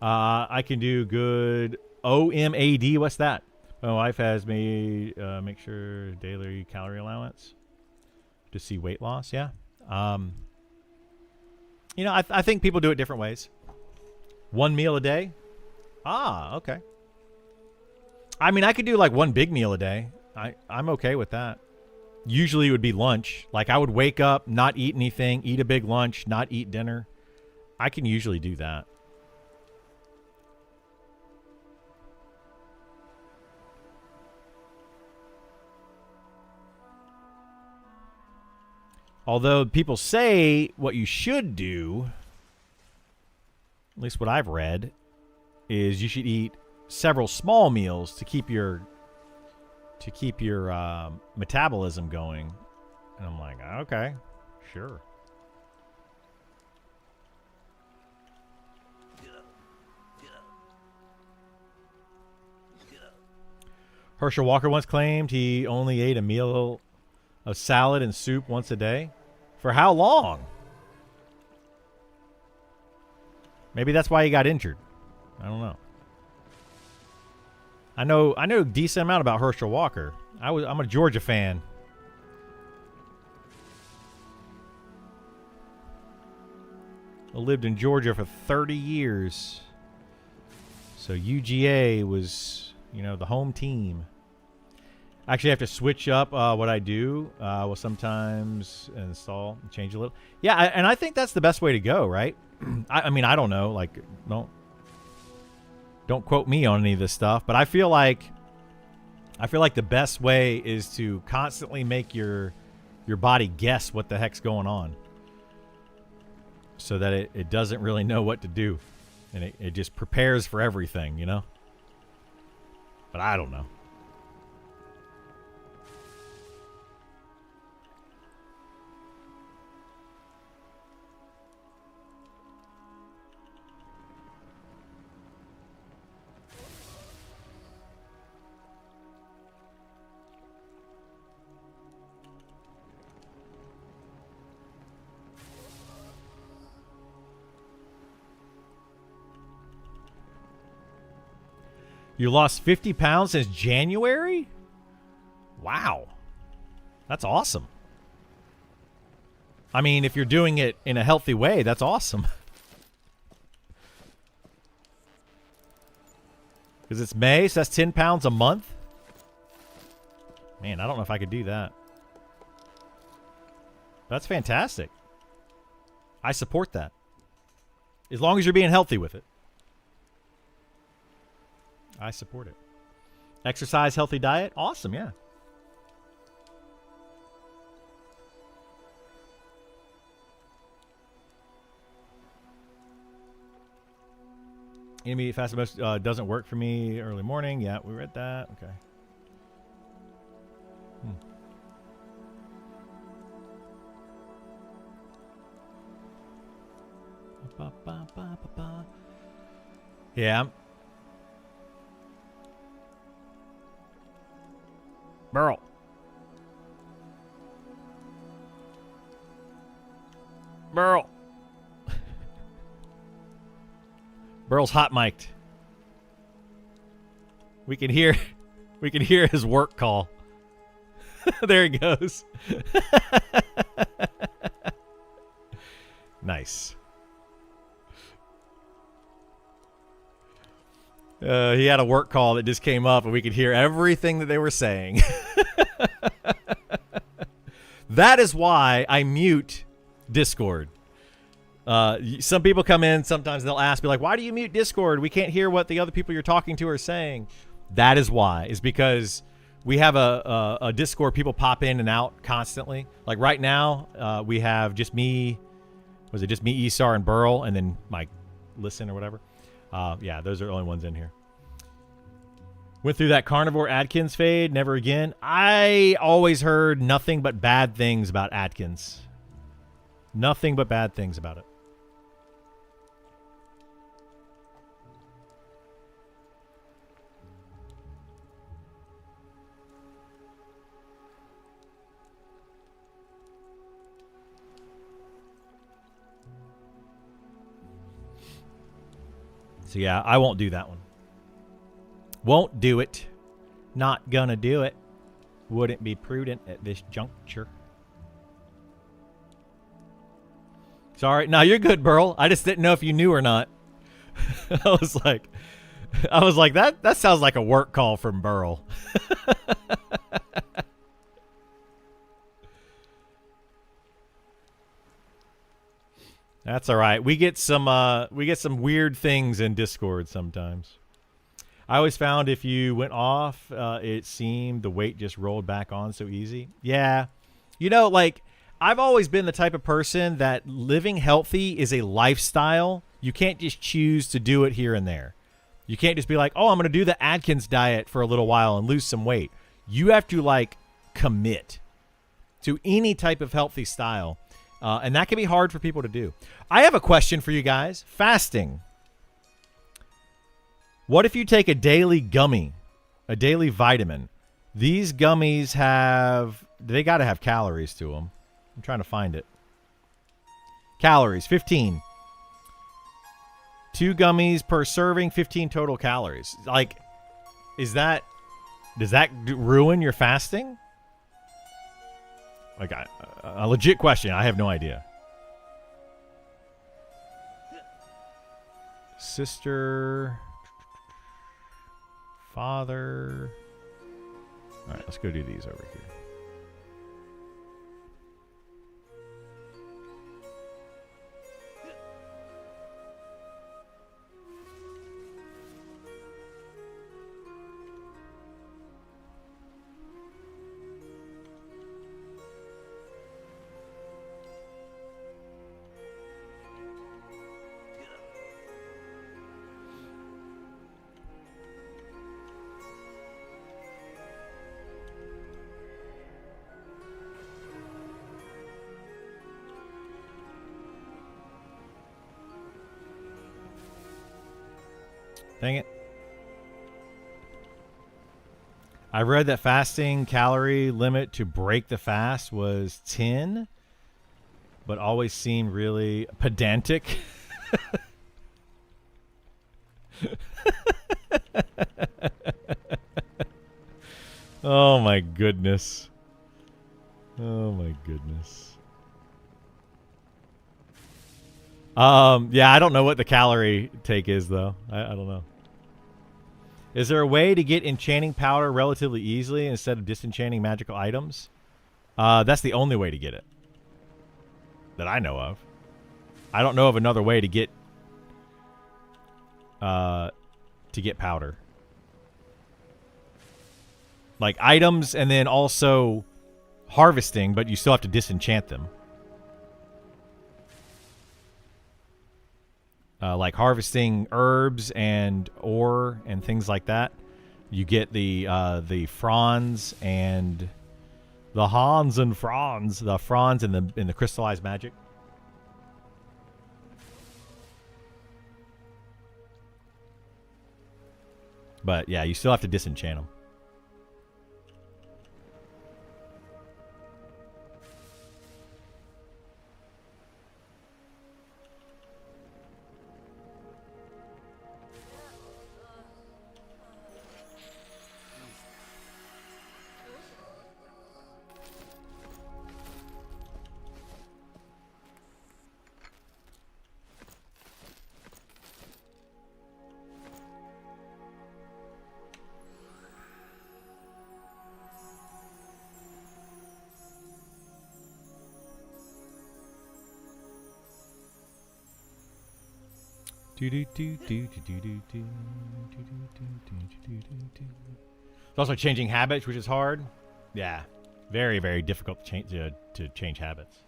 [SPEAKER 1] I can do good OMAD. What's that? My wife has me make sure daily calorie allowance to see weight loss. Yeah. You know, I think people do it different ways. One meal a day? Ah, okay. I mean, I could do like one big meal a day. I'm okay with that. Usually it would be lunch. Like I would wake up, not eat anything, eat a big lunch, not eat dinner. I can usually do that. Although people say what you should do, at least what I've read, is you should eat several small meals to keep your metabolism going. And I'm like, okay, sure. Herschel Walker once claimed he only ate a meal of salad and soup once a day. For how long? Maybe that's why he got injured. I don't know. I know a decent amount about Herschel Walker. I'm a Georgia fan. I lived in Georgia for 30 years. So UGA was, you know, the home team. I actually have to switch up what I do. Will sometimes install and change a little. Yeah, and I think that's the best way to go, right? I mean, I don't know. Like, don't quote me on any of this stuff, but I feel like the best way is to constantly make your body guess what the heck's going on, so that it doesn't really know what to do, and it just prepares for everything, you know. But I don't know. You lost 50 pounds since January? Wow. That's awesome. I mean, if you're doing it in a healthy way, that's awesome. Because it's May, so that's 10 pounds a month? Man, I don't know if I could do that. That's fantastic. I support that. As long as you're being healthy with it. I support it. Exercise, healthy diet. Awesome, yeah. Intermediate fasting most doesn't work for me early morning. Yeah, we read that. Okay. Yeah. Burl. Burl. Burl's hot mic'd. We can hear his work call. There he goes. Nice. He had a work call that just came up, and we could hear everything that they were saying. That is why I mute Discord. Some people come in, sometimes they'll ask me, like, why do you mute Discord? We can't hear what the other people you're talking to are saying. That is why. Is because we have a Discord, people pop in and out constantly. Like right now, we have just me. Was it just me, Esar, and Burl, and then Mike Listen or whatever? Yeah, those are the only ones in here. Went through that carnivore Atkins fade, never again. I always heard nothing but bad things about Atkins. Nothing but bad things about it. So yeah, I won't do that one. Won't do it. Not gonna do it. Wouldn't be prudent at this juncture. Sorry. No, you're good, Burl. I just didn't know if you knew or not. I was like, that sounds like a work call from Burl. That's all right. We get some weird things in Discord sometimes. I always found if you went off, it seemed the weight just rolled back on so easy. Yeah. You know, like, I've always been the type of person that living healthy is a lifestyle. You can't just choose to do it here and there. You can't just be like, oh, I'm going to do the Atkins diet for a little while and lose some weight. You have to, like, commit to any type of healthy style. And that can be hard for people to do. I have a question for you guys. Fasting. What if you take a daily gummy, a daily vitamin? These gummies they got to have calories to them. I'm trying to find it. Calories, 15. 2 gummies per serving, 15 total calories. Like, does that ruin your fasting? Like, a legit question. I have no idea. Sister... Father. All right, let's go do these over here. Dang it. I read that fasting calorie limit to break the fast was 10, but always seemed really pedantic. Oh my goodness. Oh my goodness. Yeah, I don't know what the calorie take is, though. I don't know. Is there a way to get enchanting powder relatively easily instead of disenchanting magical items? That's the only way to get it that I know of. I don't know of another way to get powder. Like items and then also harvesting, but you still have to disenchant them. Like harvesting herbs and ore and things like that. You get the fronds and the Hans and fronds, the fronds in the crystallized magic. But yeah, you still have to disenchant them. It's also changing habits, which is hard. Yeah, very, very difficult to change habits.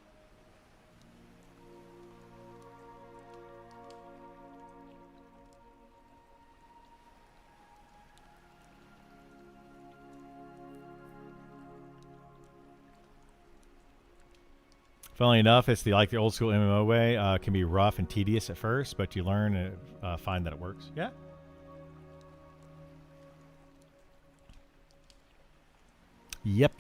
[SPEAKER 1] Funnily enough, it's like the old school MMO way. Can be rough and tedious at first, but you learn and find that it works. Yeah. Yep.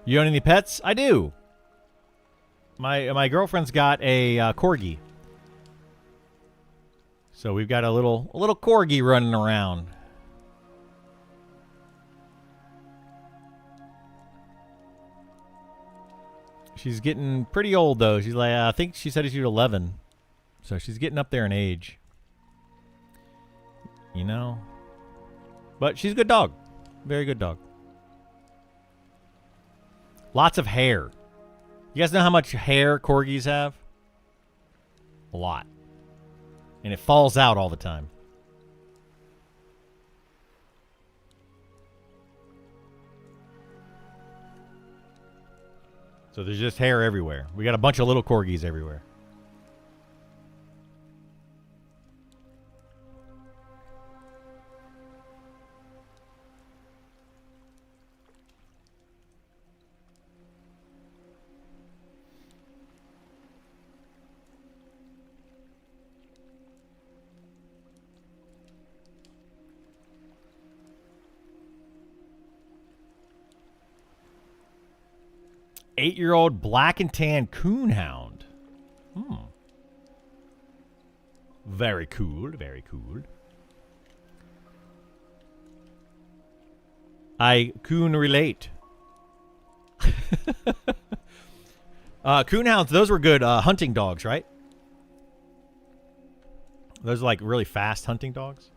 [SPEAKER 1] You own any pets? I do. My girlfriend's got a corgi, so we've got a little corgi running around. She's getting pretty old though. She's like, I think she said she's 11, so she's getting up there in age. You know, but she's a good dog, very good dog. Lots of hair. You guys know how much hair corgis have? A lot. And it falls out all the time. So there's just hair everywhere. We got a bunch of little corgis everywhere. Eight-year-old black and tan coonhound. Very cool, very cool. I coon relate. Coonhounds, those were good hunting dogs, right? Those are like really fast hunting dogs.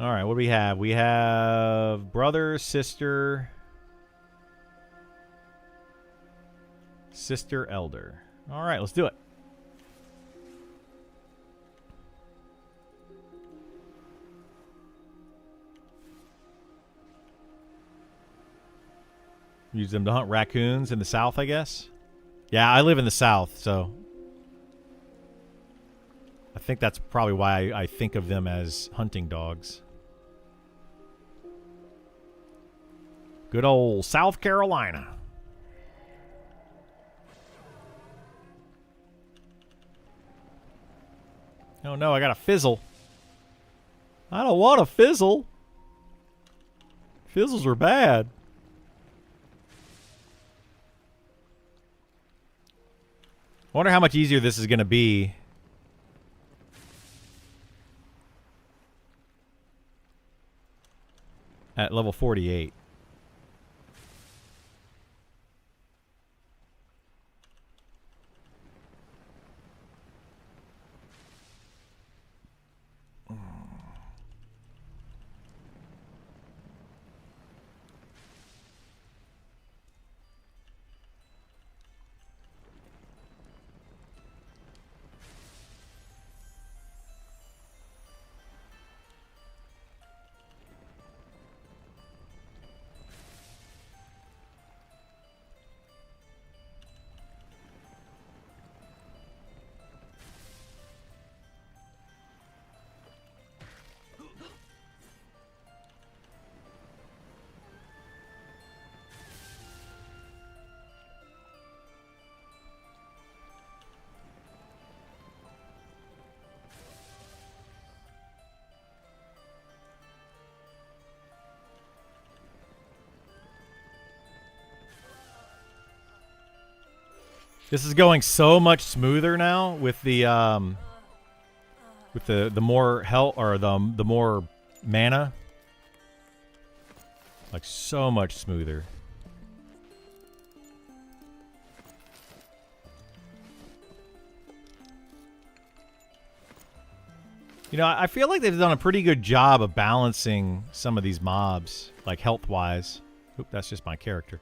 [SPEAKER 1] All right, what do we have? We have brother, sister, elder. All right, let's do it. Use them to hunt raccoons in the south, I guess. Yeah, I live in the south, so I think that's probably why I think of them as hunting dogs. Good old South Carolina. Oh no, I got a fizzle. I don't want a fizzle. Fizzles are bad. I wonder how much easier this is going to be. At level 48. This is going so much smoother now with the more health or the more mana. Like so much smoother. You know, I feel like they've done a pretty good job of balancing some of these mobs, like health-wise. Oop, that's just my character.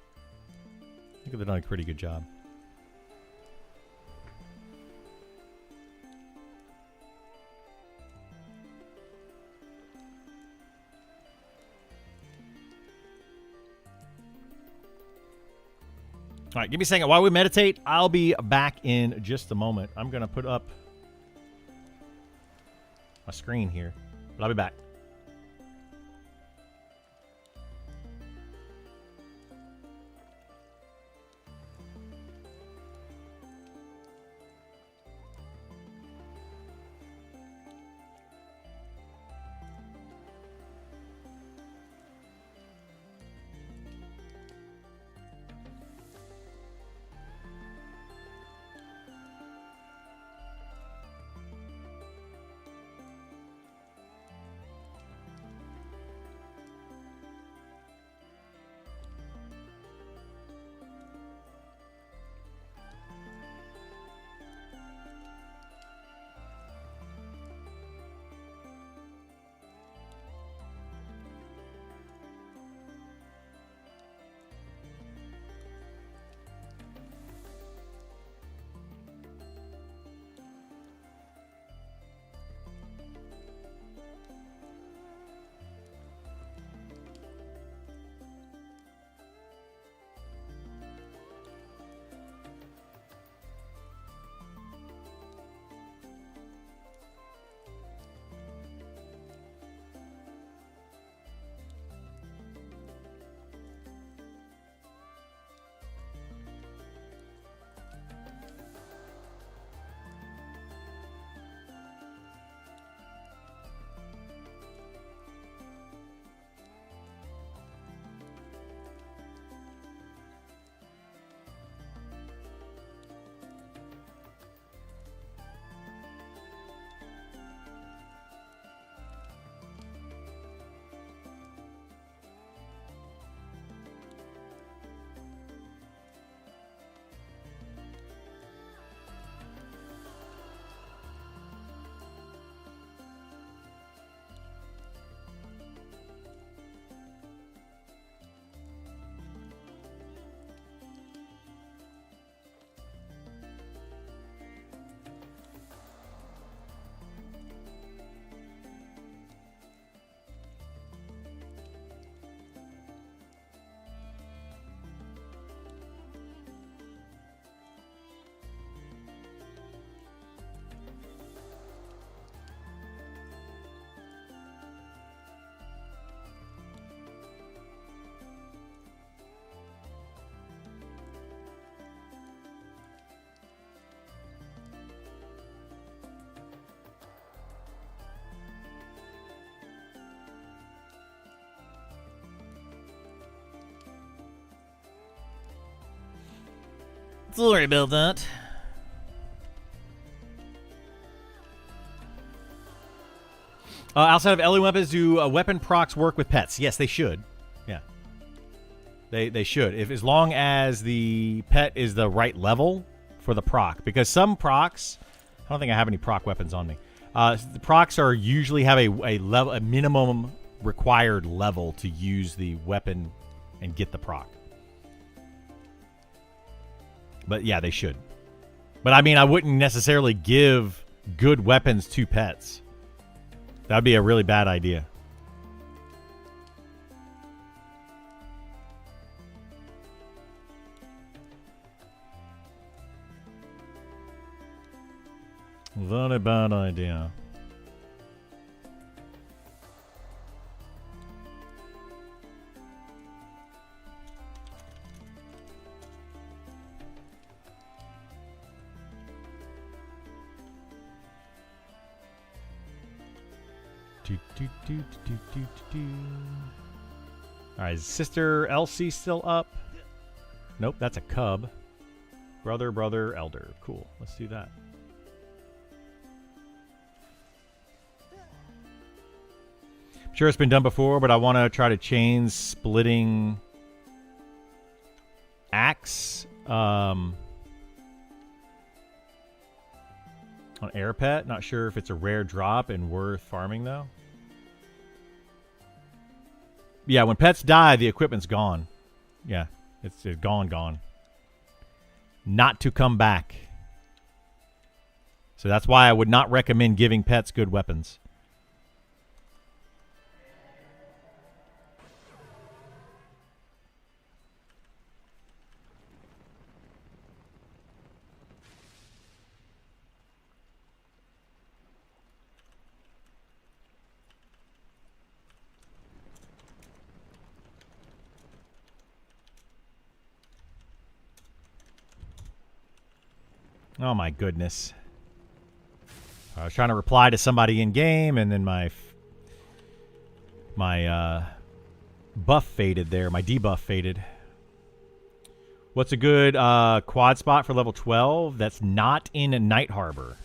[SPEAKER 1] I think they've done a pretty good job. All right, give me a second. While we meditate, I'll be back in just a moment. I'm going to put up my screen here, but I'll be back. Sorry about that. Outside of LE weapons, do weapon procs work with pets? Yes, they should. Yeah, they should. As long as the pet is the right level for the proc, because some procs, I don't think I have any proc weapons on me. The procs are usually have a minimum required level to use the weapon and get the proc. But yeah, they should. But I mean, I wouldn't necessarily give good weapons to pets. That would be a really bad idea. Not a bad idea. All right, is Sister Elsie still up? Nope, that's a cub. Brother, brother, elder. Cool. Let's do that. I'm sure it's been done before, but I want to try to chain splitting axe on air pet. Not sure if it's a rare drop and worth farming though. Yeah, when pets die, the equipment's gone. Yeah, it's gone. Not to come back. So that's why I would not recommend giving pets good weapons. Oh my goodness. I was trying to reply to somebody in game and then my buff faded there. My debuff faded. What's a good quad spot for level 12 that's not in Night Harbor?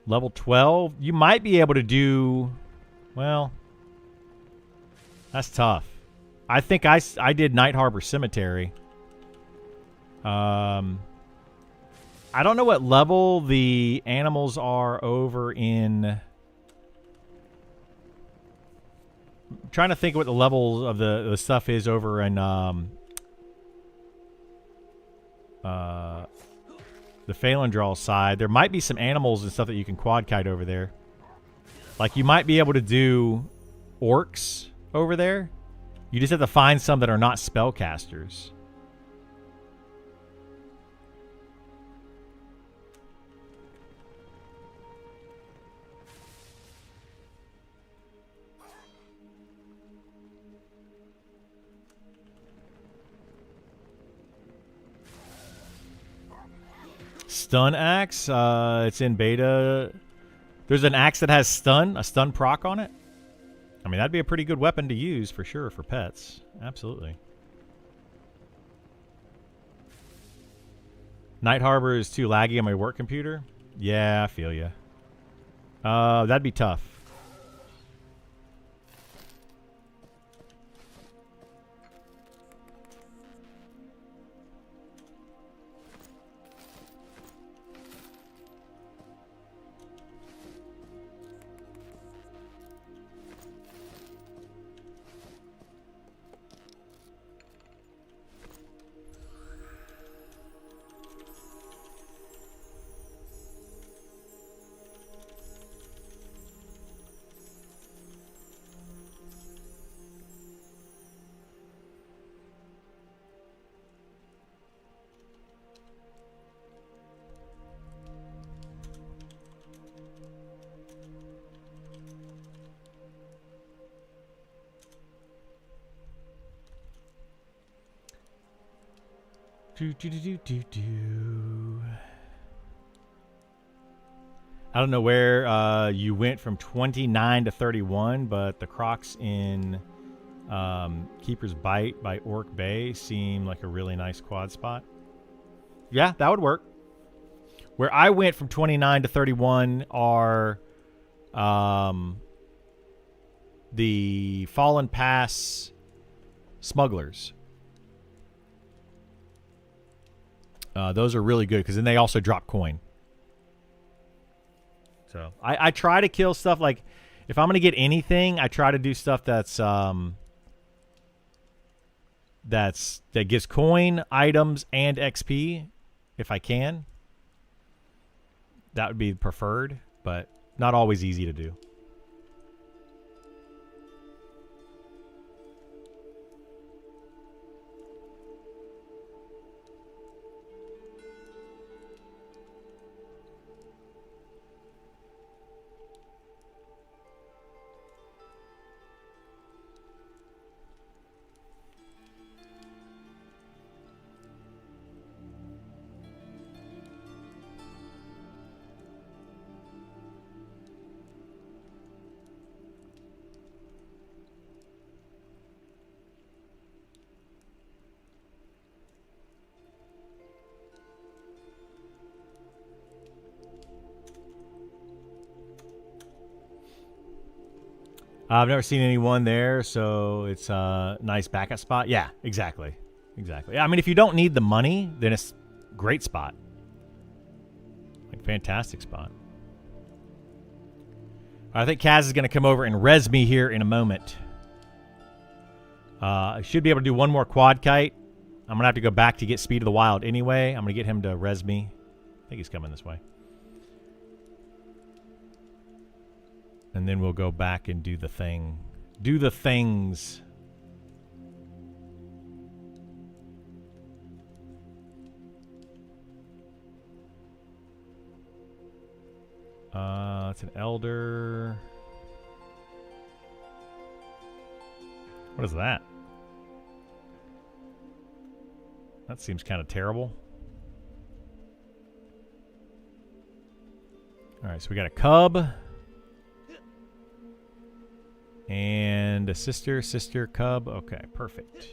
[SPEAKER 1] Level 12, you might be able to do, well, that's tough. I think I did Night Harbor Cemetery. I don't know what level the animals are over in. I'm trying to think what the level of the stuff is over in the Phalandraw side. There might be some animals and stuff that you can quad kite over there. Like you might be able to do orcs over there. You just have to find some that are not spellcasters. Stun axe, it's in beta. There's an axe that has stun, a stun proc on it. I mean, that'd be a pretty good weapon to use for sure for pets. Absolutely. Night Harbor is too laggy on my work computer. Yeah, I feel ya. That'd be tough. I don't know where you went from 29 to 31, but the Crocs in Keeper's Bite by Orc Bay seem like a really nice quad spot. Yeah, that would work. Where I went from 29 to 31 are the Fallen Pass Smugglers. Those are really good because then they also drop coin. So I try to kill stuff like if I'm gonna get anything, I try to do stuff that gives coin, items, and XP if I can. That would be preferred, but not always easy to do. I've never seen anyone there, so it's a nice backup spot. Yeah, exactly. Exactly. I mean, if you don't need the money, then it's a great spot. Like, fantastic spot. I think Kaz is going to come over and res me here in a moment. I should be able to do one more quad kite. I'm going to have to go back to get Speed of the Wild anyway. I'm going to get him to res me. I think he's coming this way. And then we'll go back and do the thing. Do the things. It's an elder. What is that? That seems kind of terrible. All right, so we got a cub. And a sister, cub. Okay, perfect.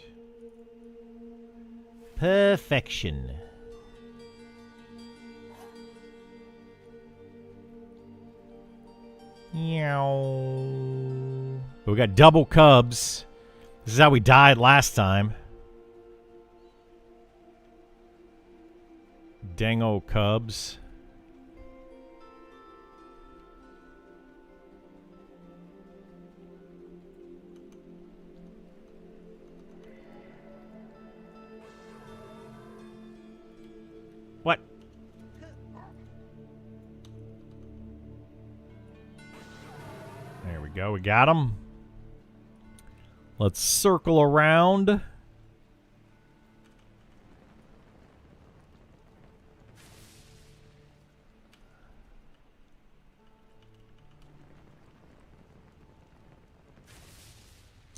[SPEAKER 1] Perfection. Meow. But we got double cubs. This is how we died last time. Dang old cubs. What? There we go. We got him. Let's circle around.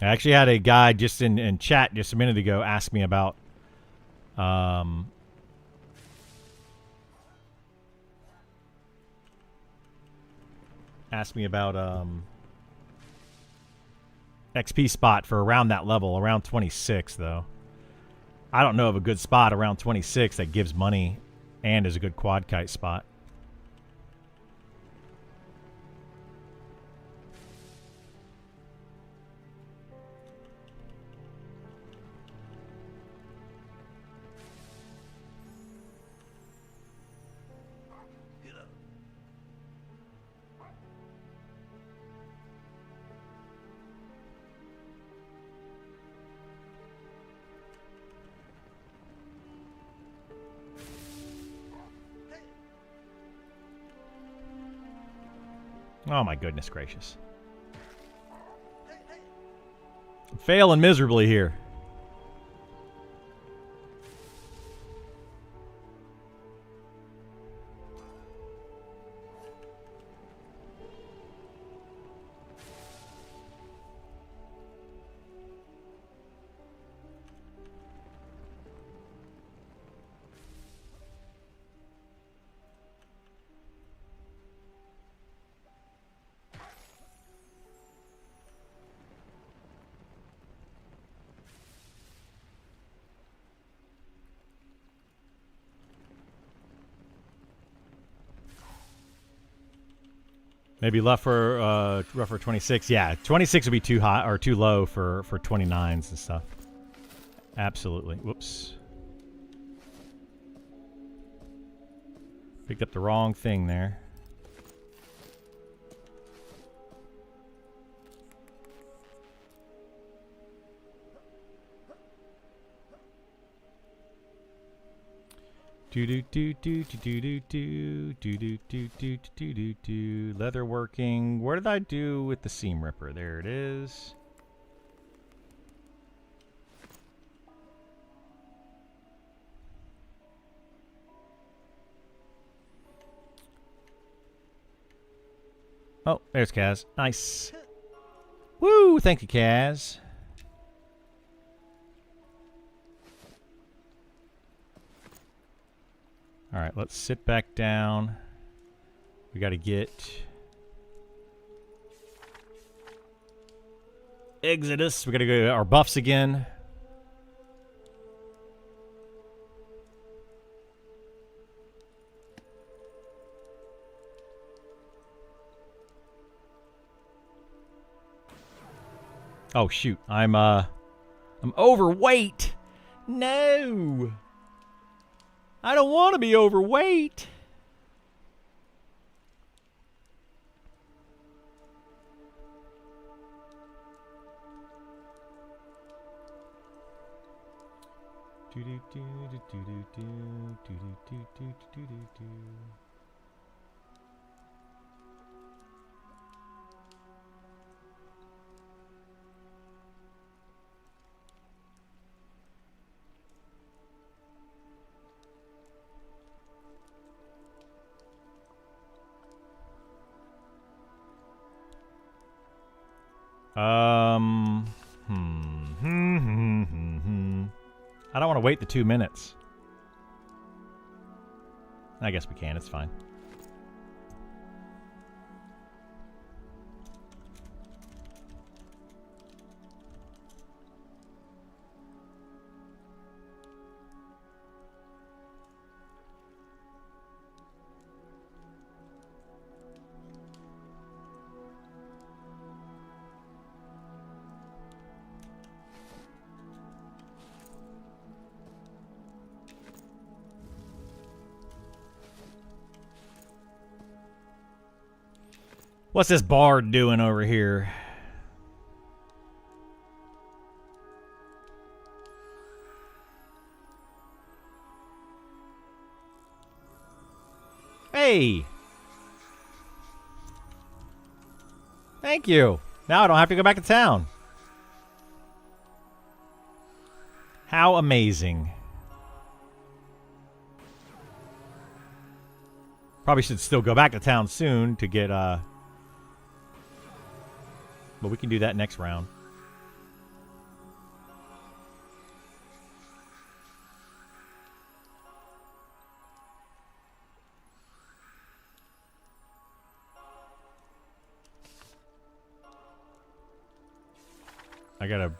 [SPEAKER 1] I actually had a guy just in chat just a minute ago ask me about XP spot for around that level, around 26 though. I don't know of a good spot around 26 that gives money and is a good quad kite spot. Oh my goodness gracious. I'm failing miserably here. Maybe rough for 26. Yeah, 26 would be too high or too low for 29s and stuff. Absolutely. Whoops. Picked up the wrong thing there. Leather working. What did I do with the seam ripper? There it is. Oh, there's Kaz. Nice. Woo! Thank you, Kaz. All right, let's sit back down. We got to get Exodus. We got to go to our buffs again. Oh shoot, I'm overweight. No, I don't want to be overweight. I don't want to wait the 2 minutes. I guess we can. It's fine. What's this bard doing over here? Hey! Thank you. Now I don't have to go back to town. How amazing. Probably should still go back to town soon to get, but we can do that next round. I gotta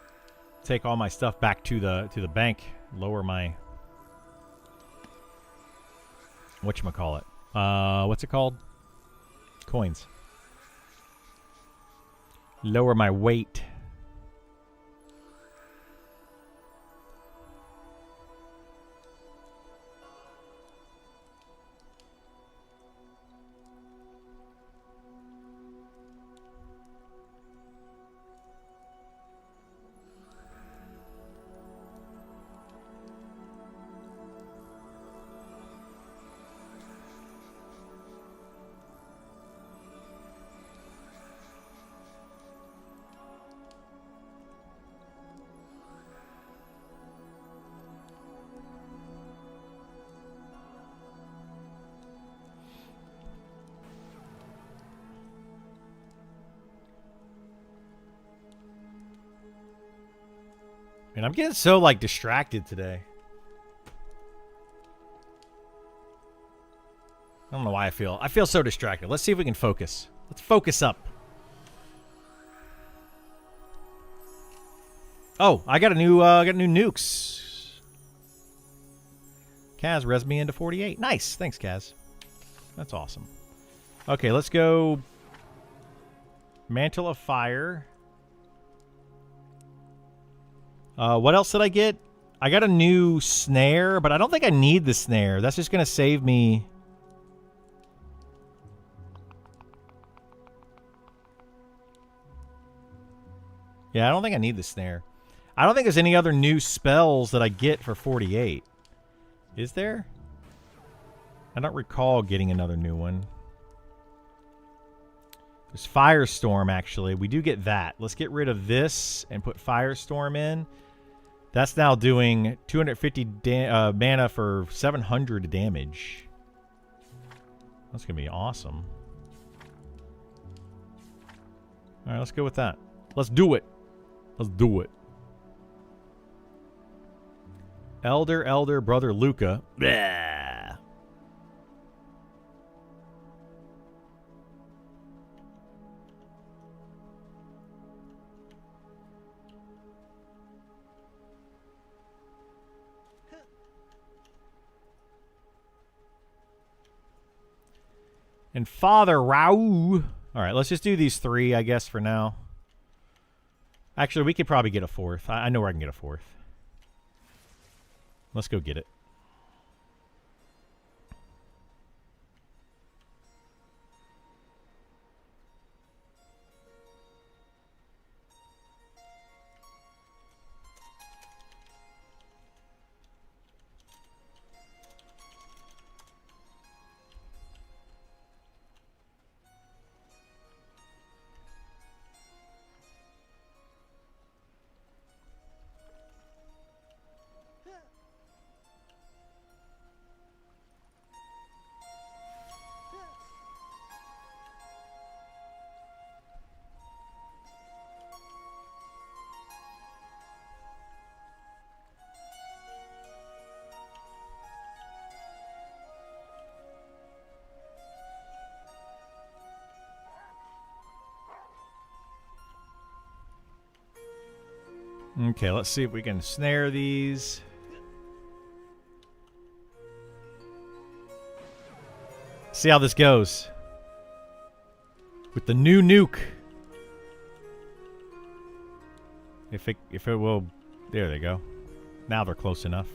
[SPEAKER 1] take all my stuff back to the bank. Lower my whatchamacallit. What's it called? Coins. Lower my weight. And I'm getting so, like, distracted today. I don't know why I feel so distracted. Let's see if we can focus. Let's focus up. Oh, I got a new nukes. Kaz res me into 48. Nice. Thanks, Kaz. That's awesome. Okay, let's go Mantle of Fire. What else did I get? I got a new snare, but I don't think I need the snare. That's just going to save me. Yeah, I don't think I need the snare. I don't think there's any other new spells that I get for 48. Is there? I don't recall getting another new one. There's Firestorm, actually. We do get that. Let's get rid of this and put Firestorm in. That's now doing 250 mana for 700 damage. That's going to be awesome. All right, let's go with that. Let's do it. Let's do it. Elder, Brother Luca. Bleh. And Father Raoul. All right, let's just do these three, I guess, for now. Actually, we could probably get a fourth. I know where I can get a fourth. Let's go get it. Okay, let's see if we can snare these. See how this goes. With the new nuke. If it will... There they go. Now they're close enough.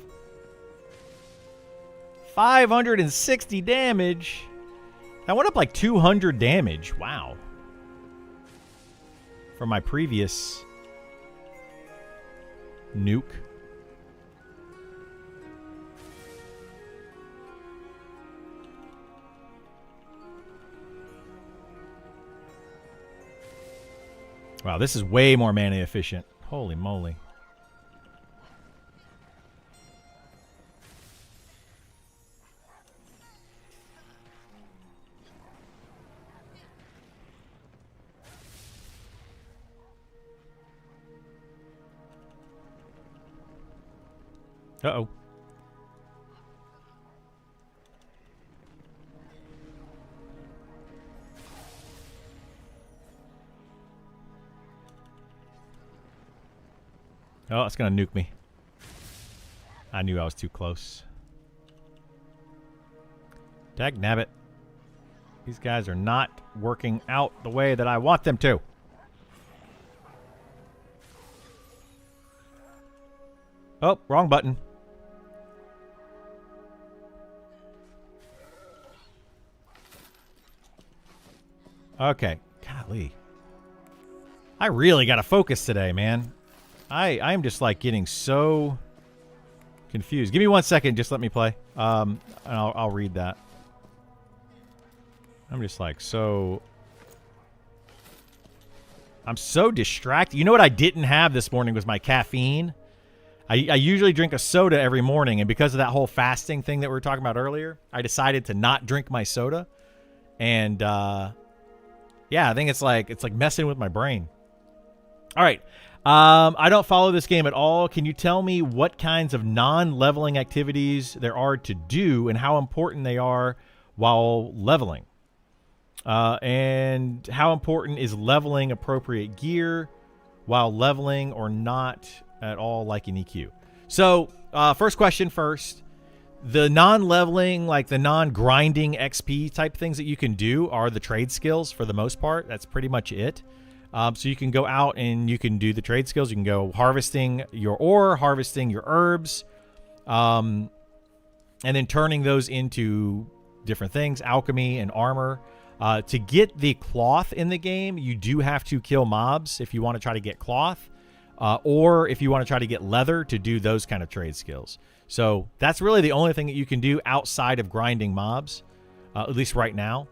[SPEAKER 1] 560 damage. That went up like 200 damage. Wow. From my previous... nuke. Wow, this is way more mana efficient. Holy moly. Uh-oh. Oh, it's going to nuke me. I knew I was too close. Dagnabbit. These guys are not working out the way that I want them to. Oh, wrong button. Okay. Golly. I really got to focus today, man. I'm just like getting so confused. Give me 1 second. Just let me play. And I'll read that. I'm just like I'm so distracted. You know what I didn't have this morning was my caffeine. I usually drink a soda every morning, and because of that whole fasting thing that we were talking about earlier, I decided to not drink my soda. And yeah, I think it's like messing with my brain. All right. I don't follow this game at all. Can you tell me what kinds of non-leveling activities there are to do and how important they are while leveling? And how important is leveling appropriate gear while leveling or not at all, like in EQ? So, first question first. The non-leveling, like the non-grinding XP type things that you can do are the trade skills for the most part. That's pretty much it. So you can go out and you can do the trade skills. You can go harvesting your ore, harvesting your herbs, and then turning those into different things, alchemy and armor. To get the cloth in the game, you do have to kill mobs if you want to try to get cloth, or if you want to try to get leather to do those kind of trade skills. So that's really the only thing that you can do outside of grinding mobs, at least right now.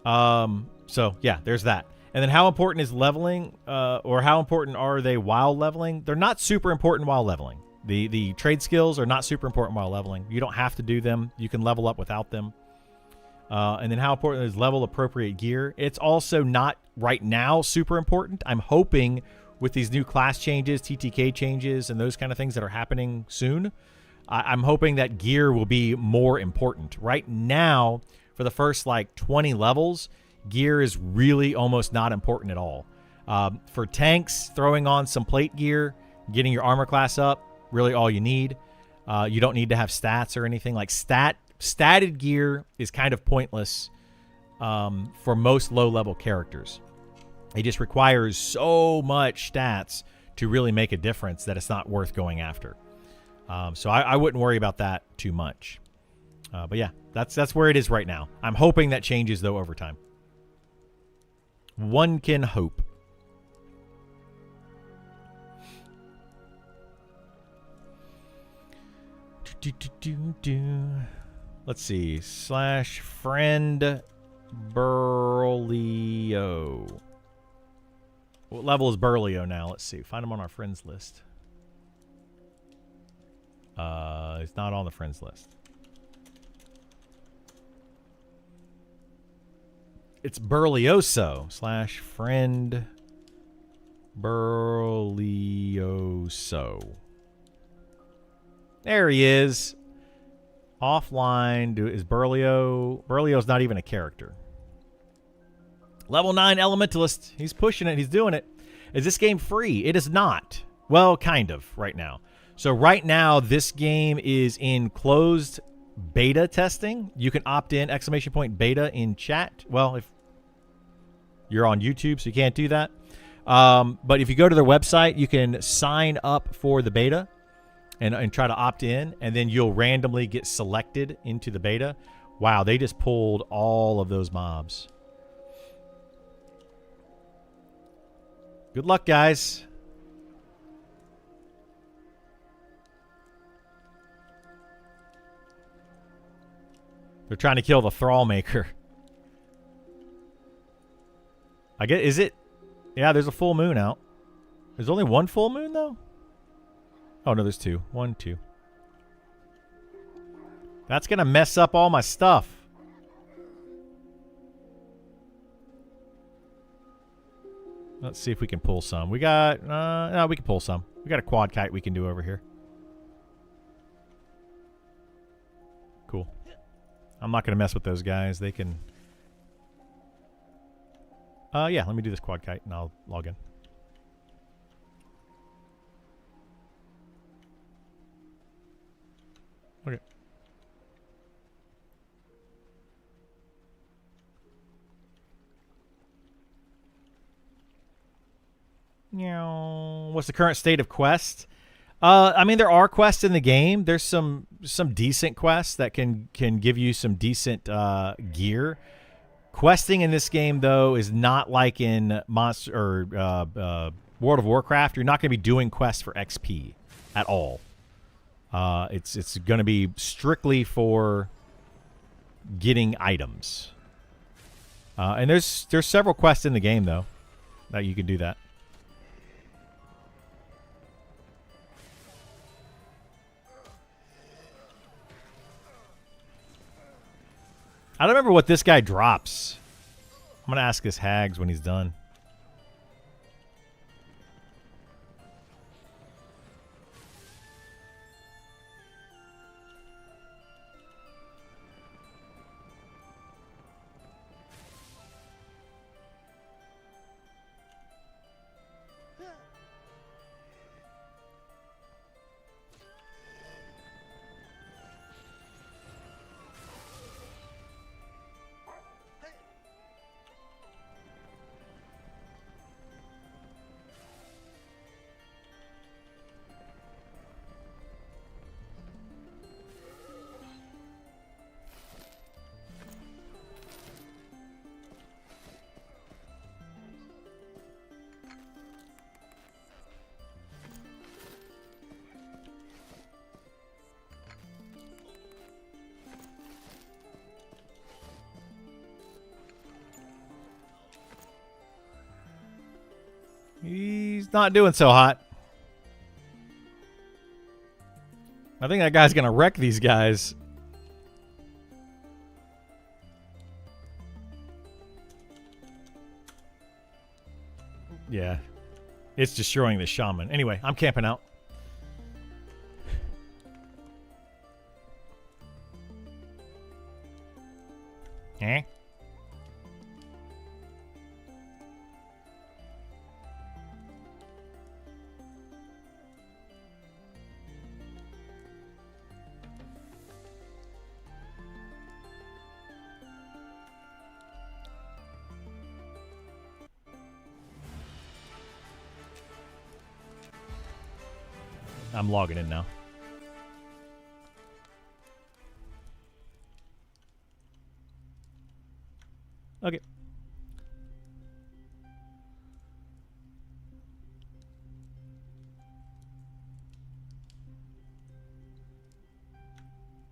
[SPEAKER 1] So yeah, there's that. And then how important is leveling, or how important are they while leveling? They're not super important while leveling. The trade skills are not super important while leveling. You don't have to do them. You can level up without them. And then how important is level appropriate gear? It's also not right now super important. I'm hoping with these new class changes, TTK changes, and those kind of things that are happening soon, I'm hoping that gear will be more important. Right now, for the first like 20 levels, gear is really almost not important at all. For tanks, throwing on some plate gear, getting your armor class up, really all you need. You don't need to have stats or anything. Like statted gear is kind of pointless for most low-level characters. It just requires so much stats to really make a difference that it's not worth going after. So I wouldn't worry about that too much. But yeah, that's where it is right now. I'm hoping that changes, though, over time. One can hope. Let's see. /friend Burlio. What level is Burlio now? Let's see. Find him on our friends list. He's not on the friends list. It's Burlioso /friend Burlioso. There he is. Offline. Is Burlio? Burlio's not even a character. Level 9 Elementalist. He's pushing it. He's doing it. Is this game free? It is not. Well, kind of right now. So right now, this game is in closed beta testing. You can opt in, !beta in chat. Well, if you're on YouTube, so you can't do that. But if you go to their website, you can sign up for the beta and try to opt in, and then you'll randomly get selected into the beta. Wow, they just pulled all of those mobs. Good luck, guys. They're trying to kill the Thrall Maker. I get, is it? Yeah, there's a full moon out. There's only one full moon, though? Oh, no, there's two. 1, 2. That's going to mess up all my stuff. Let's see if we can pull some. We got, no, we can pull some. We got a quad kite we can do over here. Cool. I'm not going to mess with those guys. They can... yeah, let me do this quad kite and I'll log in. Okay. What's the current state of quests? I mean, there are quests in the game. There's some decent quests that can give you some decent gear. Questing in this game, though, is not like in Monster or World of Warcraft. You're not going to be doing quests for XP at all. It's going to be strictly for getting items. And there's several quests in the game, though, that you can do that. I don't remember what this guy drops. I'm going to ask this Hags when he's done. He's not doing so hot. I think that guy's going to wreck these guys. Yeah. It's destroying the shaman. Anyway, I'm camping out. Eh? I'm logging in now. Okay.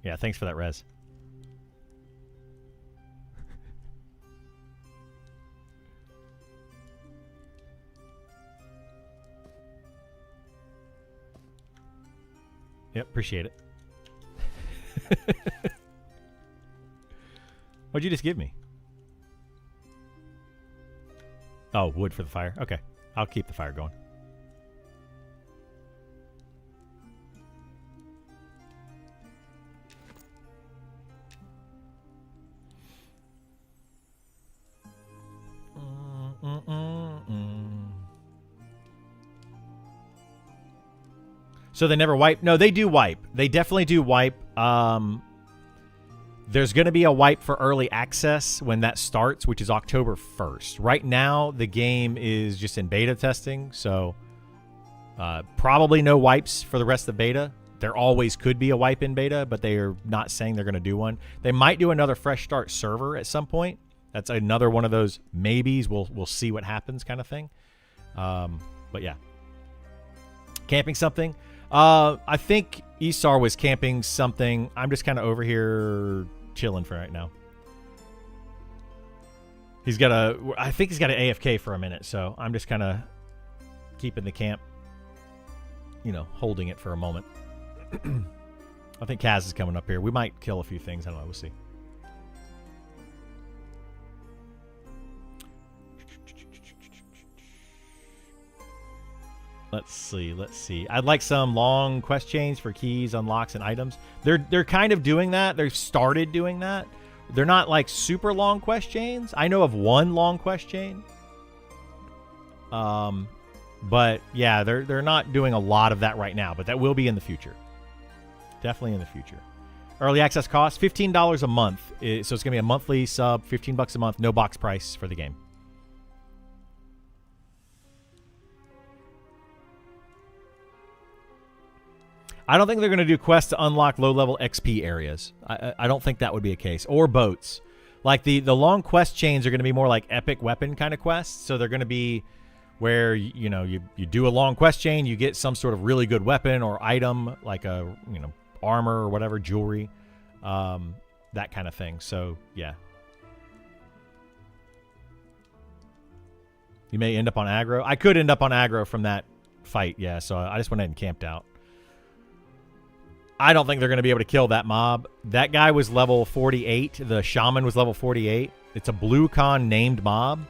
[SPEAKER 1] Yeah, thanks for that, Rez. Yep, appreciate it. What'd you just give me? Oh, wood for the fire. Okay, I'll keep the fire going. So they never wipe? No, they do wipe. They definitely do wipe. There's going to be a wipe for early access when that starts, which is October 1st. Right now, the game is just in beta testing, so probably no wipes for the rest of beta. There always could be a wipe in beta, but they are not saying they're going to do one. They might do another fresh start server at some point. That's another one of those maybes. We'll see what happens kind of thing. But yeah. Camping something. I think Esar was camping something. I'm just kind of over here chilling for right now. I think he's got an AFK for a minute, so I'm just kind of keeping the camp, holding it for a moment. I think Kaz is coming up here. We might kill a few things. I don't know. We'll see. Let's see. I'd like some long quest chains for keys, unlocks, and items. They're kind of doing that. They've started doing that. They're not like super long quest chains. I know of one long quest chain. But yeah, they're not doing a lot of that right now, but that will be in the future. Definitely in the future. Early access cost $15 a month. So it's going to be a monthly sub, $15 a month, no box price for the game. I don't think they're going to do quests to unlock low-level XP areas. I don't think that would be a case. Or boats. Like, the long quest chains are going to be more like epic weapon kind of quests. So they're going to be where, you do a long quest chain, you get some sort of really good weapon or item, like a, armor or whatever, jewelry, that kind of thing. So, yeah. You may end up on aggro. I could end up on aggro from that fight, yeah. So I just went ahead and camped out. I don't think they're going to be able to kill that mob. That guy was level 48. The shaman was level 48. It's a blue con named mob.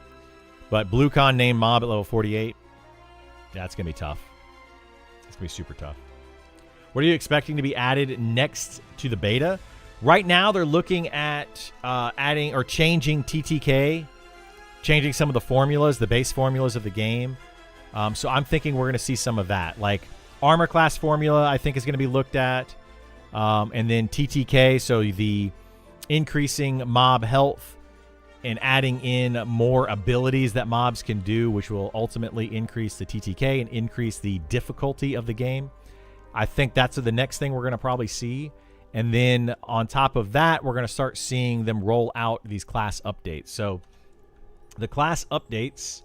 [SPEAKER 1] But blue con named mob at level 48. That's going to be tough. It's going to be super tough. What are you expecting to be added next to the beta? Right now, they're looking at adding or changing TTK. Changing some of the formulas, the base formulas of the game. So I'm thinking we're going to see some of that. Like, armor class formula, I think, is going to be looked at. And then TTK, so the increasing mob health and adding in more abilities that mobs can do, which will ultimately increase the TTK and increase the difficulty of the game. I think that's the next thing we're going to probably see. And then on top of that, we're going to start seeing them roll out these class updates. So the class updates,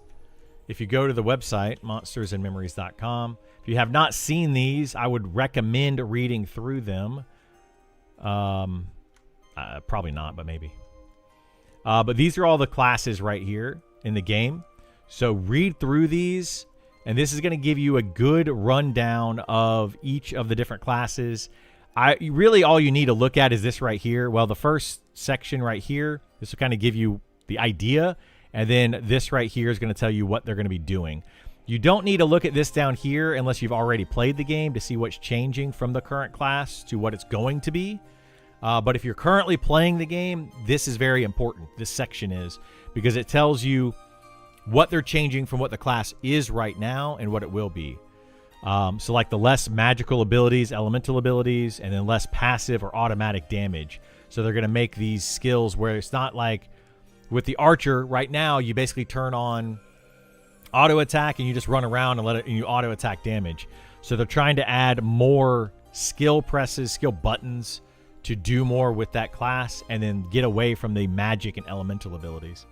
[SPEAKER 1] if you go to the website, monstersandmemories.com, if you have not seen these, I would recommend reading through them. Probably not, but maybe. But these are all the classes right here in the game. So read through these, and this is going to give you a good rundown of each of the different classes. Really all you need to look at is this right here. Well, the first section right here, this will kind of give you the idea, and then this right here is going to tell you what they're going to be doing. You don't need to look at this down here unless you've already played the game to see what's changing from the current class to what it's going to be. But if you're currently playing the game, this is very important. This section is, because it tells you what they're changing from what the class is right now and what it will be. So like the less magical abilities, elemental abilities, and then less passive or automatic damage. So they're going to make these skills where it's not like with the archer right now, you basically turn on auto attack and you just run around and let it, and you auto attack damage. So they're trying to add more skill presses, skill buttons to do more with that class, and then get away from the magic and elemental abilities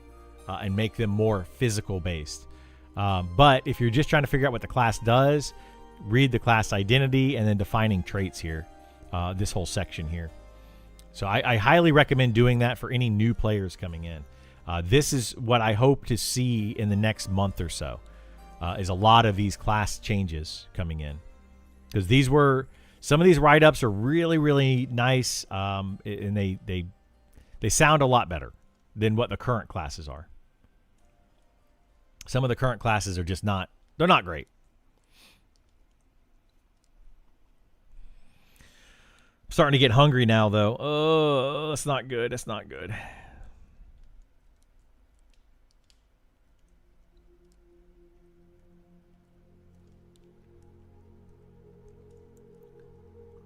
[SPEAKER 1] and make them more physical based. But if you're just trying to figure out what the class does, read the class identity and then defining traits here, this whole section here. So I highly recommend doing that for any new players coming in. This is what I hope to see in the next month or so, is a lot of these class changes coming in. Because some of these write-ups are really, really nice, and they sound a lot better than what the current classes are. Some of the current classes are just they're not great. I'm starting to get hungry now, though. Oh, that's not good. That's not good.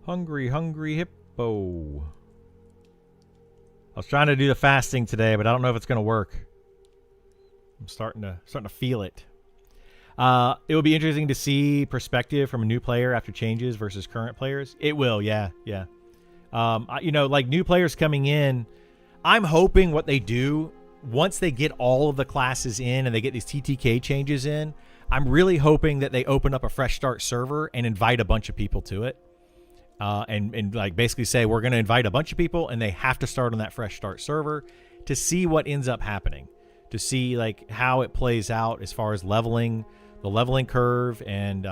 [SPEAKER 1] Hungry, hungry hippo. I was trying to do the fasting today, but I don't know if it's going to work. I'm starting to feel it. It will be interesting to see perspective from a new player after changes versus current players. It will, yeah. Like new players coming in, I'm hoping what they do once they get all of the classes in and they get these TTK changes in, I'm really hoping that they open up a fresh start server and invite a bunch of people to it. And like basically say, we're going to invite a bunch of people and they have to start on that fresh start server to see what ends up happening, to see like how it plays out as far as leveling, the leveling curve, and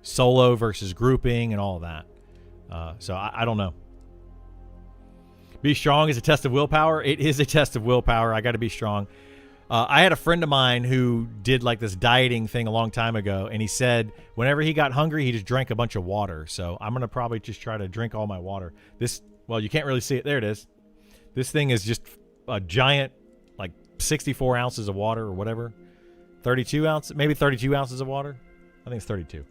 [SPEAKER 1] solo versus grouping and all of that. So I don't know. Be strong is a test of willpower. It is a test of willpower. I got to be strong. I had a friend of mine who did like this dieting thing a long time ago, and he said whenever he got hungry, he just drank a bunch of water. So I'm going to probably just try to drink all my water. Well, you can't really see it. There it is. This thing is just a giant, like 64 ounces of water or whatever. 32 ounces, maybe 32 ounces of water. I think it's 32.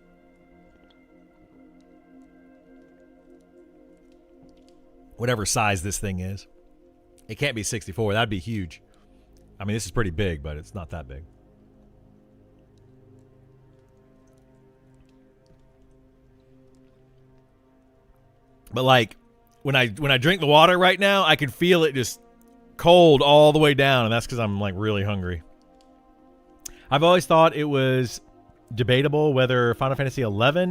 [SPEAKER 1] Whatever size this thing is. It can't be 64. That'd be huge. I mean, this is pretty big, but it's not that big. But like when I drink the water right now, I can feel it just cold all the way down, and that's because I'm like really hungry. I've always thought it was debatable whether Final Fantasy XI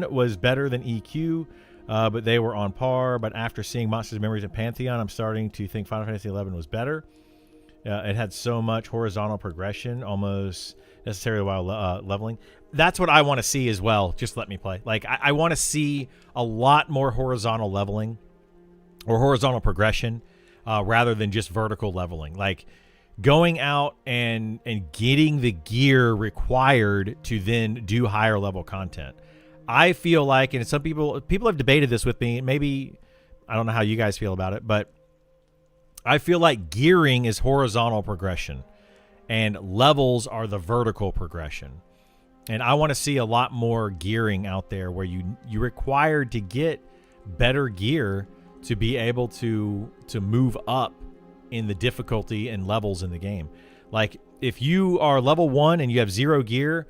[SPEAKER 1] was better than EQ, but they were on par. But after seeing Monsters, Memories, and Pantheon, I'm starting to think Final Fantasy XI was better. It had so much horizontal progression, almost necessarily while leveling. That's what I want to see as well. Just let me play. Like I want to see a lot more horizontal leveling or horizontal progression rather than just vertical leveling. Like going out and getting the gear required to then do higher level content. I feel like, and some people have debated this with me. Maybe I don't know how you guys feel about it, but I feel like gearing is horizontal progression and levels are the vertical progression. And I want to see a lot more gearing out there where you're required to get better gear to be able to move up in the difficulty and levels in the game. Like if you are level 1 and you have 0 gear,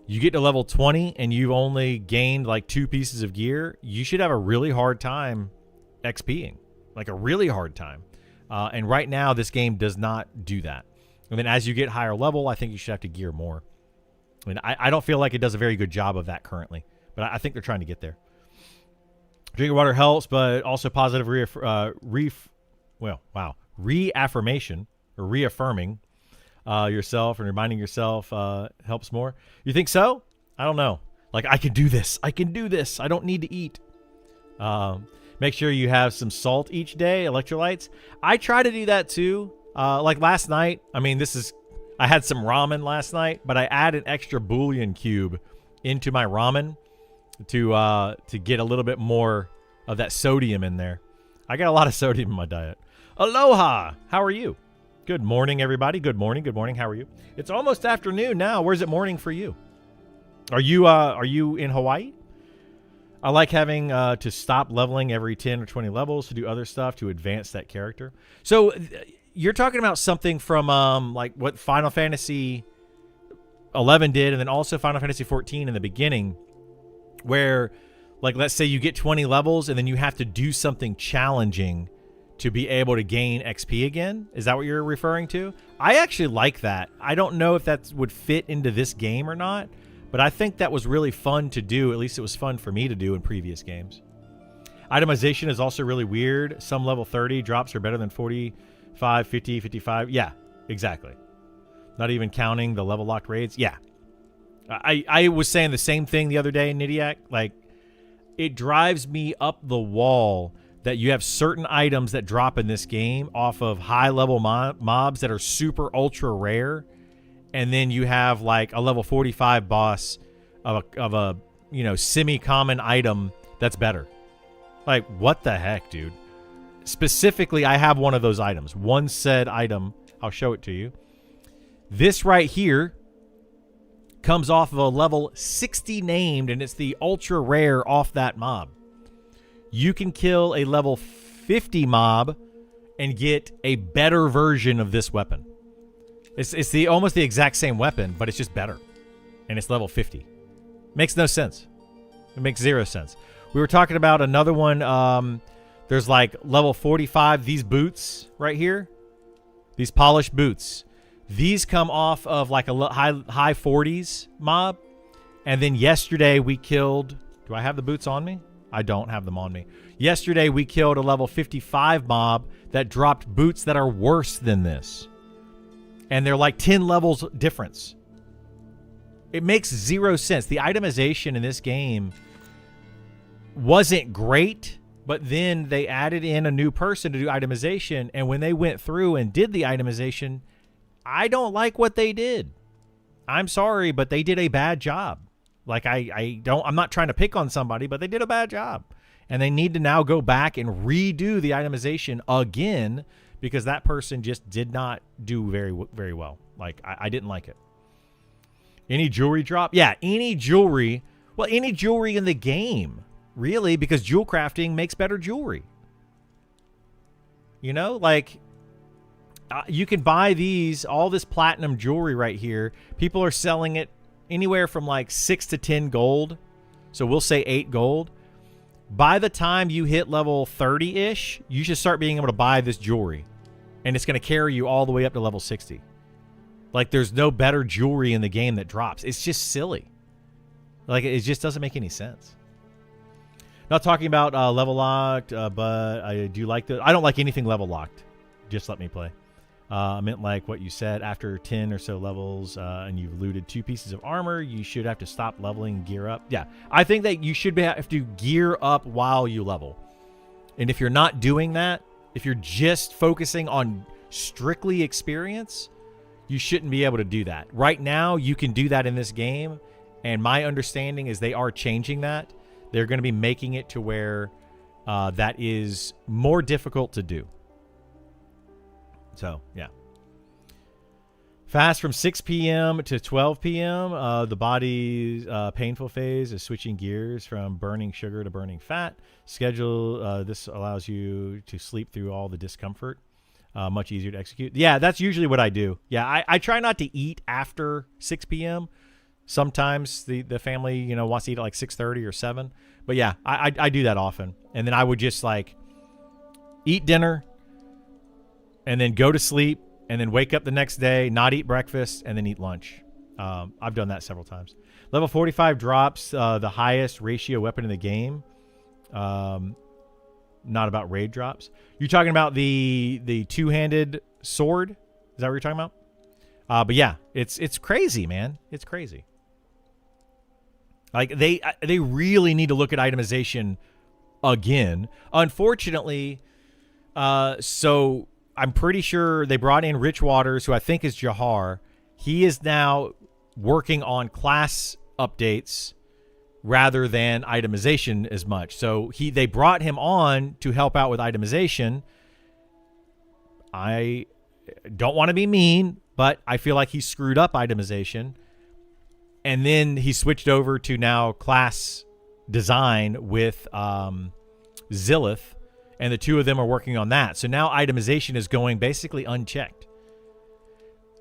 [SPEAKER 1] you get to level 20 and you've only gained like 2 pieces of gear, you should have a really hard time XPing. Like a really hard time. And right now, this game does not do that. And then as you get higher level, I think you should have to gear more. I mean, I don't feel like it does a very good job of that currently. But I think they're trying to get there. Drinking water helps, but also positive reaffirmation or reaffirming yourself and reminding yourself helps more. You think so? I don't know. Like, I can do this. I can do this. I don't need to eat. Make sure you have some salt each day, electrolytes. I try to do that too. Like last night, I mean, I had some ramen last night, but I add an extra bouillon cube into my ramen to get a little bit more of that sodium in there. I got a lot of sodium in my diet. Aloha! How are you? Good morning, everybody. Good morning. Good morning. How are you? It's almost afternoon now. Where's it morning for you? Are you in Hawaii? I like having to stop leveling every 10 or 20 levels to do other stuff to advance that character. So you're talking about something from like what Final Fantasy 11 did, and then also Final Fantasy 14 in the beginning, where, like, let's say you get 20 levels and then you have to do something challenging to be able to gain XP again. Is that what you're referring to? I actually like that. I don't know if that would fit into this game or not, but I think that was really fun to do. At least it was fun for me to do in previous games. Itemization is also really weird. Some level 30 drops are better than 45, 50, 55. Yeah, exactly. Not even counting the level locked raids. Yeah. I was saying the same thing the other day, Nidiac. Like, it drives me up the wall that you have certain items that drop in this game off of high-level mobs that are super ultra rare, and then you have like a level 45 boss of a you know, semi-common item that's better. Like, what the heck, dude? Specifically, I have one of those items. One said item. I'll show it to you. This right here comes off of a level 60 named, and it's the ultra rare off that mob. You can kill a level 50 mob and get a better version of this weapon. It's the almost the exact same weapon, but it's just better. And it's level 50. Makes no sense. It makes zero sense. We were talking about another one. There's like level 45, these boots right here. These polished boots. These come off of like a high 40s mob. And then yesterday we killed... Do I have the boots on me? I don't have them on me. Yesterday we killed a level 55 mob that dropped boots that are worse than this. And they're like 10 levels difference. It makes zero sense. The itemization in this game wasn't great, but then they added in a new person to do itemization, and when they went through and did the itemization, I don't like what they did. I'm sorry, but they did a bad job. Like, I'm not trying to pick on somebody, but they did a bad job. And they need to now go back and redo the itemization again, because that person just did not do very, very well. Like, I didn't like it. Any jewelry drop? Yeah, any jewelry. Well, any jewelry in the game, really, because jewel crafting makes better jewelry. You know, like, you can buy all this platinum jewelry right here. People are selling it anywhere from like 6 to 10 gold. So we'll say 8 gold. By the time you hit level 30-ish, you should start being able to buy this jewelry. And it's going to carry you all the way up to level 60. Like, there's no better jewelry in the game that drops. It's just silly. Like, it just doesn't make any sense. Not talking about level locked, but I do like I don't like anything level locked. Just let me play. I meant like what you said. After 10 or so levels and you've looted 2 pieces of armor, you should have to stop leveling and gear up. Yeah, I think that you should have to gear up while you level. And if you're not doing that, if you're just focusing on strictly experience, you shouldn't be able to do that. Right now, you can do that in this game. And my understanding is they are changing that. They're going to be making it to where that is more difficult to do. So, yeah. Fast from 6 p.m. to 12 p.m. The body's painful phase is switching gears from burning sugar to burning fat. Schedule, this allows you to sleep through all the discomfort. Much easier to execute. Yeah, that's usually what I do. Yeah, I try not to eat after 6 p.m. Sometimes the family, you know, wants to eat at like 6:30 or 7. But yeah, I do that often. And then I would just like eat dinner and then go to sleep and then wake up the next day, not eat breakfast, and then eat lunch. I've done that several times. Level 45 drops the highest ratio weapon in the game. Not about raid drops. You're talking about the two-handed sword? Is that what you're talking about? But yeah, it's crazy, man. It's crazy. Like, they really need to look at itemization again. Unfortunately, so I'm pretty sure they brought in Rich Waters, who I think is Jahar. He is now working on class updates rather than itemization as much. So they brought him on to help out with itemization. I don't want to be mean, but I feel like he screwed up itemization. And then he switched over to now class design with Zillith, and the two of them are working on that. So now itemization is going basically unchecked.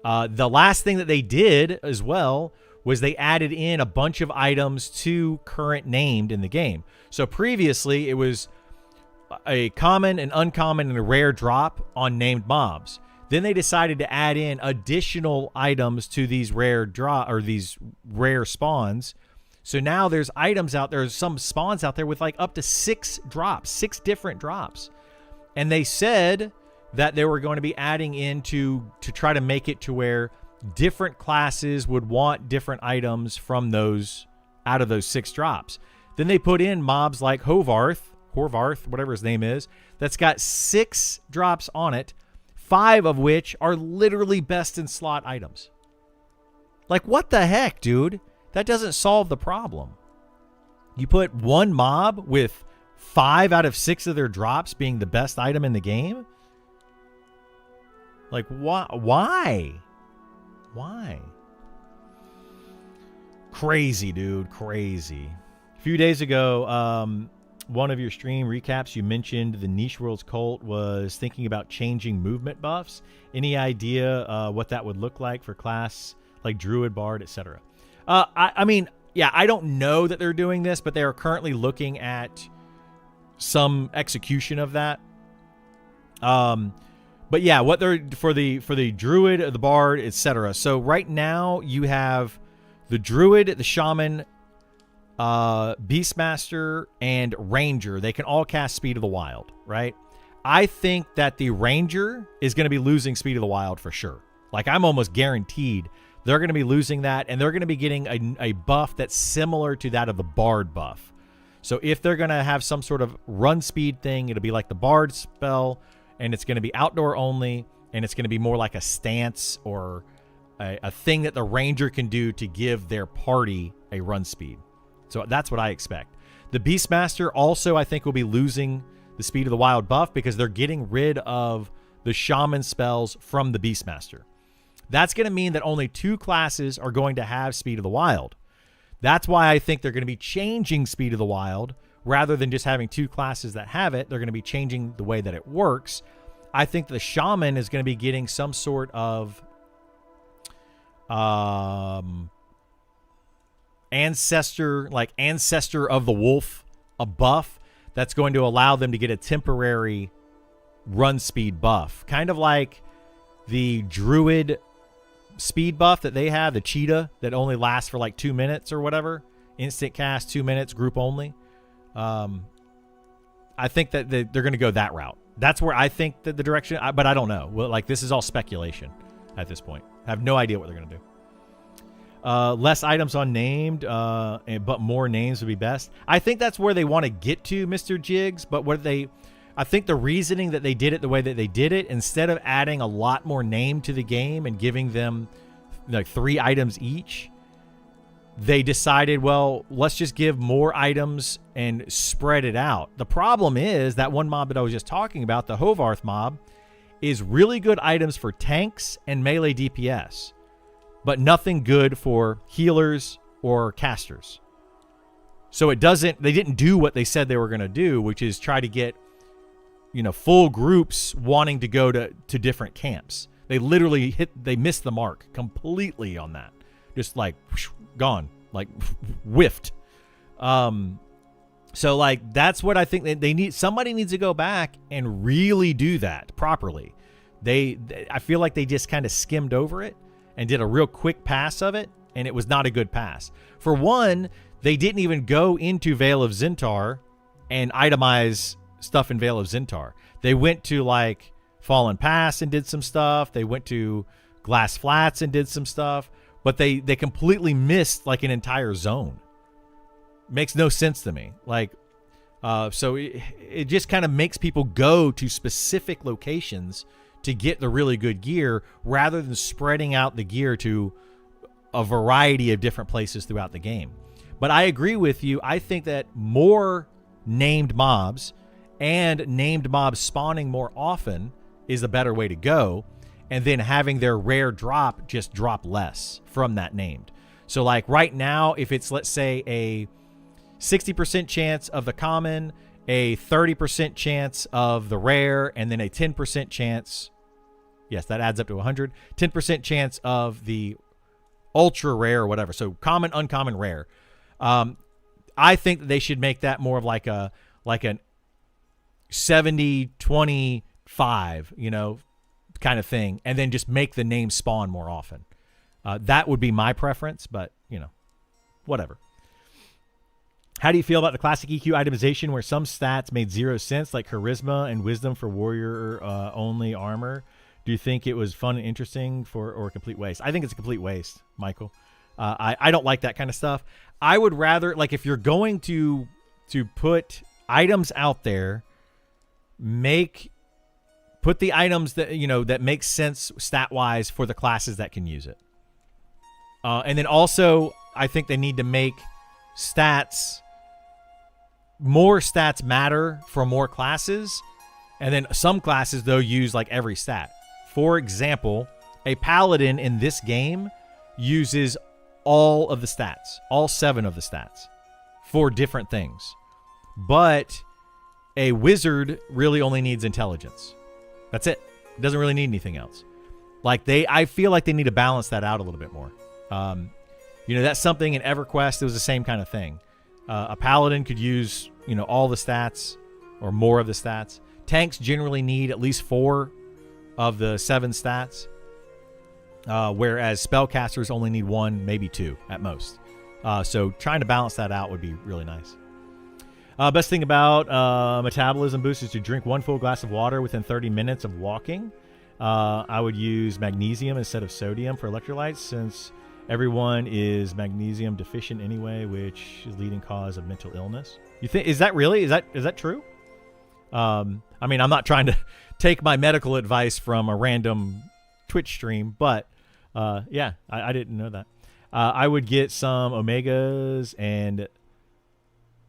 [SPEAKER 1] The last thing that they did as well was they added in a bunch of items to current named in the game. So previously it was a common, an uncommon, and a rare drop on named mobs. Then they decided to add in additional items to these rare these rare spawns. So now there's items out there, some spawns out there with like up to 6 drops, 6 different drops. And they said that they were going to be adding in to try to make it to where different classes would want different items from those, out of those 6 drops. Then they put in mobs like Horvarth, whatever his name is, that's got 6 drops on it, 5 of which are literally best in slot items. Like, what the heck, dude? That doesn't solve the problem. You put one mob with 5 out of 6 of their drops being the best item in the game? Like, why? Why? Crazy, dude. Crazy. A few days ago, one of your stream recaps, you mentioned the Niche Worlds cult was thinking about changing movement buffs. Any idea what that would look like for class like Druid, Bard, etc.? I mean, yeah, I don't know that they're doing this, but they are currently looking at some execution of that. But yeah, what they're for the Druid, the Bard, etc. So right now you have the Druid, the Shaman, Beastmaster, and Ranger. They can all cast Speed of the Wild, right? I think that the Ranger is going to be losing Speed of the Wild for sure. Like, I'm almost guaranteed they're going to be losing that, and they're going to be getting a buff that's similar to that of the Bard buff. So if they're going to have some sort of run speed thing, it'll be like the Bard spell, and it's going to be outdoor only, and it's going to be more like a stance or a thing that the Ranger can do to give their party a run speed. So that's what I expect. The Beastmaster also, I think, will be losing the Speed of the Wild buff because they're getting rid of the Shaman spells from the Beastmaster. That's going to mean that only 2 classes are going to have Speed of the Wild. That's why I think they're going to be changing Speed of the Wild rather than just having 2 classes that have it. They're going to be changing the way that it works. I think the Shaman is going to be getting some sort of ancestor of the wolf, a buff that's going to allow them to get a temporary run speed buff. Kind of like the Druid speed buff that they have, the cheetah, that only lasts for like 2 minutes or whatever. Instant cast, 2 minutes, group only. I think that they're going to go that route. That's where I think that the direction, but I don't know. Well, like, this is all speculation at this point. I have no idea what they're going to do. Less items on named, but more names would be best. I think that's where they want to get to, Mr. Jigs. But I think the reasoning that they did it the way that they did it, instead of adding a lot more name to the game and giving them like 3 items each, they decided, well, let's just give more items and spread it out. The problem is that one mob that I was just talking about, the Horvarth mob, is really good items for tanks and melee DPS, but nothing good for healers or casters. So they didn't do what they said they were going to do, which is try to get, full groups wanting to go to different camps. They literally missed the mark completely on that. Just like whoosh, gone, like whiffed. So like, that's what I think they need. Somebody needs to go back and really do that properly. I feel like they just kind of skimmed over it and did a real quick pass of it, and it was not a good pass. For one, they didn't even go into Vale of Zintar and itemize stuff in Vale of Zintar. They went to like Fallen Pass and did some stuff. They went to Glass Flats and did some stuff, but they completely missed like an entire zone. Makes no sense to me. Like, so it just kind of makes people go to specific locations to get the really good gear rather than spreading out the gear to a variety of different places throughout the game. But I agree with you. I think that more named mobs and named mobs spawning more often is a better way to go. And then having their rare drop just drop less from that named. So like right now, if it's, let's say, a 60% chance of the common, a 30% chance of the rare, and then a 10% chance, yes, that adds up to 100, 10% chance of the ultra rare or whatever. So common, uncommon, rare. I think that they should make that more of like an 70-25, kind of thing, and then just make the name spawn more often. That would be my preference, but whatever. How do you feel about the classic EQ itemization where some stats made 0 sense, like charisma and wisdom for warrior only armor? Do you think it was fun and interesting or a complete waste? I think it's a complete waste, Michael. I don't like that kind of stuff. I would rather, like, if you're going to put items out there, put the items that that make sense stat wise for the classes that can use it. And then also, I think they need to make more stats matter for more classes, and then some classes though use like every stat. For example, a paladin in this game uses all of the stats, all 7 of the stats, for different things. But a wizard really only needs intelligence. That's it. It doesn't really need anything else. I feel like they need to balance that out a little bit more. That's something in EverQuest. It was the same kind of thing. A paladin could use, all the stats or more of the stats. Tanks generally need at least 4 of the 7 stats, whereas spellcasters only need 1, maybe 2 at most. So trying to balance that out would be really nice. Best thing about metabolism boost is to drink 1 full glass of water within 30 minutes of walking. I would use magnesium instead of sodium for electrolytes, since everyone is magnesium deficient anyway, which is leading cause of mental illness. You think, is that true? I'm not trying to take my medical advice from a random Twitch stream, but yeah, I didn't know that. I would get some omegas and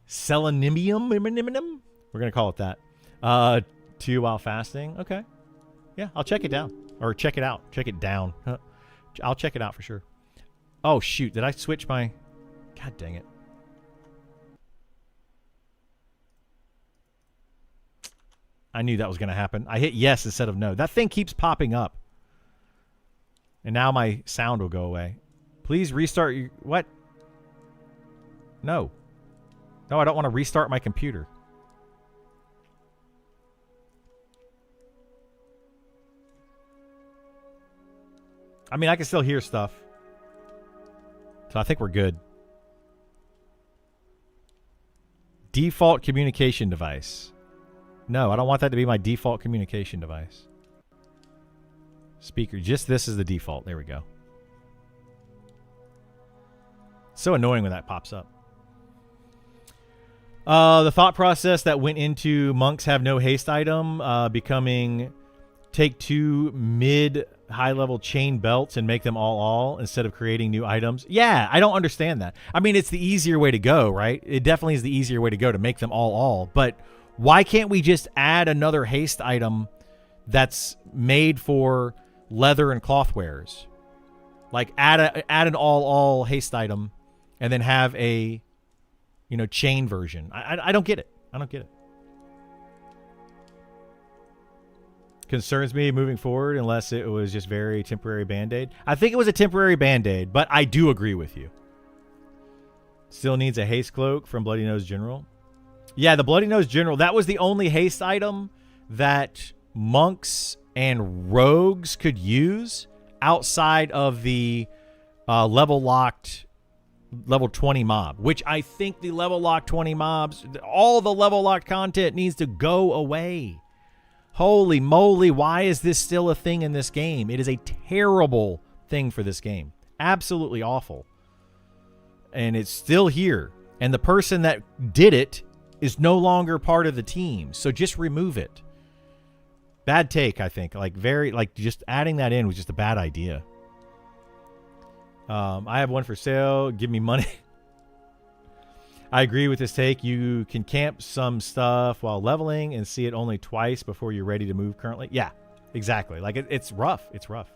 [SPEAKER 1] selenium. We're gonna call it that. 2 while fasting. Okay, yeah, I'll check it down, or check it out. Check it down. I'll check it out for sure. Oh shoot! Did I switch my? God dang it! I knew that was gonna happen. I hit yes instead of no. That thing keeps popping up, and now my sound will go away. Please restart your what? No, I don't want to restart my computer. I mean, I can still hear stuff. So I think we're good. Default communication device. No, I don't want that to be my default communication device. Speaker. Just this is the default. There we go. So annoying when that pops up. The thought process that went into monks have no haste item becoming take 2 mid high level chain belts and make them all instead of creating new items. Yeah, I don't understand that. I mean, it's the easier way to go, right? It definitely is the easier way to go to make them all. But why can't we just add another haste item that's made for leather and cloth wearers? Like add an all haste item and then have a chain version. I don't get it. I don't get it. Concerns me moving forward unless it was just very temporary band-aid. I think it was a temporary band-aid, but I do agree with you. Still needs a haste cloak from Bloody Nose General. Yeah, the Bloody Nose General, that was the only haste item that monks and rogues could use outside of the level-locked level 20 mob, which I think the level-locked 20 mobs, all the level-locked content needs to go away. Holy moly, why is this still a thing in this game? It is a terrible thing for this game. Absolutely awful. And it's still here. And the person that did it is no longer part of the team. So just remove it. Bad take, I think. Just adding that in was just a bad idea. I have one for sale. Give me money. I agree with this take. You can camp some stuff while leveling and see it only twice before you're ready to move currently. Yeah, exactly. Like it's rough. It's rough.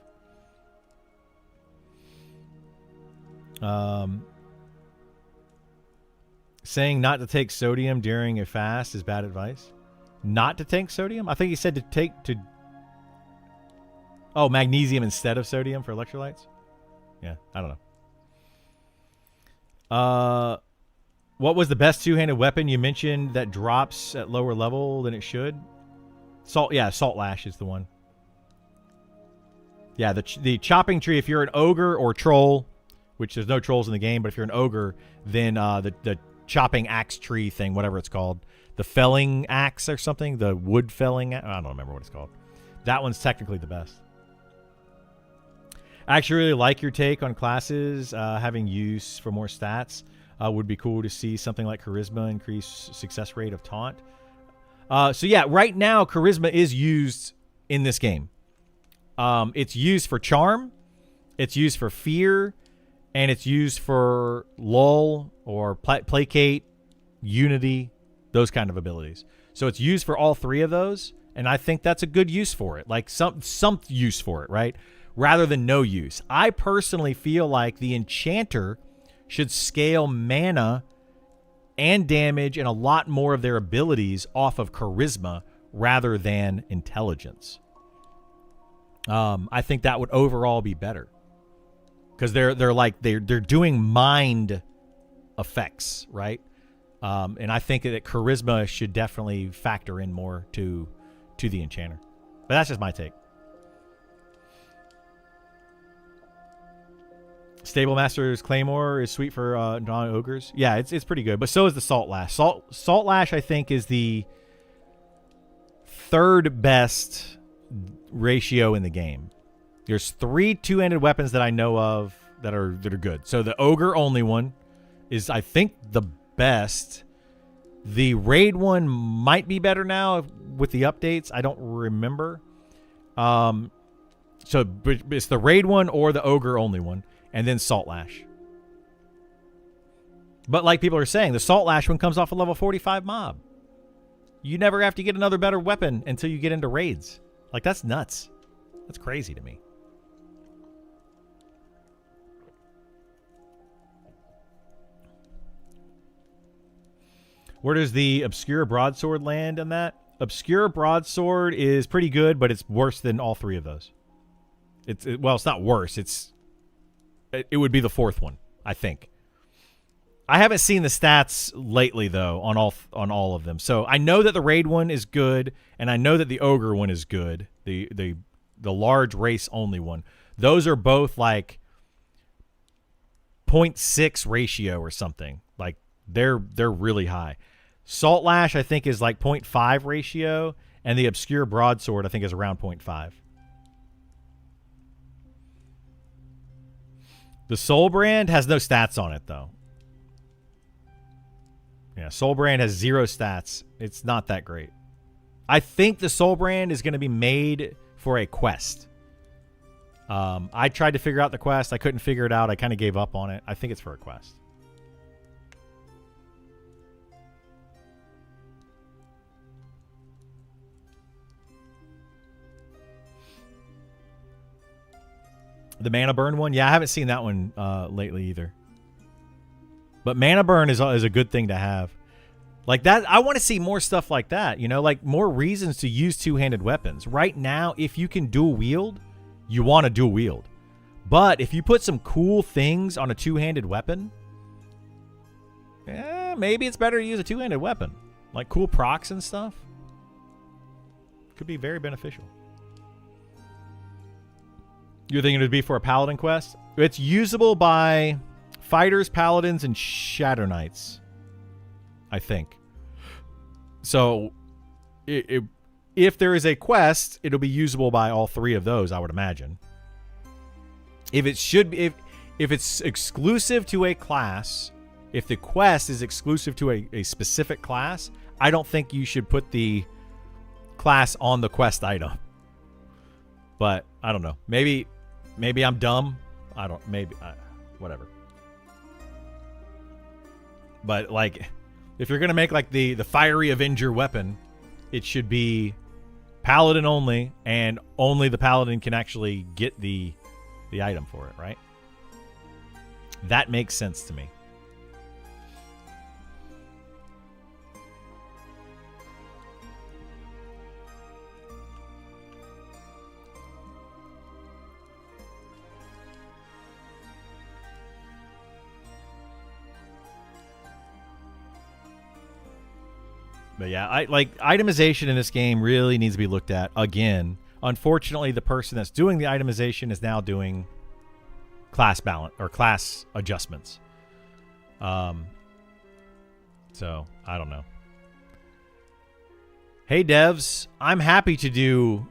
[SPEAKER 1] Saying not to take sodium during a fast is bad advice. Not to take sodium? I think he said magnesium instead of sodium for electrolytes. Yeah, I don't know. What was the best two-handed weapon you mentioned that drops at lower level than it should? Salt Lash is the one. Yeah, the chopping tree, if you're an ogre or troll, which there's no trolls in the game, but if you're an ogre, then the chopping axe tree thing, whatever it's called, the felling axe or something, the wood felling, I don't remember what it's called. That one's technically the best. I actually really like your take on classes having use for more stats. Would be cool to see something like charisma increase success rate of taunt. So yeah, right now charisma is used in this game. It's used for charm, it's used for fear, and it's used for lull or placate, unity, those kind of abilities. So it's used for all three of those, and I think that's a good use for it. Like some use for it, right? Rather than no use. I personally feel like the enchanter should scale mana and damage and a lot more of their abilities off of charisma rather than intelligence. I think that would overall be better because they're doing mind effects, right? And I think that charisma should definitely factor in more to the enchanter. But that's just my take. Stable Master's Claymore is sweet for non-ogres. Yeah, it's pretty good. But so is the Salt Lash. Salt Lash, I think, is the third best ratio in the game. There's 3 two-handed weapons that I know of that are good. So the ogre only one is, I think, the best. The raid one might be better now with the updates. I don't remember. So it's the raid one or the ogre only one. And then Salt Lash. But like people are saying, the Salt Lash one comes off a level 45 mob. You never have to get another better weapon until you get into raids. Like, that's nuts. That's crazy to me. Where does the Obscure Broadsword land on that? Obscure Broadsword is pretty good, but it's worse than all 3 of those. Well, it's not worse. It would be the 4th one, I think. I haven't seen the stats lately though on all of them. So I know that the raid one is good, and I know that the ogre one is good. The large race only one. Those are both like 0.6 ratio or something. Like they're really high. Salt Lash I think is like 0.5 ratio, and the Obscure Broadsword I think is around 0.5. The Soul Brand has no stats on it, though. Yeah, Soul Brand has 0 stats. It's not that great. I think the Soul Brand is going to be made for a quest. I tried to figure out the quest. I couldn't figure it out. I kind of gave up on it. I think it's for a quest. The Mana Burn one? Yeah, I haven't seen that one lately either. But Mana Burn is a good thing to have. Like that, I want to see more stuff like that, you know, like more reasons to use two-handed weapons. Right now, if you can dual wield, you want to dual wield. But if you put some cool things on a two-handed weapon, maybe it's better to use a two-handed weapon. Like cool procs and stuff. Could be very beneficial. You're thinking it would be for a paladin quest? It's usable by fighters, paladins, and shadow knights, I think. So if there is a quest, it'll be usable by all 3 of those, I would imagine. If it's exclusive to a class, if the quest is exclusive to a specific class, I don't think you should put the class on the quest item. But I don't know. Maybe I'm dumb. Whatever. But like, if you're gonna make like the Fiery Avenger weapon, it should be paladin only, and only the paladin can actually get the item for it, right? That makes sense to me. But yeah, I like itemization in this game really needs to be looked at again. Unfortunately, the person that's doing the itemization is now doing class balance or class adjustments. So I don't know. Hey devs, I'm happy to do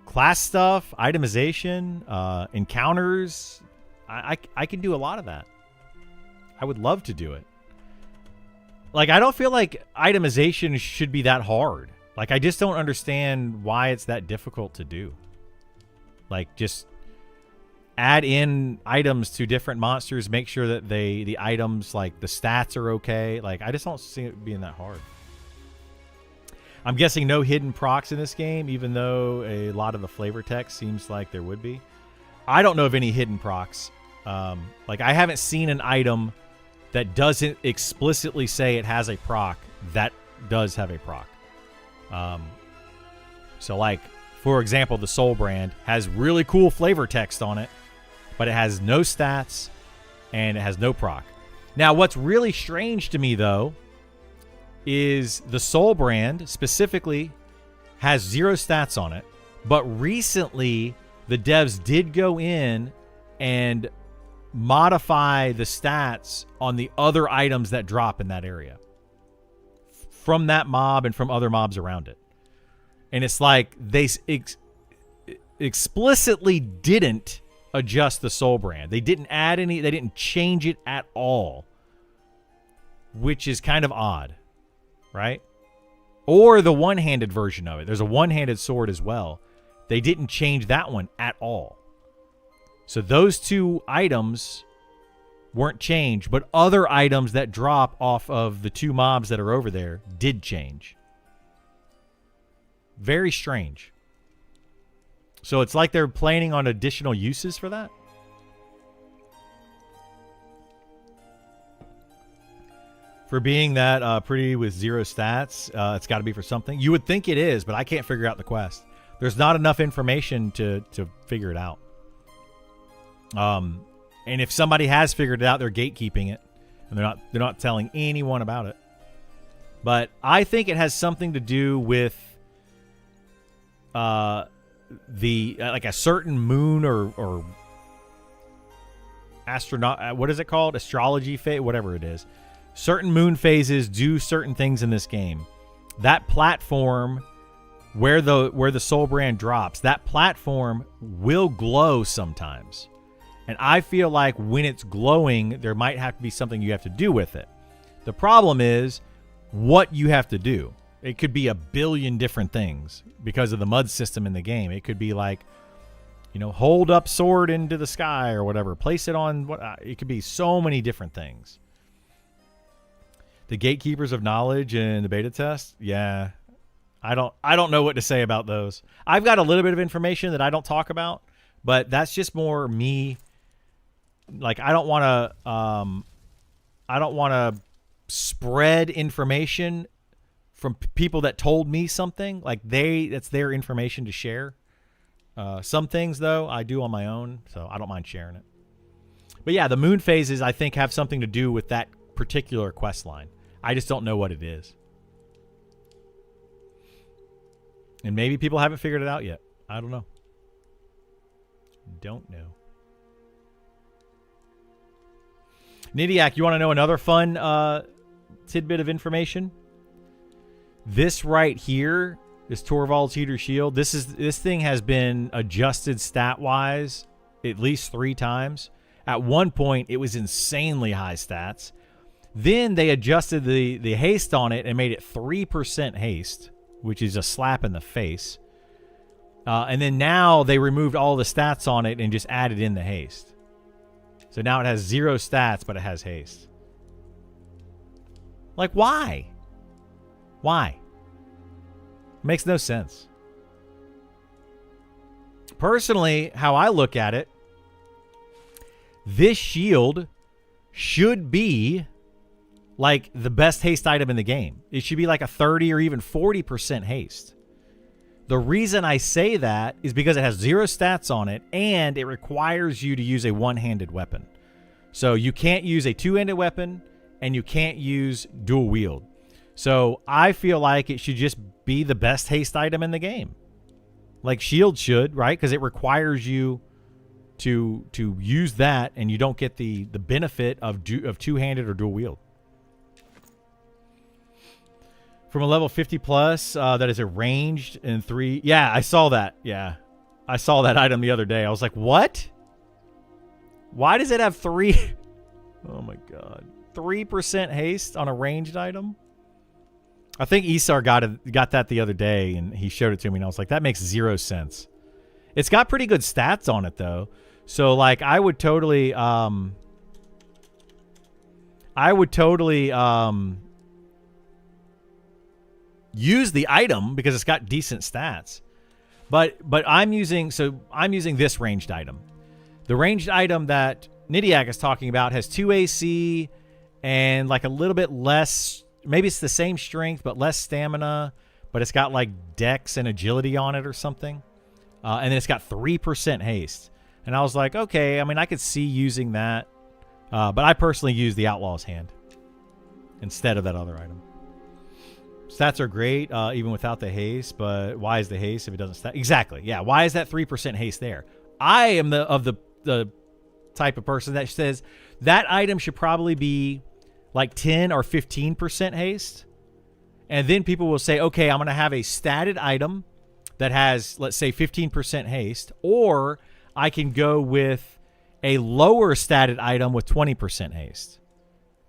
[SPEAKER 1] class stuff, itemization, encounters. I can do a lot of that. I would love to do it. Like, I don't feel like itemization should be that hard. Like, I just don't understand why it's that difficult to do. Like, just add in items to different monsters, make sure that the items, like, the stats are okay. Like, I just don't see it being that hard. I'm guessing no hidden procs in this game, even though a lot of the flavor text seems like there would be. I don't know of any hidden procs. Like, I haven't seen an item that doesn't explicitly say it has a proc that does have a proc. So, like, for example, the Soul Brand has really cool flavor text on it, but it has no stats and it has no proc. Now, what's really strange to me, though, is the Soul Brand specifically has 0 stats on it, but recently the devs did go in and modify the stats on the other items that drop in that area from that mob and from other mobs around it. And it's like they explicitly didn't adjust the Soul Brand. They didn't add any, they didn't change it at all, which is kind of odd, right? Or the one-handed version of it. There's a one-handed sword as well. They didn't change that one at all. So those 2 items weren't changed, but other items that drop off of the 2 mobs that are over there did change. Very strange. So it's like they're planning on additional uses for that. For being that pretty with 0 stats, it's got to be for something. You would think it is, but I can't figure out the quest. There's not enough information to figure it out. And if somebody has figured it out, they're gatekeeping it, and they're not telling anyone about it. But I think it has something to do with like a certain moon or astronaut. What is it called? Astrology phase, whatever it is. Certain moon phases do certain things in this game. That platform where the Soul Brand drops, that platform will glow sometimes. And I feel like when it's glowing, there might have to be something you have to do with it. The problem is what you have to do. It could be a billion different things because of the mud system in the game. It could be like, you know, hold up sword into the sky or whatever. Place it on what? It could be so many different things. The gatekeepers of knowledge and the beta test, yeah, I don't know what to say about those. I've got a little bit of information that I don't talk about, but that's just more me. Like, I don't want to spread information from people that told me something. Like, that's their information to share. Some things, though, I do on my own, so I don't mind sharing it. But yeah, the moon phases, I think, have something to do with that particular quest line. I just don't know what it is. And maybe people haven't figured it out yet. I don't know. Don't know. Nidiak, you want to know another fun tidbit of information? This right here, this Torvald's Heater Shield, this thing has been adjusted stat-wise at least 3 times. At one point, it was insanely high stats. Then they adjusted the haste on it and made it 3% haste, which is a slap in the face. And then now they removed all the stats on it and just added in the haste. So now it has 0 stats, but it has haste. Like, why? Why? Makes no sense. Personally, how I look at it, this shield should be like the best haste item in the game. It should be like a 30 or even 40% haste. The reason I say that is because it has 0 stats on it and it requires you to use a one-handed weapon. So you can't use a two-handed weapon and you can't use dual wield. So I feel like it should just be the best haste item in the game. Like shield should, right? Because it requires you to use that, and you don't get the benefit of two-handed or dual wield. From a level 50 plus, that is a ranged in 3. Yeah, I saw that. Yeah, I saw that item the other day. I was like, what? Why does it have 3? Oh my god, 3% haste on a ranged item. I think Isar got that the other day, and he showed it to me, and I was like, that makes 0 sense. It's got pretty good stats on it though, so like I would totally use the item because it's got decent stats. But I'm using this ranged item. The ranged item that Nidiak is talking about has 2 AC and like a little bit less, maybe it's the same strength but less stamina, but it's got like dex and agility on it or something. And then it's got 3% haste. And I was like, okay, I mean, I could see using that. But I personally use the Outlaw's Hand instead of that other item. Stats are great, even without the haste, but why is the haste if it doesn't stat? Exactly, yeah. Why is that 3% haste there? I am the type of person that says that item should probably be like 10 or 15% haste. And then people will say, okay, I'm going to have a statted item that has, let's say, 15% haste, or I can go with a lower statted item with 20% haste,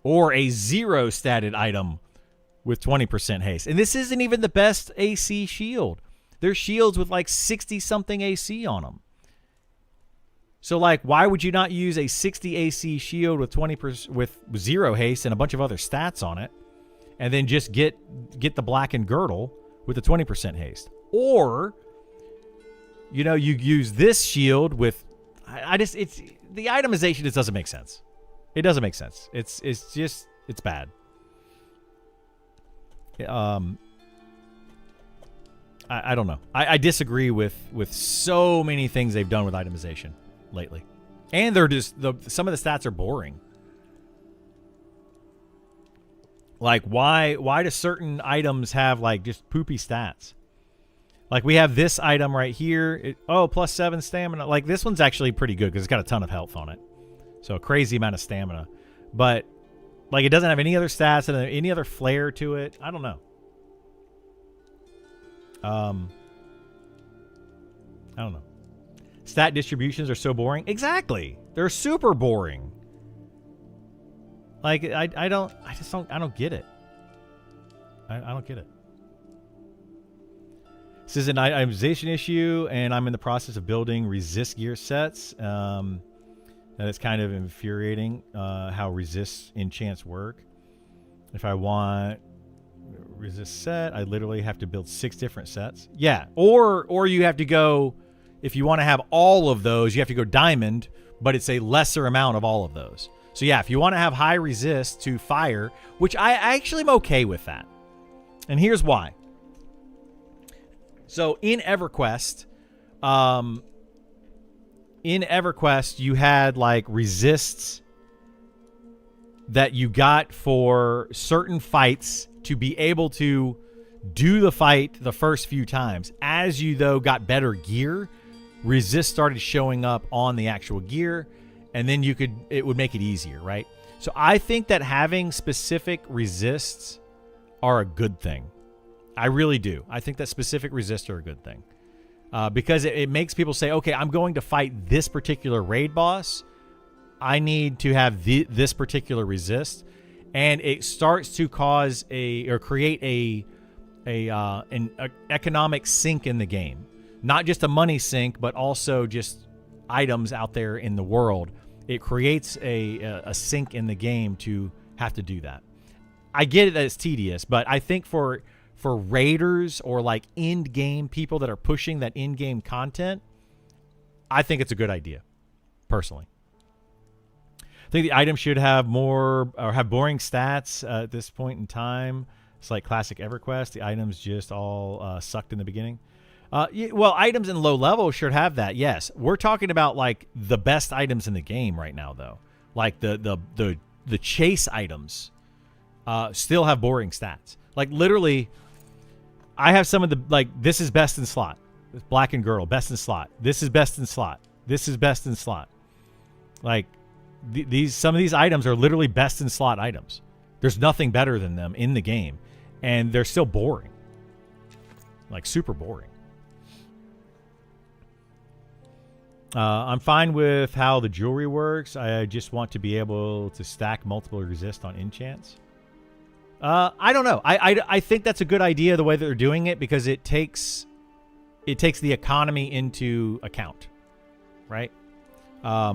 [SPEAKER 1] or a 0 statted item with 20% haste. And this isn't even the best AC shield. There's shields with like 60 something AC on them. So like, why would you not use a 60 AC shield with 20% with 0 haste and a bunch of other stats on it, and then just get the blackened girdle with the 20% haste? Or, you know, you use this shield with, it's the itemization just doesn't make sense. It doesn't make sense. It's bad. I don't know. I disagree with so many things they've done with itemization lately, and they're just some of the stats are boring. Like why do certain items have like just poopy stats? Like we have this item right here. Plus 7 stamina. Like this one's actually pretty good because it's got a ton of health on it, so a crazy amount of stamina. But like it doesn't have any other stats and any other flair to it. I don't know. I don't know. Stat distributions are so boring. Exactly. They're super boring. Like I don't get it. I don't get it. This is an itemization issue, and I'm in the process of building resist gear sets. That is kind of infuriating how resist enchants work. If I want resist set, I literally have to build 6 different sets. Yeah, or you have to go, if you want to have all of those, you have to go diamond, but it's a lesser amount of all of those. So yeah, if you want to have high resist to fire, which I actually am okay with that. And here's why. So in EverQuest, you had like resists that you got for certain fights to be able to do the fight the first few times. As you though got better gear, resist started showing up on the actual gear, and then it would make it easier, right? So I think that having specific resists are a good thing. I really do. I think that specific resists are a good thing. Because it makes people say, okay, I'm going to fight this particular raid boss. I need to have this particular resist. And it starts to cause create an economic sink in the game. Not just a money sink, but also just items out there in the world. It creates a sink in the game to have to do that. I get it that it's tedious, but I think for raiders or like end game people that are pushing that in game content, I think it's a good idea, personally. I think the item should have more or have boring stats at this point in time. It's like classic EverQuest. The items just all sucked in the beginning. Well, items in low level should have that. Yes, we're talking about like the best items in the game right now, though. Like the chase items still have boring stats. Like literally, I have some of the, like, this is best in slot. Black and Girdle, best in slot. This is best in slot. This is best in slot. Like, some of these items are literally best in slot items. There's nothing better than them in the game. And they're still boring. Like, super boring. I'm fine with how the jewelry works. I just want to be able to stack multiple resist on enchants. I don't know. I think that's a good idea the way that they're doing it, because it takes the economy into account, right?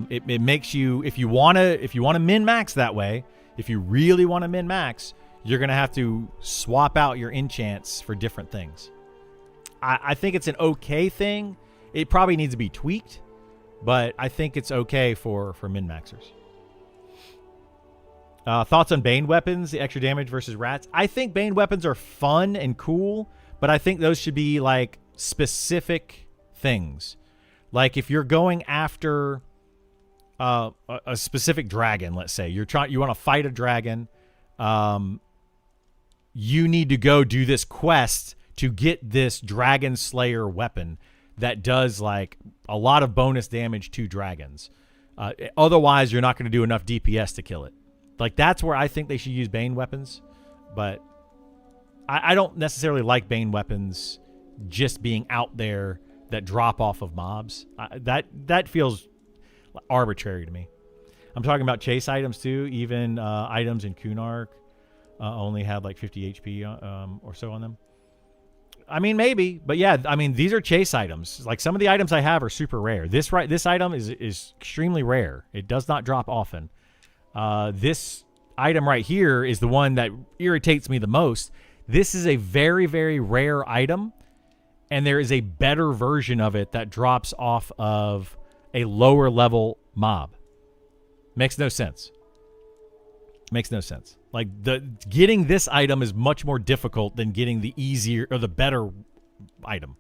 [SPEAKER 1] It makes you, if you want to min max that way, if you really want to min max, you're gonna have to swap out your enchants for different things. I think it's an okay thing. It probably needs to be tweaked, but I think it's okay for min maxers. Thoughts on Bane weapons, the extra damage versus rats? I think Bane weapons are fun and cool, but I think those should be like specific things. Like if you're going after a specific dragon, let's say you want to fight a dragon, you need to go do this quest to get this Dragon Slayer weapon that does like a lot of bonus damage to dragons. Otherwise, you're not going to do enough DPS to kill it. Like, that's where I think they should use Bane weapons. But I don't necessarily like Bane weapons just being out there that drop off of mobs. That feels arbitrary to me. I'm talking about chase items too. Even items in Kunark only had like 50 HP or so on them. I mean, maybe, but yeah, I mean, these are chase items. Like, some of the items I have are super rare. This item is extremely rare. It does not drop often. This item right here is the one that irritates me the most. This is a very, very rare item, and there is a better version of it that drops off of a lower level mob. Makes no sense. Makes no sense. Like, getting this item is much more difficult than getting the easier or the better item.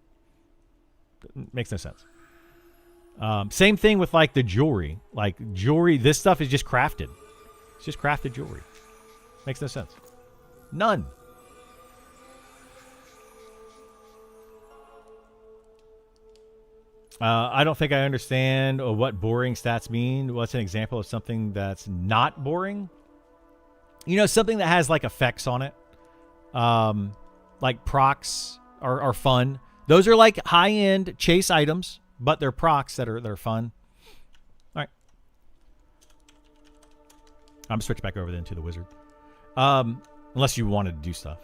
[SPEAKER 1] Makes no sense. Same thing with like the jewelry. Like jewelry, this stuff is just crafted. It's just crafted jewelry. Makes no sense. None. I don't think I understand what boring stats mean. What's an example of something that's not boring? You know, something that has like effects on it. Like procs are fun. Those are like high-end chase items, but they're procs that are fun. All right. I'm switch back over then to the wizard. Unless you wanted to do stuff.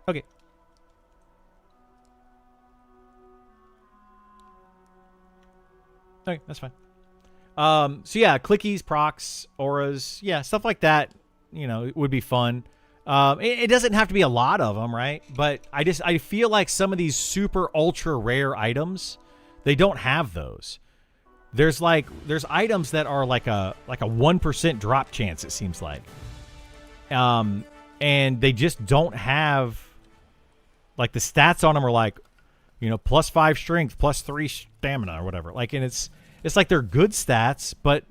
[SPEAKER 1] Okay. Okay, that's fine. So yeah, clickies, procs, auras, yeah, stuff like that, you know, it would be fun. It doesn't have to be a lot of them, right? But I feel like some of these super ultra rare items, they don't have those. There's items that are like a 1% drop chance, it seems like. And they just don't have, like, the stats on them are like, you know, +5 strength, +3 stamina or whatever. Like, and it's like they're good stats, but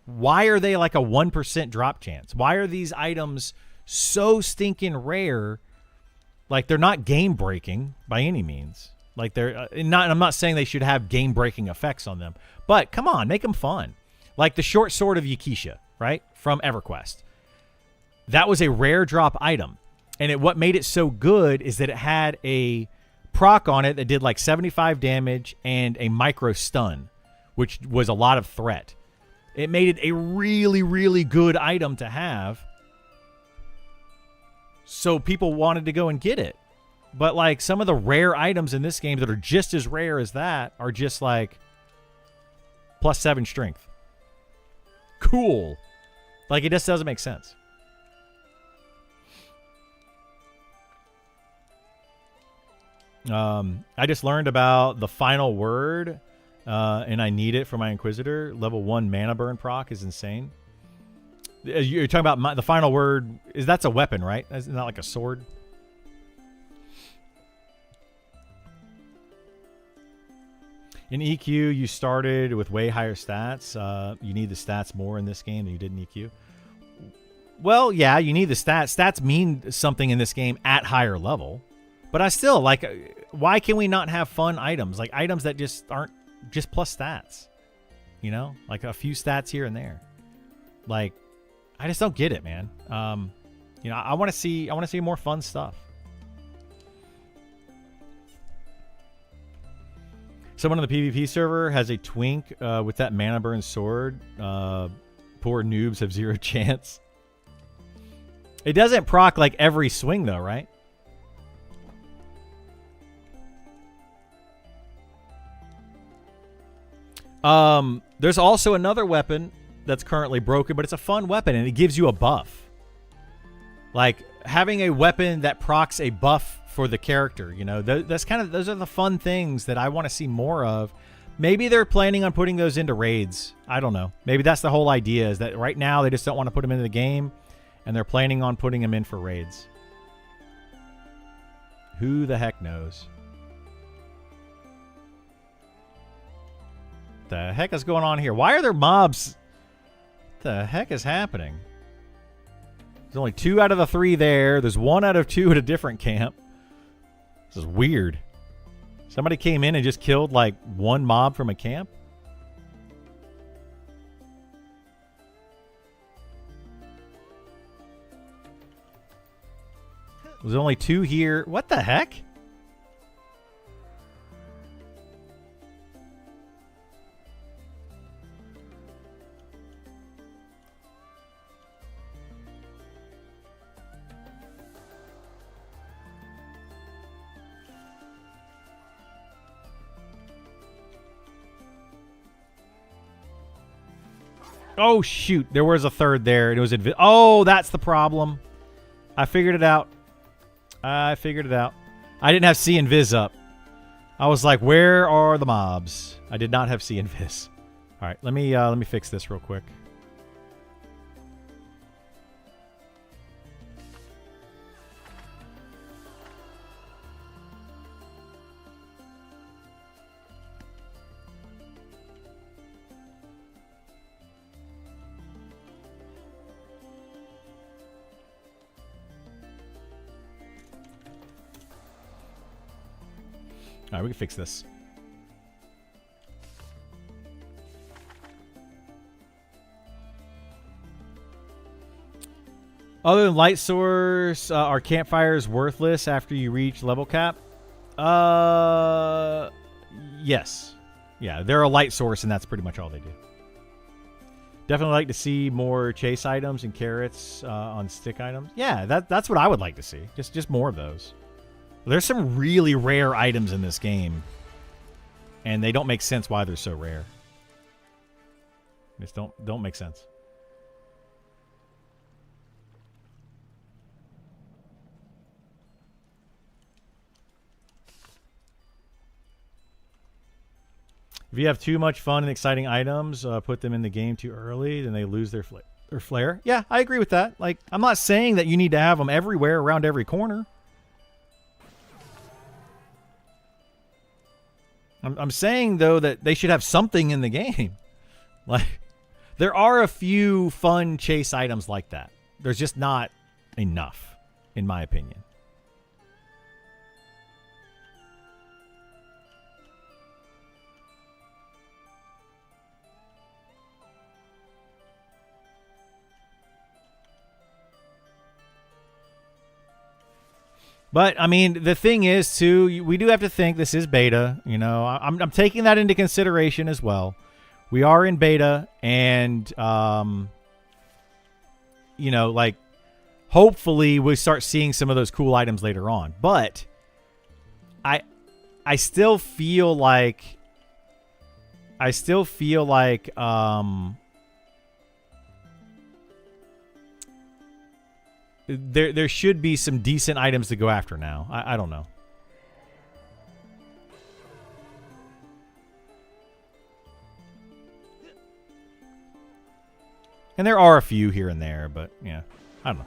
[SPEAKER 1] why are they like a 1% drop chance? Why are these items so stinking rare? Like, they're not game breaking by any means. Like, they're not. I'm not saying they should have game breaking effects on them, but come on, make them fun. Like the short sword of Yakisha, right, from EverQuest. That was a rare drop item, and what made it so good is that it had a proc on it that did like 75 damage and a micro stun, which was a lot of threat. It made it a really, really good item to have. So people wanted to go and get it. But like some of the rare items in this game that are just as rare as that are just like +7 strength. Cool. Like, it just doesn't make sense. I just learned about the final word, and I need it for my Inquisitor. Level 1 mana burn proc is insane. You're talking about the final word. That's a weapon, right? It's not like a sword. In EQ, you started with way higher stats. You need the stats more in this game than you did in EQ. Well, yeah, you need the stats. Stats mean something in this game at higher level. But I still, like, why can we not have fun items? Like, items that just aren't just plus stats. You know? Like, a few stats here and there. Like, I just don't get it, man. You know, I want to see more fun stuff. Someone on the PvP server has a twink with that mana burn sword. Poor noobs have 0 chance. It doesn't proc like every swing though, right? There's also another weapon that's currently broken, but it's a fun weapon and it gives you a buff. Like having a weapon that procs a buff for the character, you know, that's kind of, those are the fun things that I want to see more of. Maybe they're planning on putting those into raids. I don't know. Maybe that's the whole idea, is that right now they just don't want to put them into the game and they're planning on putting them in for raids. Who the heck knows? The heck is going on here? Why are there mobs? What the heck is happening? There's only 2 out of the 3 there. There's 1 out of 2 at a different camp. This is weird. Somebody came in and just killed like 1 mob from a camp. There's only 2 here. What the heck? Oh, shoot. There was a 3rd there. It was oh, that's the problem. I figured it out. I didn't have C and Viz up. I was like, where are the mobs? I did not have C and Viz. All right, let me fix this real quick. All right, we can fix this. Other than light source, are campfires worthless after you reach level cap? Yes. Yeah, they're a light source, and that's pretty much all they do. Definitely like to see more chase items and carrots on stick items. Yeah, that's what I would like to see. Just more of those. There's some really rare items in this game, and they don't make sense why they're so rare. Just don't make sense. If you have too much fun and exciting items, put them in the game too early, then they lose their flair. Yeah, I agree with that. Like, I'm not saying that you need to have them everywhere around every corner. I'm saying, though, that they should have something in the game. Like, there are a few fun chase items like that. There's just not enough, in my opinion. But, I mean, the thing is, too, we do have to think this is beta. You know, I'm taking that into consideration as well. We are in beta, and, you know, like, hopefully we start seeing some of those cool items later on. But I still feel like... There should be some decent items to go after now. I don't know. And there are a few here and there, but yeah, I don't know.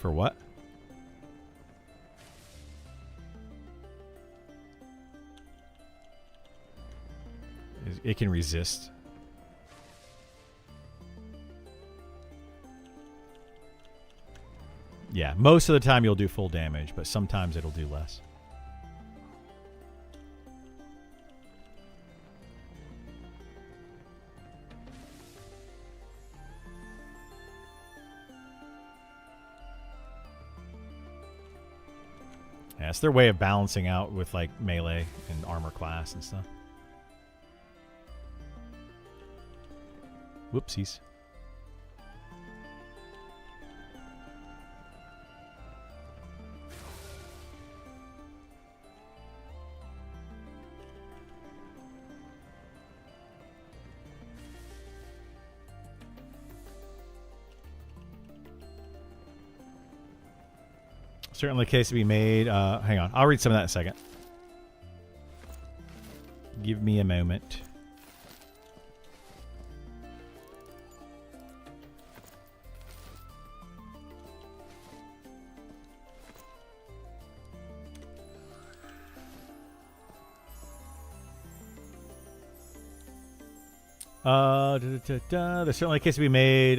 [SPEAKER 1] For what? It can resist. Yeah, most of the time you'll do full damage, but sometimes it'll do less. Yeah, it's their way of balancing out with like melee and armor class and stuff. Whoopsies. Certainly a case to be made. Hang on. I'll read some of that in a second. Give me a moment. There's certainly a case to be made.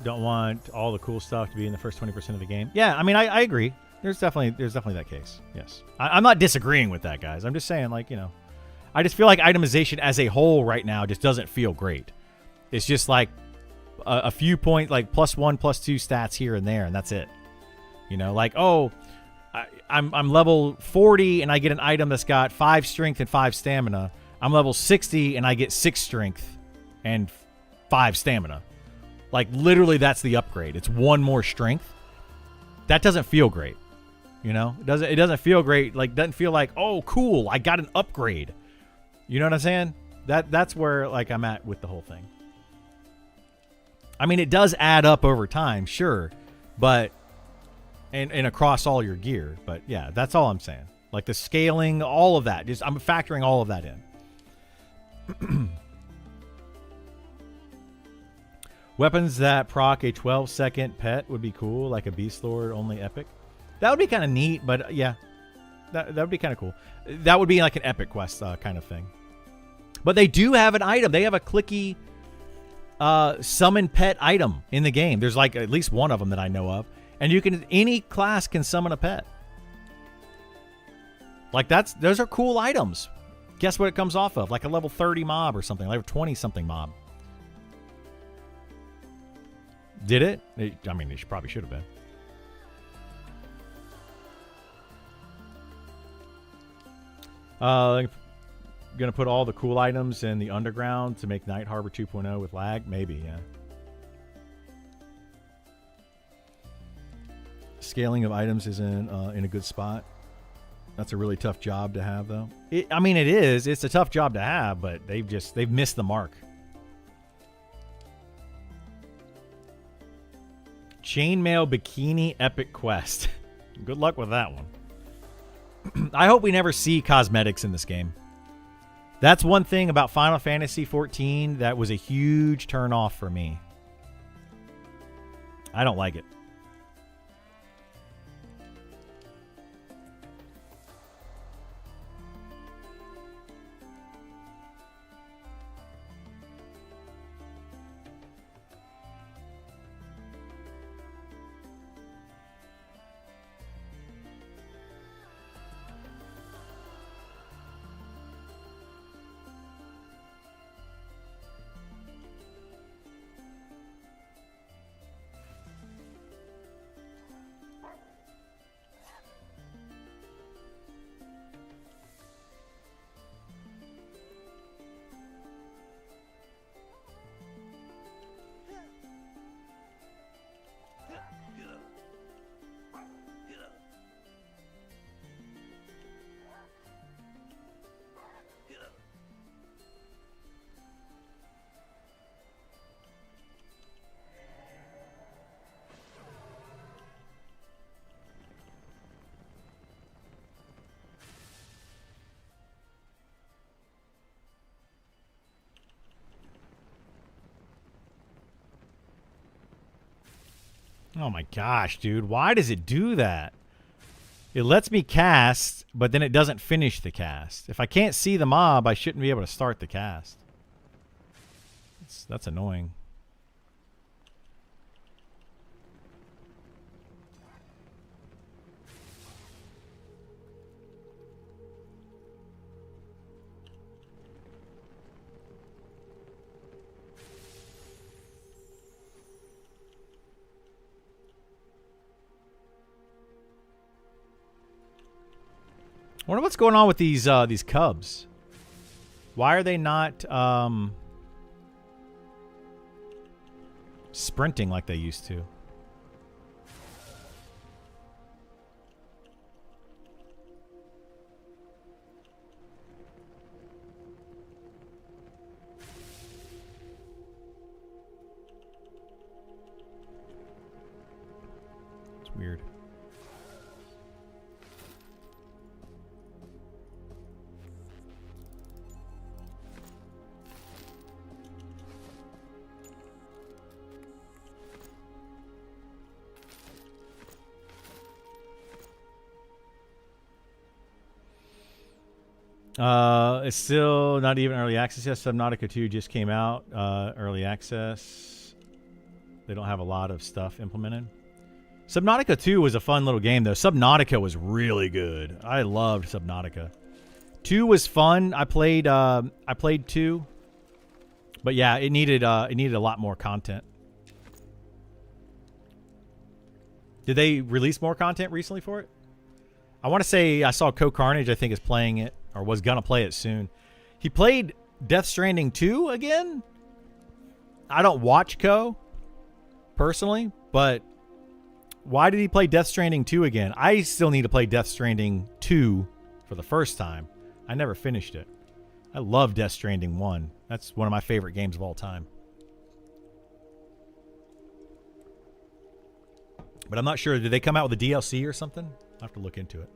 [SPEAKER 1] Don't want all the cool stuff to be in the first 20% of the game. Yeah, I mean, I agree. There's definitely that case. Yes, I'm not disagreeing with that, guys. I'm just saying, like, you know, I just feel like itemization as a whole right now just doesn't feel great. It's just like a few points, like +1, +2 stats here and there, and that's it. You know, like, oh, I'm level 40 and I get an item that's got 5 strength and 5 stamina. I'm level 60 and I get 6 strength and 5 stamina. Like, literally, that's the upgrade. It's 1 more strength. That doesn't feel great. You know? It doesn't feel great. Like, doesn't feel like, oh, cool, I got an upgrade. You know what I'm saying? That's where, like, I'm at with the whole thing. I mean, it does add up over time, sure. But, and across all your gear. But, yeah, that's all I'm saying. Like, the scaling, all of that. I'm factoring all of that in. Weapons that proc a 12-second pet would be cool, like a Beast Lord only epic. That would be kind of neat, but yeah, that would be kind of cool. That would be like an epic quest kind of thing. But they do have an item. They have a clicky summon pet item in the game. There's like at least one of them that I know of, and any class can summon a pet. Like those are cool items. Guess what it comes off of? Like a level 30 mob or something, like a 20-something mob. Did it? I mean, it probably should have been. I'm going to put all the cool items in the underground to make Night Harbor 2.0 with lag? Maybe, yeah. Scaling of items isn't in a good spot. That's a really tough job to have, though. I mean, it is. It's a tough job to have, but they've missed the mark. Chainmail Bikini Epic Quest. Good luck with that one. I hope we never see cosmetics in this game. That's one thing about Final Fantasy XIV that was a huge turnoff for me. I don't like it. Oh my gosh, dude. Why does it do that? It lets me cast, but then it doesn't finish the cast. If I can't see the mob, I shouldn't be able to start the cast. That's annoying. I wonder what's going on with these cubs. Why are they not sprinting like they used to? It's weird. It's still not even early access yet. Subnautica 2 just came out. Early access. They don't have a lot of stuff implemented. Subnautica 2 was a fun little game, though. Subnautica was really good. I loved Subnautica. 2 was fun. I played 2. But yeah, it needed a lot more content. Did they release more content recently for it? I want to say I saw Co-Carnage, I think, is playing it, or was going to play it soon. He played Death Stranding 2 again? I don't watch Co, personally, but why did he play Death Stranding 2 again? I still need to play Death Stranding 2 for the first time. I never finished it. I love Death Stranding 1. That's one of my favorite games of all time. But I'm not sure. Did they come out with a DLC or something? I'll have to look into it.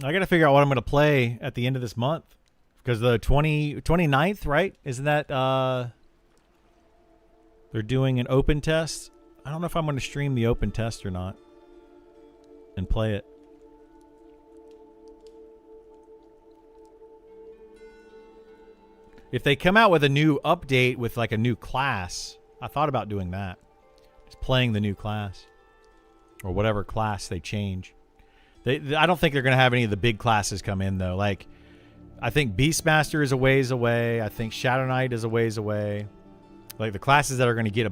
[SPEAKER 1] I got to figure out what I'm going to play at the end of this month. Because the 29th, right? Isn't that... they're doing an open test? I don't know if I'm going to stream the open test or not. And play it. If they come out with a new update with like a new class, I thought about doing that. Just playing the new class. Or whatever class they change. I don't think they're going to have any of the big classes come in, though. Like, I think Beastmaster is a ways away. I think Shadow Knight is a ways away. Like, the classes that are going to get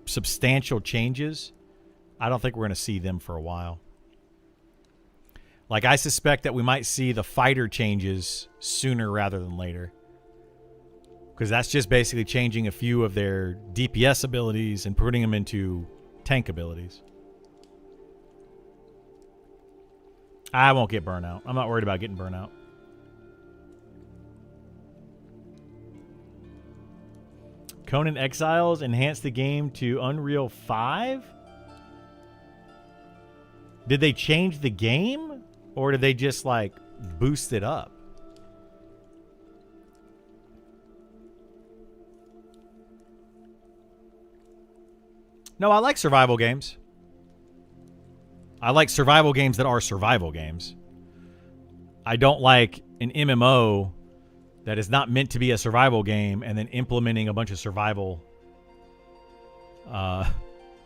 [SPEAKER 1] substantial changes, I don't think we're going to see them for a while. Like, I suspect that we might see the fighter changes sooner rather than later. Because that's just basically changing a few of their DPS abilities and putting them into tank abilities. I won't get burnout. I'm not worried about getting burnout. Conan Exiles enhanced the game to Unreal 5? Did they change the game? Or did they just, like, boost it up? No, I like survival games. I like survival games that are survival games. I don't like an MMO that is not meant to be a survival game and then implementing a bunch of survival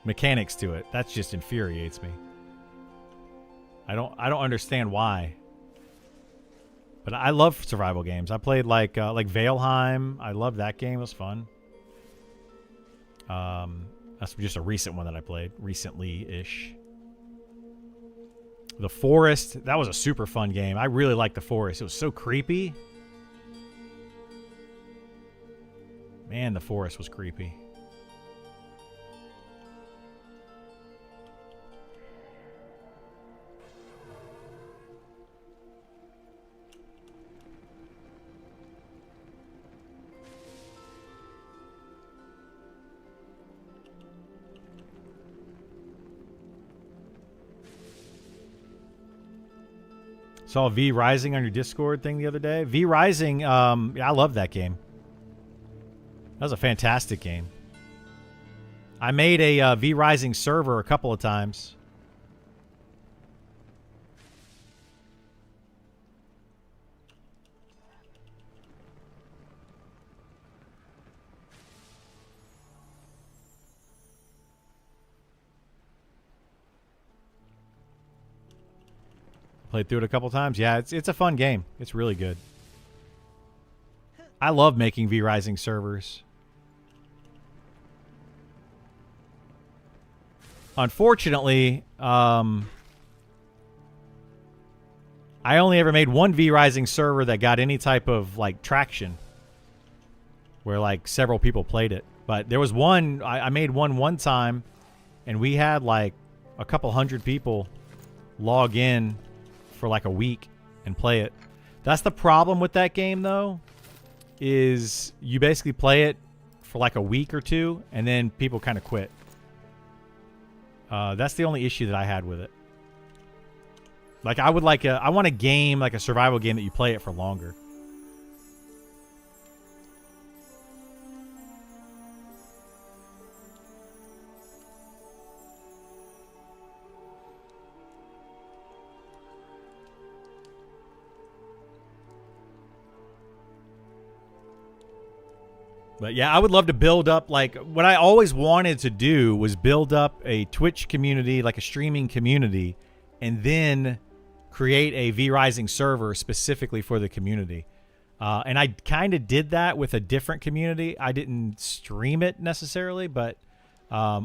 [SPEAKER 1] mechanics to it. That just infuriates me. I don't understand why. But I love survival games. I played like Valheim. I love that game. It was fun. That's just a recent one that I played recently-ish. The Forest. That was a super fun game. I really liked The Forest. It was so creepy. Man, The Forest was creepy. Saw V Rising on your Discord thing the other day. V Rising, yeah, I love that game. That was a fantastic game. I made a V Rising server a couple of times. Played through it a couple times. Yeah, it's a fun game. It's really good. I love making V Rising servers. Unfortunately, I only ever made one V Rising server that got any type of like traction, where like several people played it. But there was one I made one time, and we had like a couple hundred people log in for like a week and play it. That's the problem with that game though, is you basically play it for like a week or two and then people kind of quit. That's the only issue that I had with it. Like I want a game, like a survival game, that you play it for longer. But yeah, I would love to build up, like, what I always wanted to do was build up a Twitch community, like a streaming community, and then create a V Rising server specifically for the community. And I kind of did that with a different community. I didn't stream it necessarily, but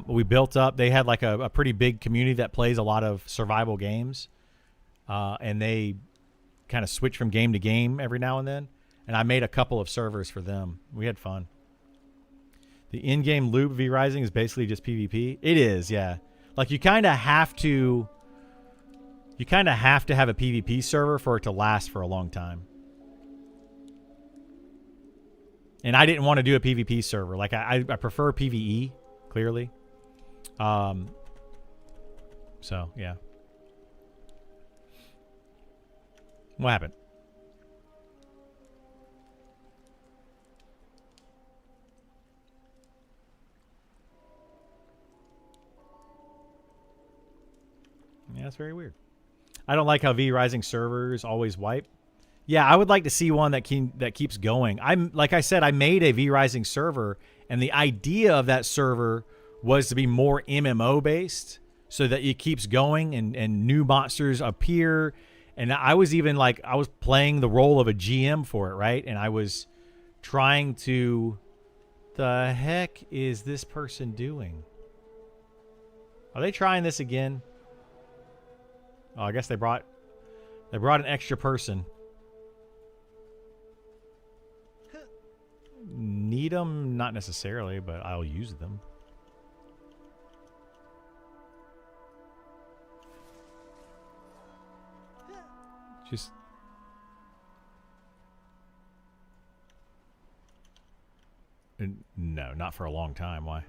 [SPEAKER 1] we built up. They had like a pretty big community that plays a lot of survival games. And they kind of switch from game to game every now and then. And I made a couple of servers for them. We had fun. The in-game loop V Rising is basically just PvP. It is, yeah. Like you kind of have to have a PvP server for it to last for a long time. And I didn't want to do a PvP server. Like I prefer PvE, clearly. So yeah. What happened? Yeah, that's very weird. I don't like how V Rising servers always wipe. Yeah, I would like to see one that keeps going. Like I said, I made a V Rising server, and the idea of that server was to be more MMO based, so that it keeps going and new monsters appear. And I was even like, I was playing the role of a GM for it, right? And I was trying to, the heck is this person doing? Are they trying this again? Oh, I guess they brought an extra person. Need them? Not necessarily, but I'll use them. Just... No, not for a long time. Why?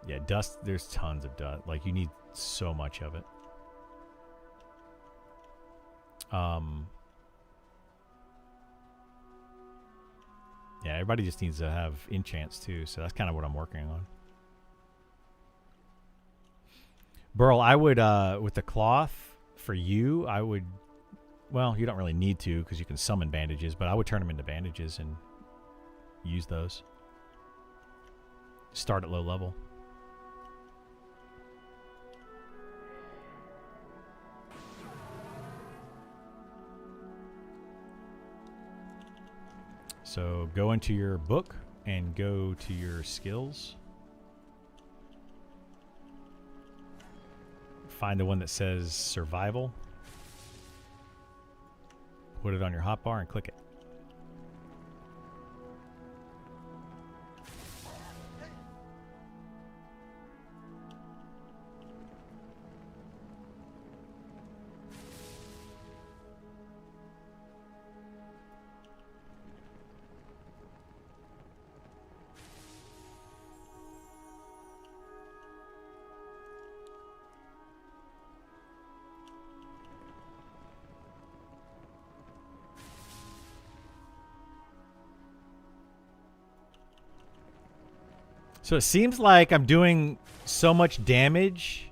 [SPEAKER 1] Yeah, dust, there's tons of dust. Like, you need so much of it. Yeah, everybody just needs to have enchants too, so that's kind of what I'm working on. Burl, I would, with the cloth, for you, I would Well, you don't really need to because you can summon bandages, but I would turn them into bandages and use those. Start at low level. So go into your book and go to your skills. Find the one that says survival. Put it on your hotbar and click it. So it seems like I'm doing so much damage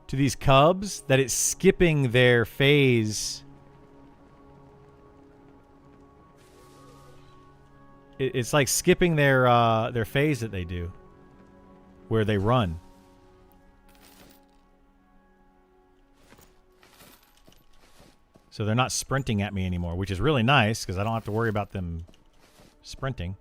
[SPEAKER 1] to these cubs that it's skipping their phase. It's like skipping their phase that they do, where they run. So they're not sprinting at me anymore, which is really nice because I don't have to worry about them sprinting.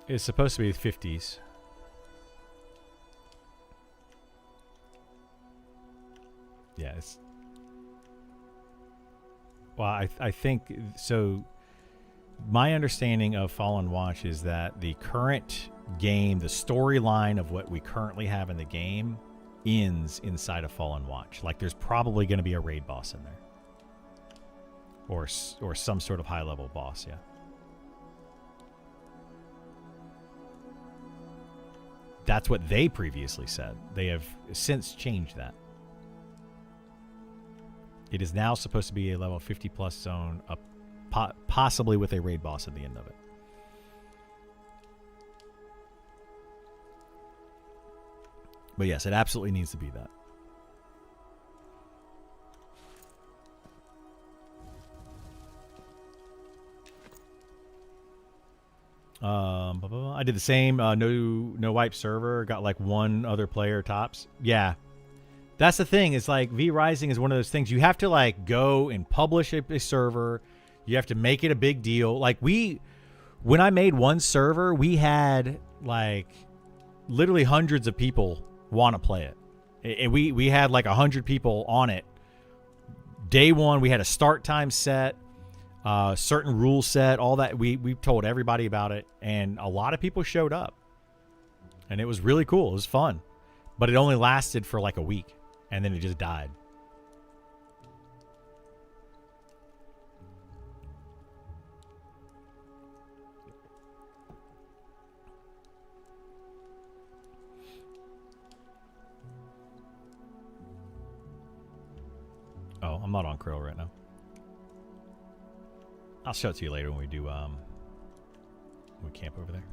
[SPEAKER 1] It's supposed to be the 50s. Yeah, it's... Well, I think... So, my understanding of Fallen Watch is that the current game, the storyline of what we currently have in the game, ends inside of Fallen Watch. Like, there's probably going to be a raid boss in there. Or some sort of high-level boss, yeah. That's what they previously said. They have since changed that. It is now supposed to be a level 50 plus zone, possibly with a raid boss at the end of it. But yes, it absolutely needs to be that. I did the same. No wipe server. Got like one other player tops. Yeah, that's the thing. Is like V Rising is one of those things you have to like go and publish a server. You have to make it a big deal. Like when I made one server, we had like literally hundreds of people want to play it. And we had like 100 people on it. Day one, we had a start time set. Certain rule set, all that. We told everybody about it, and a lot of people showed up, and it was really cool. It was fun, but it only lasted for like a week, and then it just died. Oh, I'm not on Krill right now. I'll show it to you later when we do we camp over there.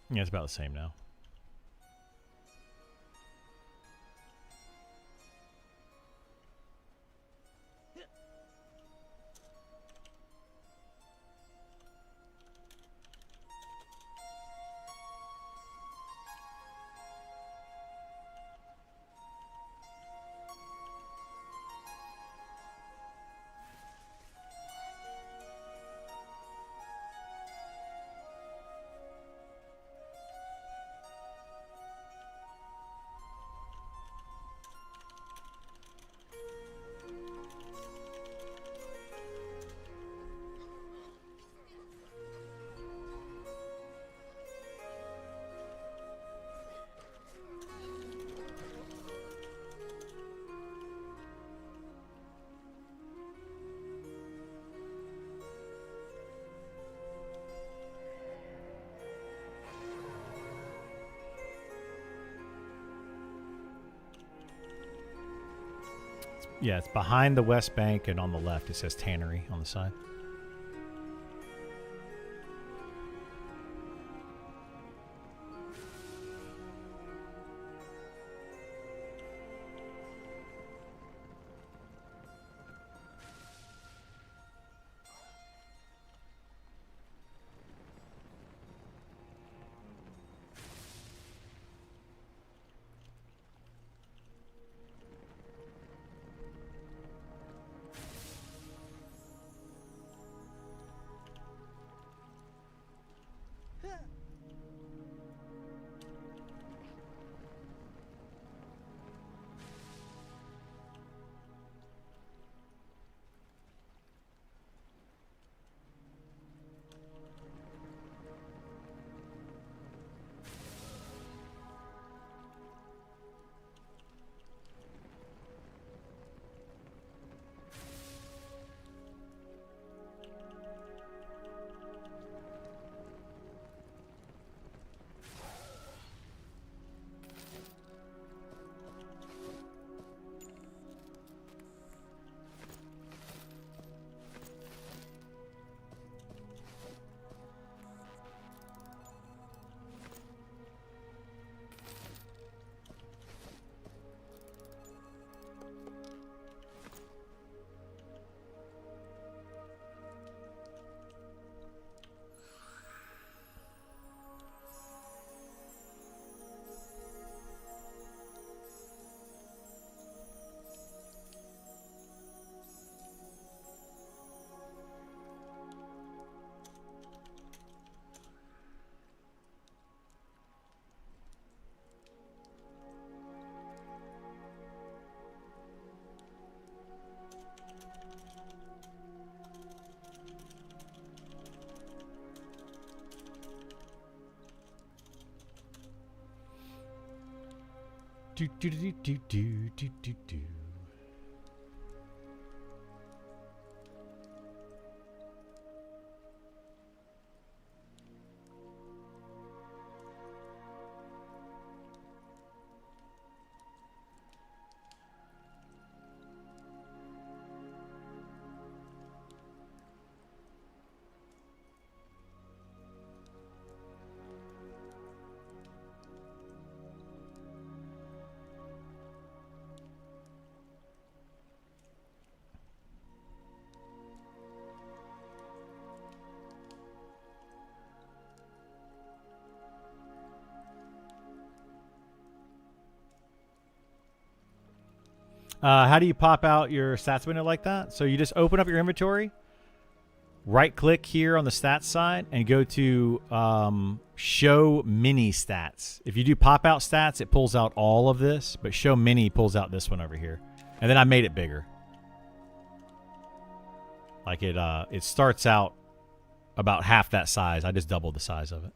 [SPEAKER 1] Yeah, it's about the same now. Yeah, it's behind the West Bank, and on the left it says Tannery on the side. Do do do do do do do do. How do you pop out your stats window like that? So you just open up your inventory, right click here on the stats side, and go to show mini stats. If you do pop out stats, it pulls out all of this, but show mini pulls out this one over here. And then I made it bigger. Like it starts out about half that size. I just doubled the size of it.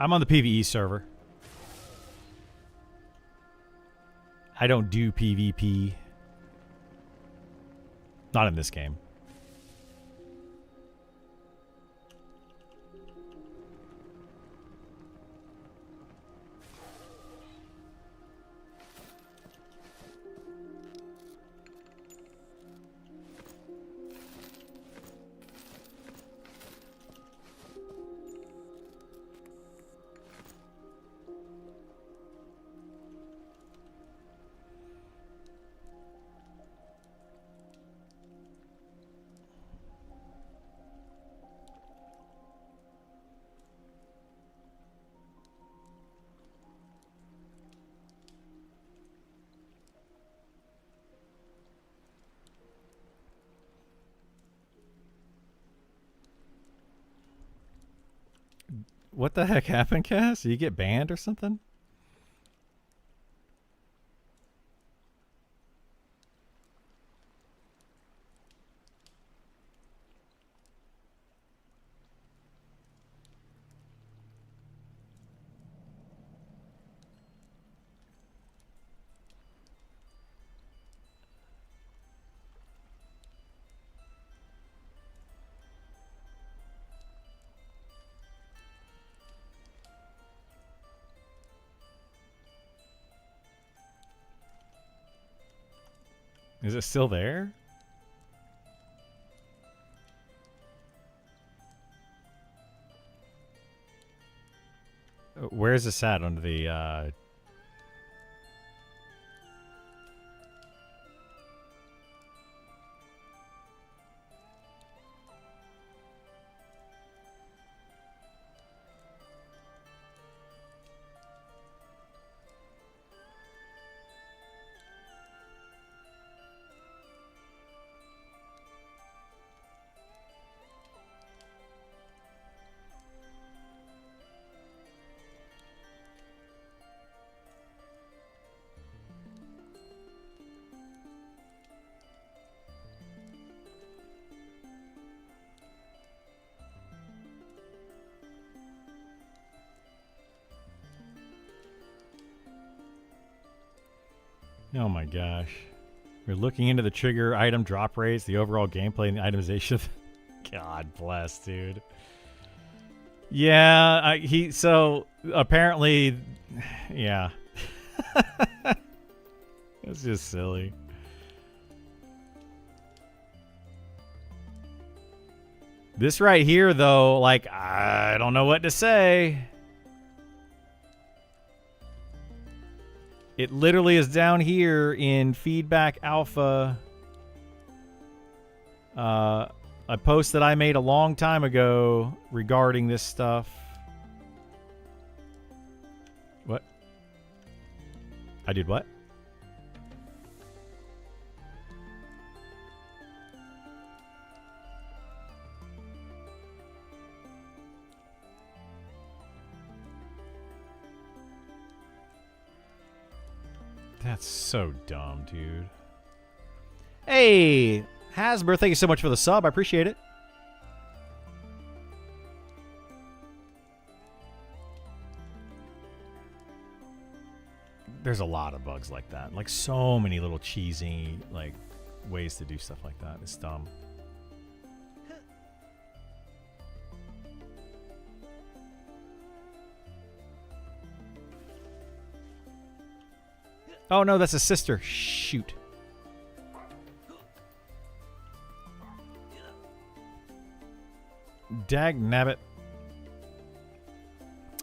[SPEAKER 1] I'm on the PvE server. I don't do PvP. Not in this game. What the heck happened, Cass? Did you get banned or something? Is it still there? Where is this at under the Oh my gosh. We're looking into the trigger item drop rates, the overall gameplay, and the itemization. God bless, dude. Yeah, so apparently, yeah. It's just silly. This right here, though, like, I don't know what to say. It literally is down here in feedback alpha. A post that I made a long time ago regarding this stuff. What? I did what? That's so dumb, dude. Hey, Hasbro, thank you so much for the sub. I appreciate it. There's a lot of bugs like that. Like, so many little cheesy, like, ways to do stuff like that. It's dumb. Oh, no, that's a sister. Shoot. Dag nabbit.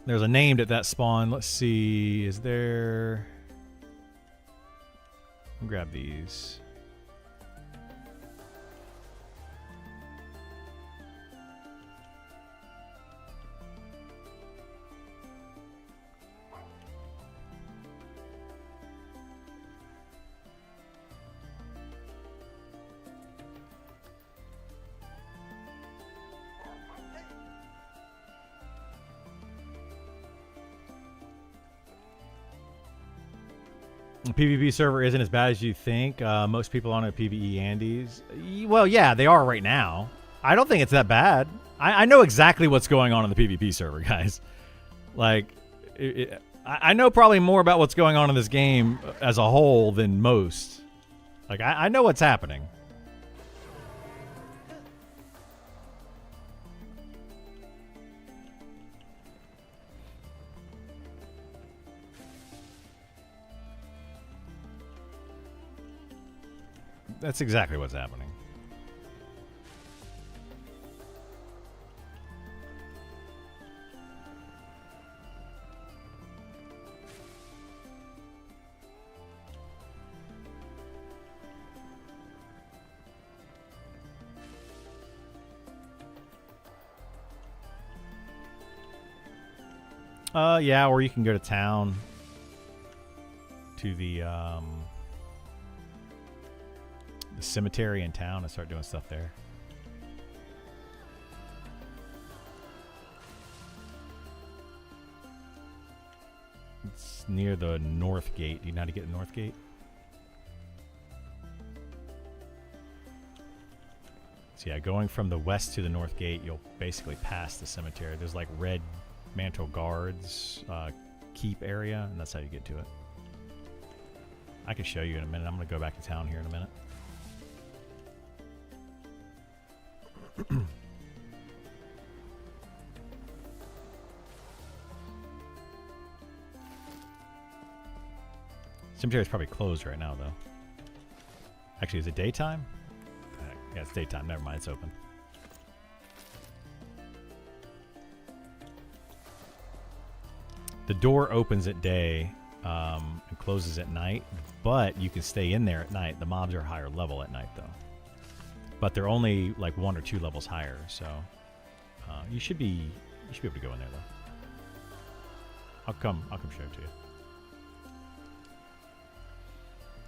[SPEAKER 1] There's a named at that spawn. Let's see. Is there... I'll grab these. The PvP server isn't as bad as you think. Most people on a PvE Andes. Well, yeah, they are right now. I don't think it's that bad. I know exactly what's going on in the PvP server, guys. Like, I know probably more about what's going on in this game as a whole than most. Like, I know what's happening. That's exactly what's happening. Yeah, or you can go to town to the cemetery in town and start doing stuff there. It's near the North Gate. Do you know how to get to the North Gate? So yeah, going from the west to the North Gate, you'll basically pass the cemetery. There's like red mantle guards keep area, and that's how you get to it. I can show you in a minute. I'm going to go back to town here in a minute. Cemetery's probably closed right now, though. Actually, is it daytime? Yeah, it's daytime. Never mind, it's open. The door opens at day and closes at night, but you can stay in there at night. The mobs are higher level at night, though. But they're only like 1 or 2 levels higher, so you should be able to go in there, though. I'll come show it to you.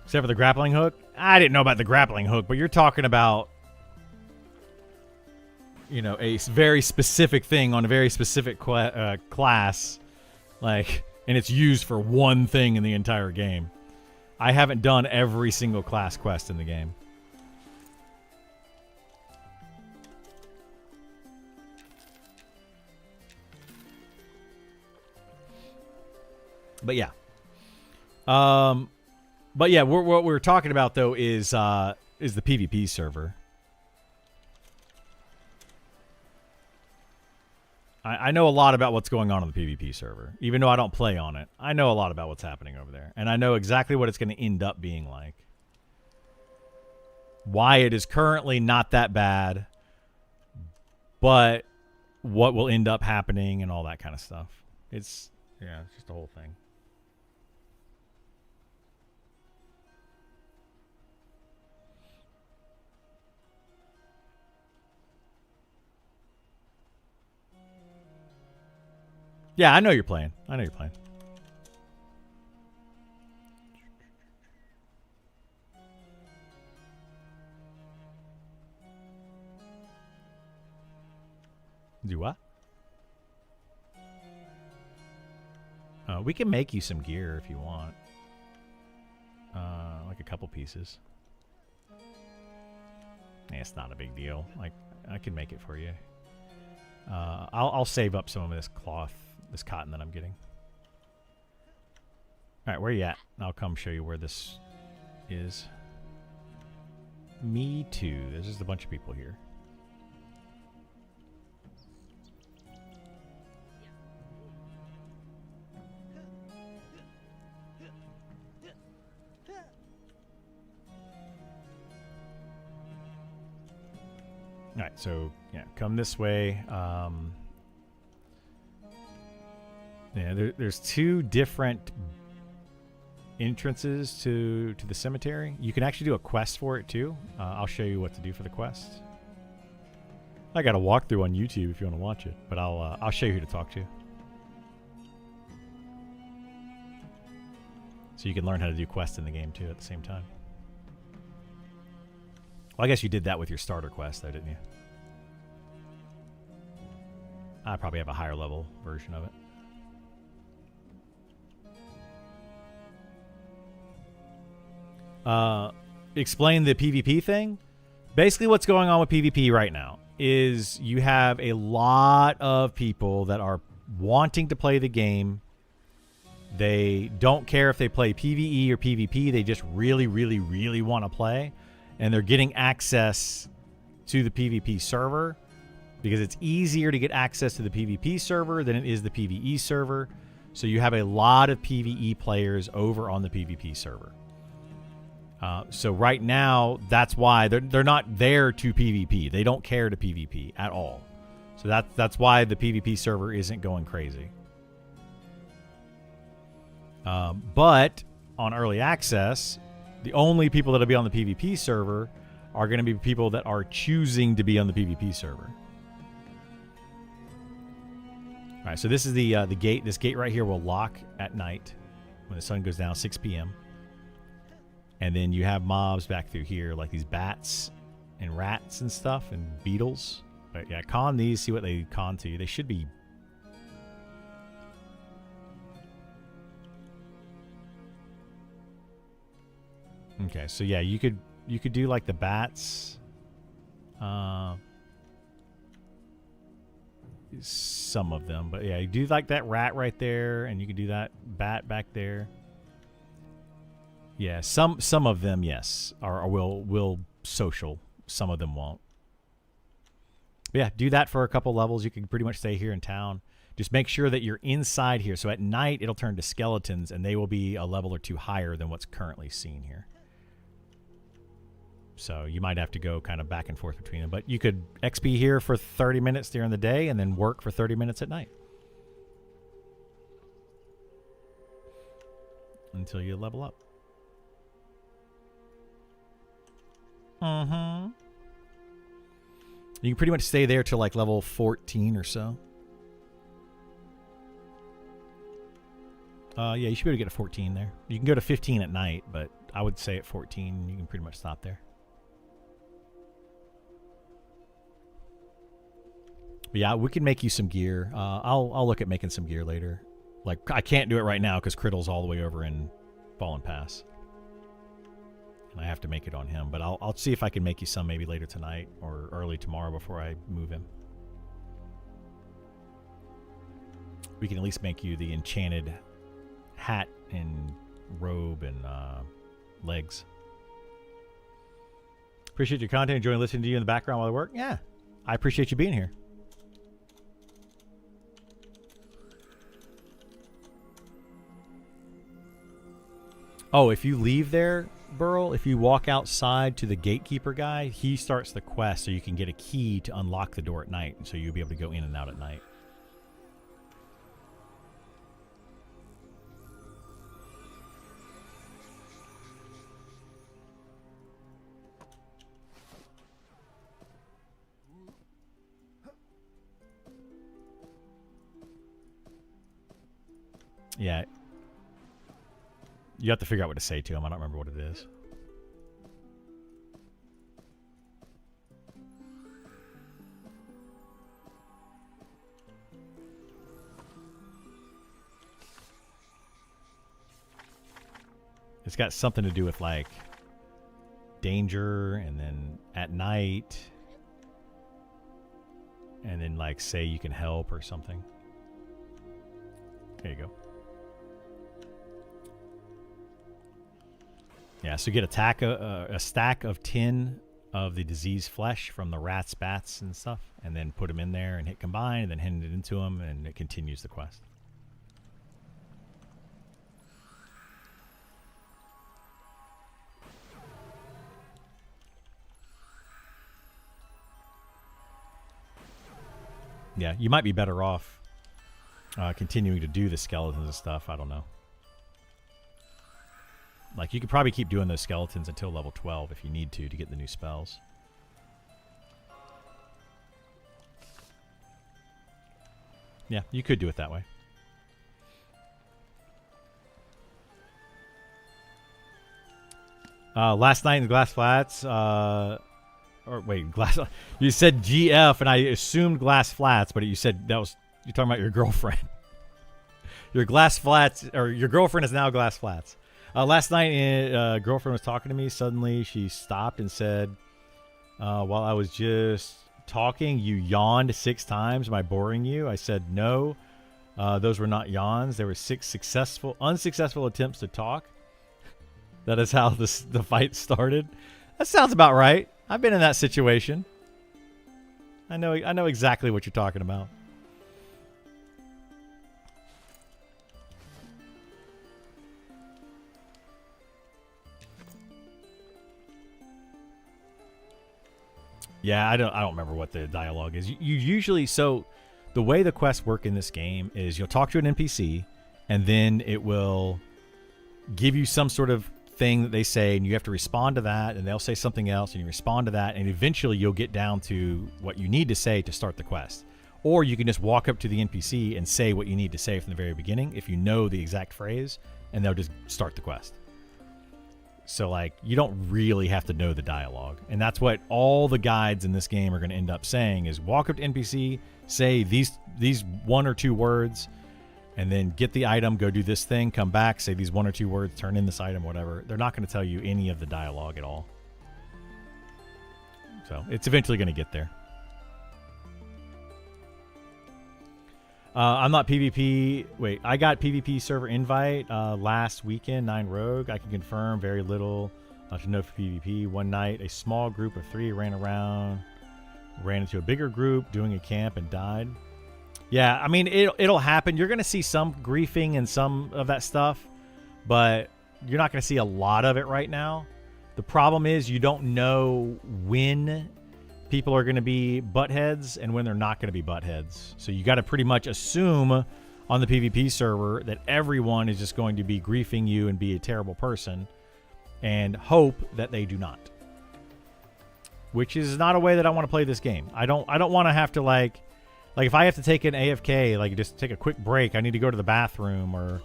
[SPEAKER 1] Except for the grappling hook. I didn't know about the grappling hook, but you're talking about, you know, a very specific thing on a very specific class, like, and it's used for one thing in the entire game. I haven't done every single class quest in the game. But yeah. But yeah, what we're talking about though is the PvP server. I know a lot about what's going on the PvP server, even though I don't play on it. I know a lot about what's happening over there, and I know exactly what it's going to end up being like. Why it is currently not that bad, but what will end up happening and all that kind of stuff. It's just the whole thing. Yeah, I know you're playing. I know you're playing. Do what? We can make you some gear if you want. Like a couple pieces. Yeah, it's not a big deal. Like, I can make it for you. I'll save up some of this cloth, this cotton that I'm getting. All right, where are you at? I'll come show you where this is. Me too. There's just a bunch of people here. All right, so yeah, come this way. Yeah, there's 2 different entrances to the cemetery. You can actually do a quest for it too. I'll show you what to do for the quest. I got a walkthrough on YouTube if you want to watch it, but I'll show you who to talk to, so you can learn how to do quests in the game too at the same time. Well, I guess you did that with your starter quest, though, didn't you? I probably have a higher level version of it. Explain the PvP thing. Basically, what's going on with PvP right now is you have a lot of people that are wanting to play the game. They don't care if they play PvE or PvP. They just really, really, really want to play. And they're getting access to the PvP server because it's easier to get access to the PvP server than it is the PvE server. So you have a lot of PvE players over on the PvP server. So right now, that's why they're not there to PvP. They don't care to PvP at all. So that's why the PvP server isn't going crazy. But on early access, the only people that'll be on the PvP server are going to be people that are choosing to be on the PvP server. All right, so this is the gate. This gate right here will lock at night when the sun goes down, 6 p.m. And then you have mobs back through here, like these bats and rats and stuff and beetles. But yeah, con these, see what they con to you. They should be... Okay, so yeah, you could do like the bats. Some of them, but yeah, you do like that rat right there, and you can do that bat back there. Yeah, some of them, yes, will social. Some of them won't. But yeah, do that for a couple levels. You can pretty much stay here in town. Just make sure that you're inside here. So at night, it'll turn to skeletons, and they will be a level or two higher than what's currently seen here. So you might have to go kind of back and forth between them. But you could XP here for 30 minutes during the day and then work for 30 minutes at night. Until you level up. Mm-hmm. You can pretty much stay there till like level 14 or so. Yeah, you should be able to get to 14 there. You can go to 15 at night, but I would say at 14 you can pretty much stop there. But yeah, we can make you some gear. I'll look at making some gear later. Like, I can't do it right now because Criddle's all the way over in Fallen Pass. And I have to make it on him. But I'll see if I can make you some maybe later tonight or early tomorrow before I move him. We can at least make you the enchanted hat and robe and legs. Appreciate your content. Enjoying listening to you in the background while I work. Yeah, I appreciate you being here. Oh, if you leave there, Burl, if you walk outside to the gatekeeper guy, he starts the quest so you can get a key to unlock the door at night. And so you'll be able to go in and out at night. Yeah. You have to figure out what to say to him. I don't remember what it is. It's got something to do with like danger and then at night and then like say you can help or something. There you go. Yeah, so get a stack of 10 of the diseased flesh from the rats, bats, and stuff, and then put them in there and hit combine, and then hand it into them, and it continues the quest. Yeah, you might be better off continuing to do the skeletons and stuff. I don't know. Like, you could probably keep doing those skeletons until level 12 if you need to get the new spells. Yeah, you could do it that way. Last night in Glass Flats, or wait, Glass. You said GF, and I assumed Glass Flats, but you said that was you're talking about your girlfriend. Your Glass Flats, or your girlfriend is now Glass Flats. Last night, a girlfriend was talking to me. Suddenly, she stopped and said, while I was just talking, you yawned 6 times. Am I boring you? I said, no. Those were not yawns. There were 6 unsuccessful attempts to talk. That is how the fight started. That sounds about right. I've been in that situation. I know exactly what you're talking about. Yeah, I don't remember what the dialogue is. You usually, so the way the quests work in this game is you'll talk to an NPC and then it will give you some sort of thing that they say and you have to respond to that, and they'll say something else and you respond to that, and eventually you'll get down to what you need to say to start the quest. Or you can just walk up to the NPC and say what you need to say from the very beginning if you know the exact phrase, and they'll just start the quest. So, like, you don't really have to know the dialogue. And that's what all the guides in this game are going to end up saying is walk up to NPC, say these 1 or 2 words, and then get the item, go do this thing, come back, say these 1 or 2 words, turn in this item, whatever. They're not going to tell you any of the dialogue at all. So, it's eventually going to get there. I'm not PvP. Wait, I got PvP server invite last weekend, 9 Rogue. I can confirm very little to know for PvP. One night, a small group of 3 ran into a bigger group doing a camp and died. Yeah, I mean, it'll happen. You're going to see some griefing and some of that stuff, but you're not going to see a lot of it right now. The problem is you don't know when people are going to be buttheads and when they're not going to be buttheads. So you got to pretty much assume on the PvP server that everyone is just going to be griefing you and be a terrible person, and hope that they do not. Which is not a way that I want to play this game. I don't want to have to like if I have to take an AFK, like just take a quick break, I need to go to the bathroom or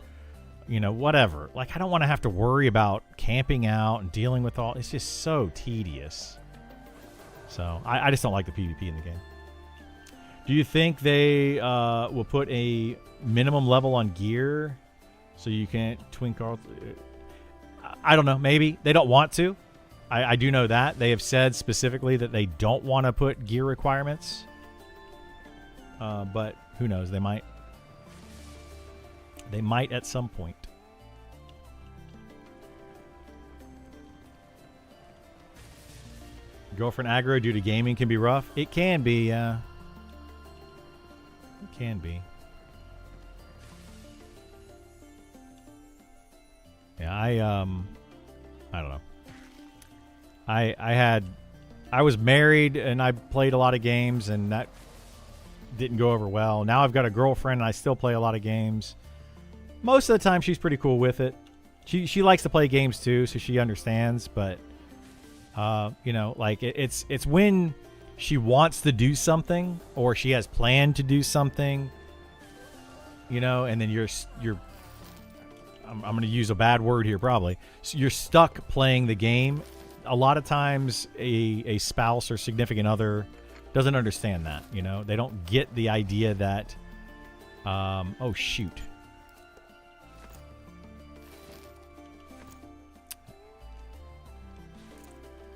[SPEAKER 1] whatever. Like, I don't want to have to worry about camping out and dealing with all. It's just so tedious. So I just don't like the PvP in the game. Do you think they will put a minimum level on gear so you can't twink all? I don't know. Maybe they don't want to. I do know that they have said specifically that they don't want to put gear requirements. But who knows? They might. They might at some point. Girlfriend aggro due to gaming can be rough. It can be, it can be. Yeah, I don't know. I was married and I played a lot of games and that didn't go over well. Now I've got a girlfriend and I still play a lot of games. Most of the time she's pretty cool with it. She likes to play games too, so she understands, but like it's when she wants to do something or she has planned to do something, and then I'm going to use a bad word here probably. So you're stuck playing the game. A lot of times a spouse or significant other doesn't understand that, They don't get the idea that, oh, shoot.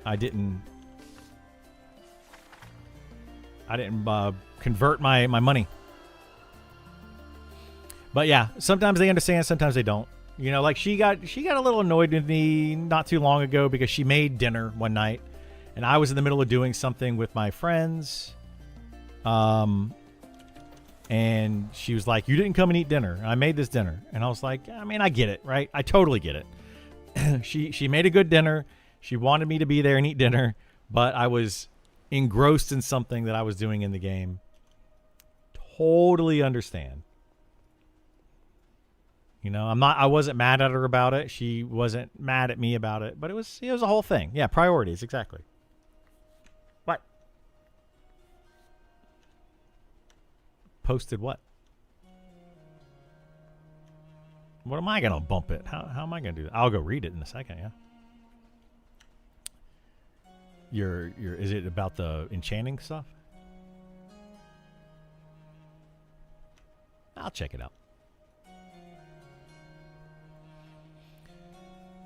[SPEAKER 1] I didn't convert my money. But yeah, sometimes they understand, sometimes they don't. Like she got a little annoyed with me not too long ago because she made dinner one night and I was in the middle of doing something with my friends. And she was like, "You didn't come and eat dinner. I made this dinner." And I was like, I mean, I get it, right? I totally get it. She made a good dinner. She wanted me to be there and eat dinner, but I was engrossed in something that I was doing in the game. Totally understand. I wasn't mad at her about it. She wasn't mad at me about it, but it was a whole thing. Yeah, priorities, exactly. What? Posted what? What am I going to bump it? How am I going to do that? I'll go read it in a second, yeah. Is it about the enchanting stuff? I'll check it out.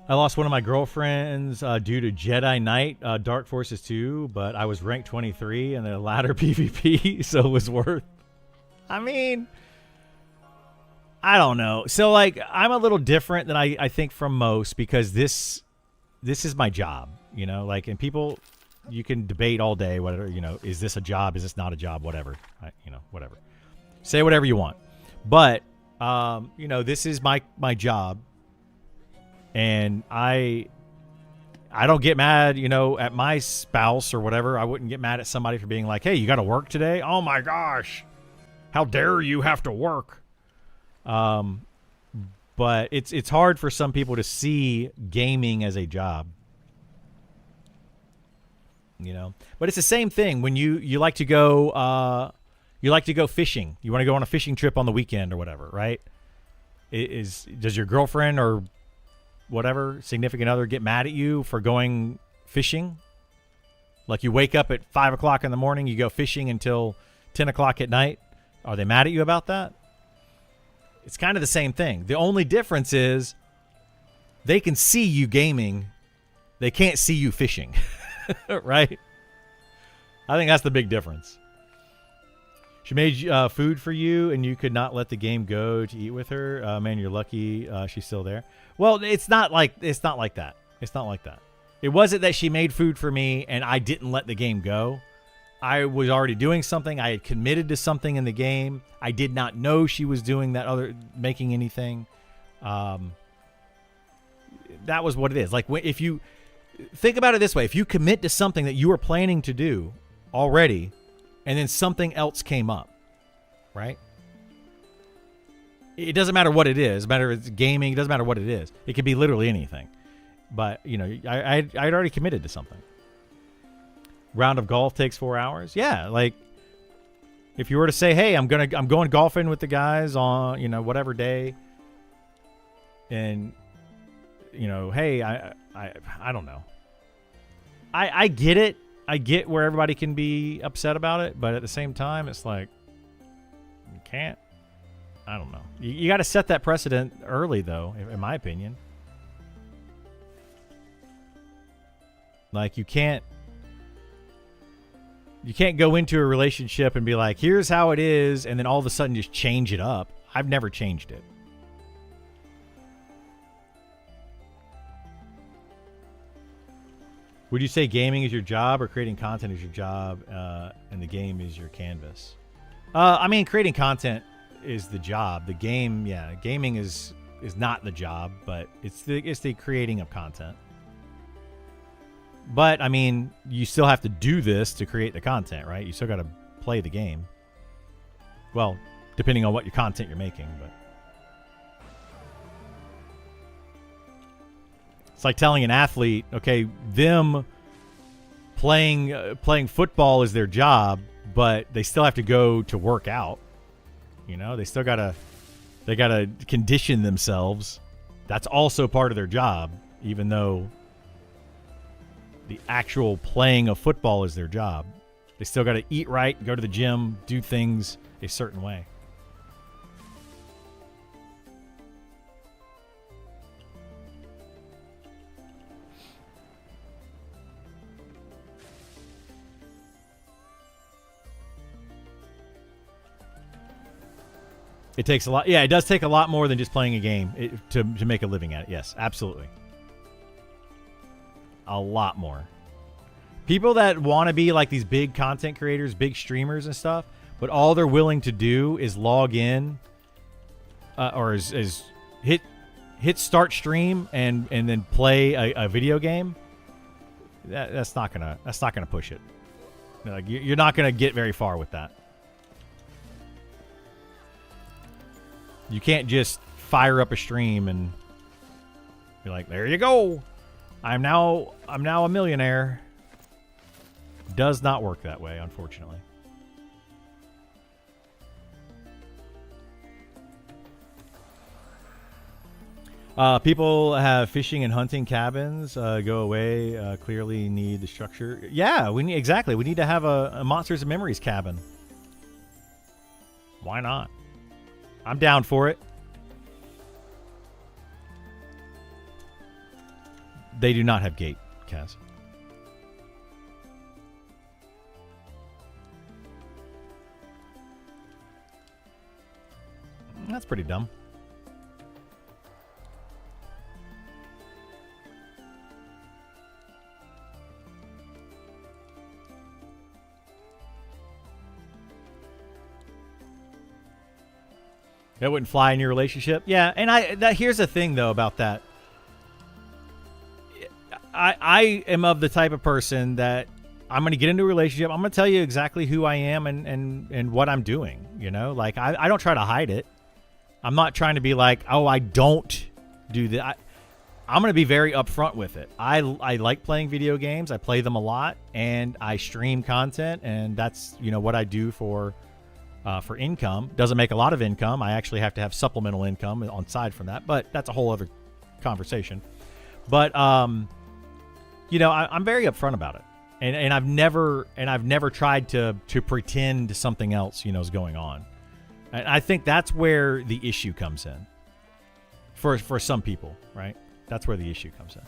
[SPEAKER 1] I lost one of my girlfriends due to Jedi Knight Dark Forces 2, but I was ranked 23 in the latter PvP, so it was worth. I mean, I don't know. So like I'm a little different than I think from most because this is my job, you know, like, and people, you can debate all day, whatever, you know, is this a job? Is this not a job? Whatever, you know, whatever, say whatever you want. But, you know, this is my job, and I don't get mad, you know, at my spouse or whatever. I wouldn't get mad at somebody for being like, hey, you got to work today? Oh my gosh, how dare you have to work? But it's hard for some people to see gaming as a job, you know. But it's the same thing when you like to go fishing. You want to go on a fishing trip on the weekend or whatever, right? Does your girlfriend or whatever significant other get mad at you for going fishing? Like you wake up at 5 o'clock in the morning, you go fishing until 10 o'clock at night. Are they mad at you about that? It's kind of the same thing. The only difference is they can see you gaming. They can't see you fishing, right? I think that's the big difference. She made food for you, and you could not let the game go to eat with her. Man, you're lucky she's still there. Well, it's not like that. It's not like that. It wasn't that she made food for me and I didn't let the game go. I was already doing something. I had committed to something in the game. I did not know she was doing making anything. That was what it is. Like if you think about it this way, if you commit to something that you were planning to do already, and then something else came up, right? It doesn't matter what it is. It doesn't matter if it's gaming. It doesn't matter what it is. It could be literally anything. But, you know, I'd already committed to something. Round of golf takes 4 hours. Yeah, like if you were to say, "Hey, I'm going golfing with the guys on, you know, whatever day," and you know, hey, I don't know. I get it. I get where everybody can be upset about it, but at the same time, it's like you can't. I don't know. You got to set that precedent early, though, in my opinion. Like you can't go into a relationship and be like, here's how it is, and then all of a sudden just change it up. I've never changed it. Would you say gaming is your job or creating content is your job and the game is your canvas? I mean, creating content is the job. The game, yeah, gaming is not the job, but it's the creating of content. But, I mean, you still have to do this to create the content, right? You still got to play the game. Well, depending on what your content you're making, but it's like telling an athlete, okay, them playing football is their job, but they still have to go to work out. You know, they gotta condition themselves. That's also part of their job, even though the actual playing of football is their job. They still got to eat right, go to the gym, do things a certain way. It takes a lot. Yeah, it does take a lot more than just playing a game to make a living at it. Yes, absolutely. A lot more. People that want to be like these big content creators, big streamers and stuff, but all they're willing to do is log in or is hit start stream and then play a video game. That's not gonna push it. Like you're not gonna get very far with that. You can't just fire up a stream and be like, there you go. I'm now a millionaire. Does not work that way, unfortunately. People have fishing and hunting cabins go away. Clearly need the structure. Yeah, we need We need to have a Monsters and Memories cabin. Why not? I'm down for it. They do not have gate, Kaz. That's pretty dumb. That wouldn't fly in your relationship. Yeah, and here's the thing though about that. I am of the type of person that I'm going to get into a relationship. I'm going to tell you exactly who I am and what I'm doing. You know, like I don't try to hide it. I'm not trying to be like, oh, I don't do that. I'm going to be very upfront with it. I like playing video games. I play them a lot, and I stream content, and that's, you know, what I do for income. Doesn't make a lot of income. I actually have to have supplemental income on side from that, but that's a whole other conversation. But you know, I'm very upfront about it, and I've never tried to pretend something else, you know, is going on. And I think that's where the issue comes in for some people, right? That's where the issue comes in.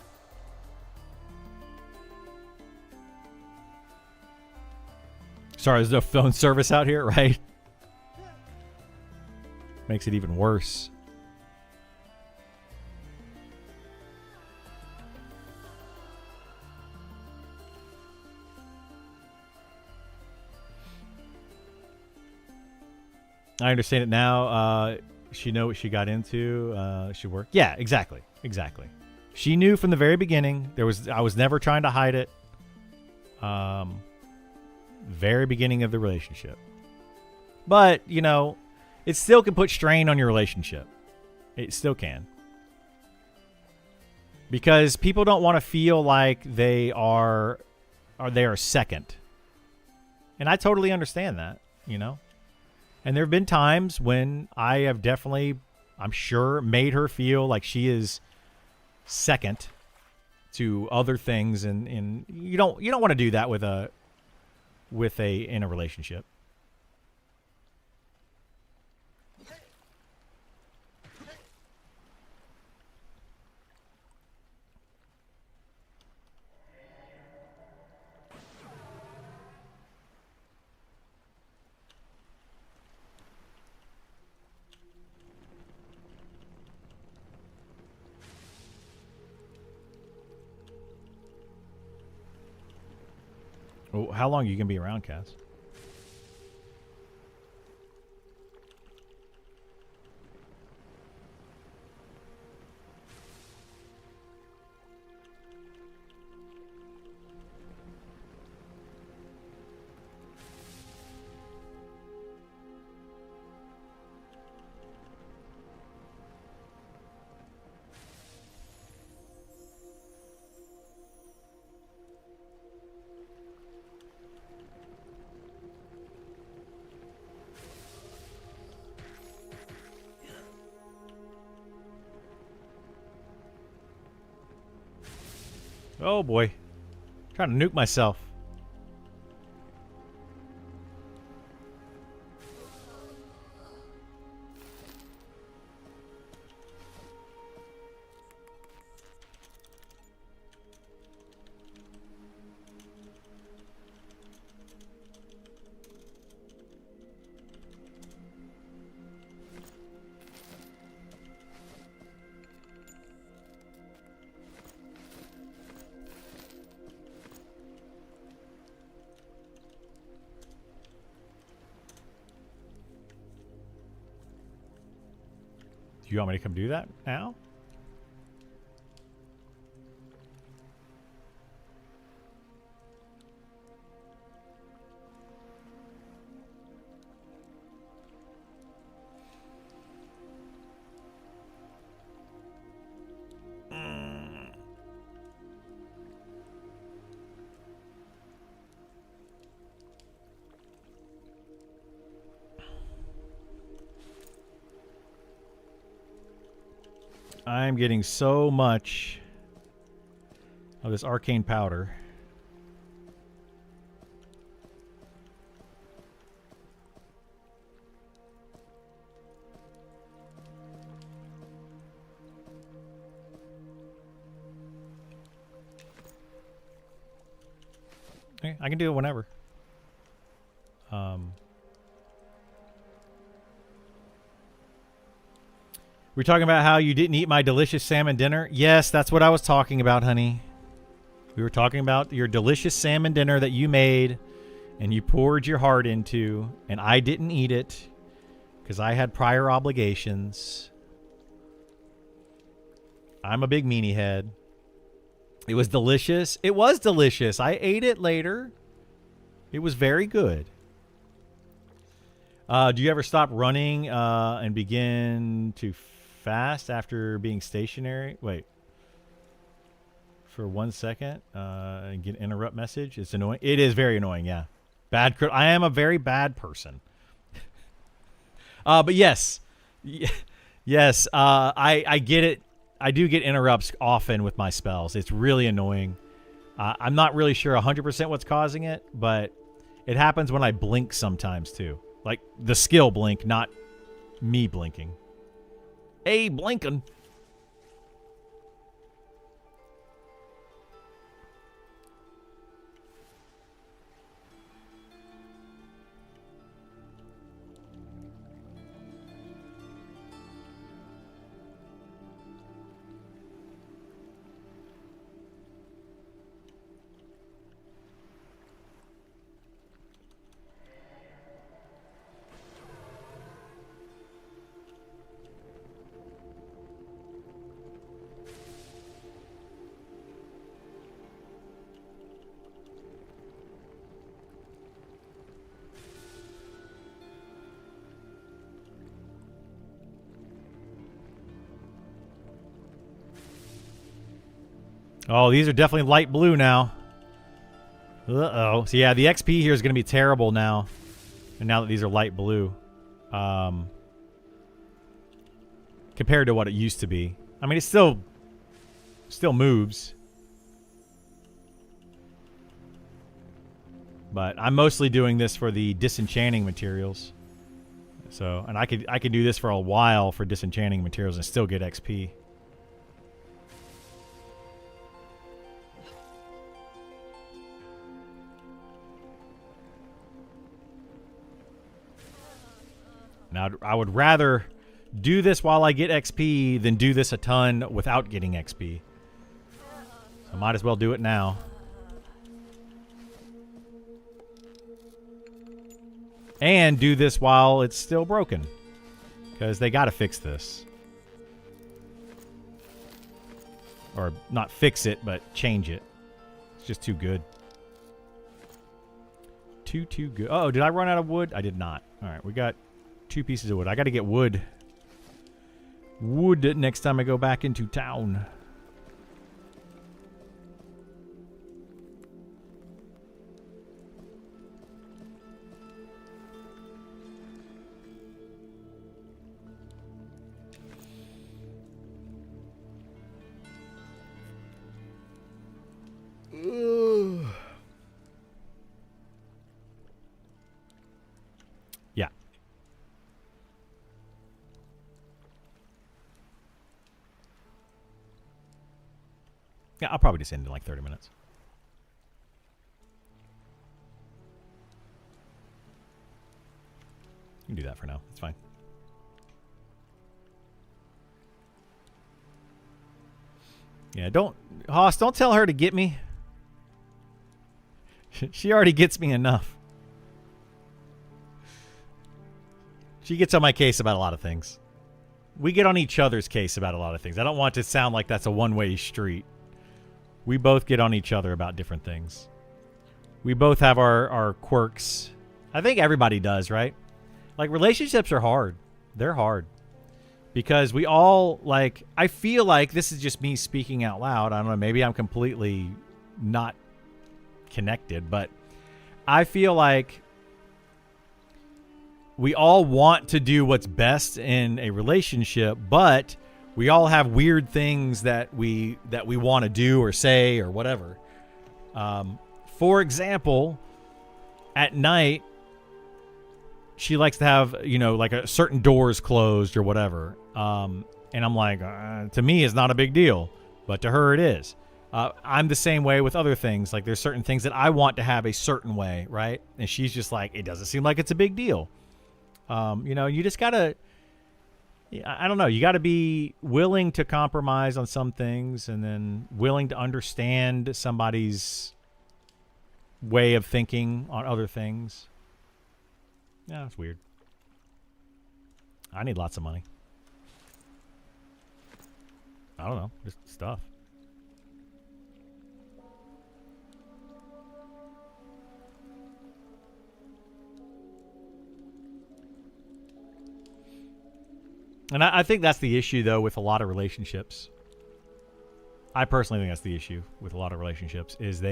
[SPEAKER 1] Sorry, there's no phone service out here, right? Makes it even worse. I understand it now. She know what she got into. She worked. Yeah, exactly. She knew from the very beginning. I was never trying to hide it. Very beginning of the relationship. But, you know, it still can put strain on your relationship. It still can. Because people don't want to feel like they are second. And I totally understand that, you know. And there have been times when I have definitely, I'm sure, made her feel like she is second to other things, and you don't want to do that in a relationship. Well, how long are you going to be around, Cass? Oh boy. Trying to nuke myself. Do you want me to come do that now? I'm getting so much of this arcane powder. Okay, I can do it whenever. We're talking about how you didn't eat my delicious salmon dinner. Yes, that's what I was talking about, honey. We were talking about your delicious salmon dinner that you made and you poured your heart into, and I didn't eat it because I had prior obligations. I'm a big meanie head. It was delicious. It was delicious. I ate it later. It was very good. Do you ever stop running and begin to fast after being stationary? Wait. For 1 second and get an interrupt message. It's annoying. It is very annoying, yeah. I am a very bad person. But yes. Yes, I get it. I do get interrupts often with my spells. It's really annoying. I'm not really sure 100% what's causing it, but it happens when I blink sometimes too. Like the skill blink, not me blinking. Hey, blinking. Oh, these are definitely light blue now. Uh-oh. So yeah, the XP here is going to be terrible now. And now that these are light blue. Compared to what it used to be. I mean, it still moves. But I'm mostly doing this for the disenchanting materials. So, and I could do this for a while for disenchanting materials and still get XP. Now, I would rather do this while I get XP than do this a ton without getting XP. So I might as well do it now. And do this while it's still broken. Because they got to fix this. Or not fix it, but change it. It's just too good. Too good. Oh, did I run out of wood? I did not. All right, we got 2 pieces of wood. I got to get wood. Wood next time I go back into town. Yeah. Yeah, I'll probably just end in like 30 minutes. You can do that for now. It's fine. Yeah, Hoss, don't tell her to get me. She already gets me enough. She gets on my case about a lot of things. We get on each other's case about a lot of things. I don't want it to sound like that's a one-way street. We both get on each other about different things. We both have our quirks. I think everybody does, right? Like, relationships are hard. They're hard. Because we all, like, I feel like this is just me speaking out loud. I don't know, maybe I'm completely not connected, but I feel like we all want to do what's best in a relationship, but we all have weird things that we want to do or say or whatever. For example, at night, she likes to have, like a certain doors closed or whatever. And I'm like, to me, it's not a big deal, but to her it is. I'm the same way with other things. Like, there's certain things that I want to have a certain way, right? And she's just like, it doesn't seem like it's a big deal. You just gotta, I don't know, you gotta be willing to compromise on some things and then willing to understand somebody's way of thinking on other things. Yeah, it's weird. I need lots of money. I don't know, just stuff. And I think that's the issue, though, with a lot of relationships. I personally think that's the issue with a lot of relationships is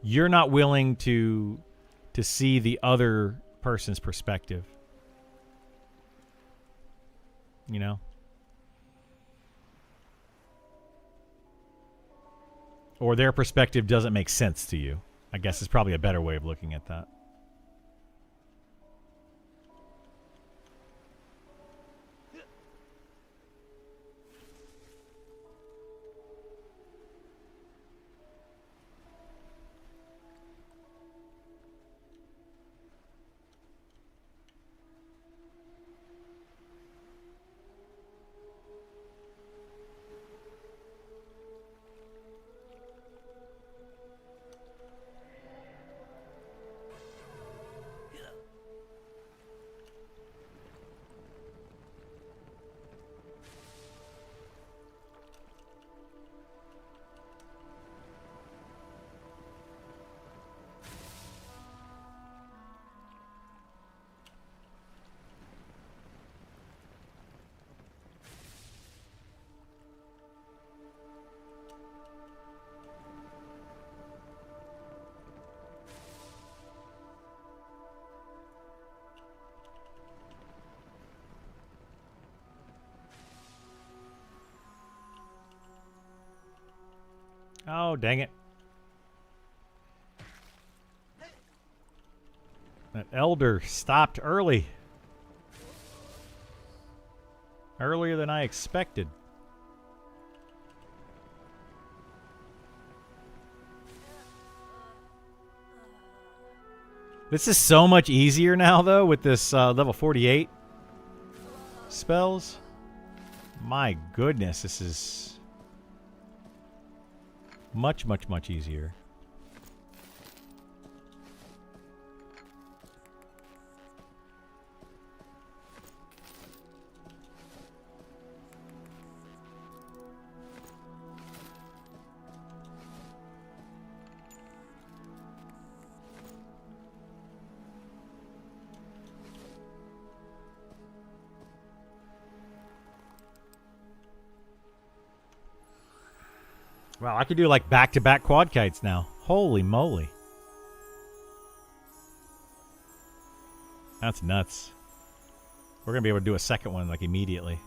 [SPEAKER 1] you're not willing to see the other person's perspective. You know? Or their perspective doesn't make sense to you. I guess is probably a better way of looking at that. Oh, dang it. That elder stopped early. Earlier than I expected. This is so much easier now, though, with this level 48 spells. My goodness, this is much, much, much easier. Wow, I could do like back-to-back quad kites now. Holy moly. That's nuts. We're going to be able to do a second one like immediately.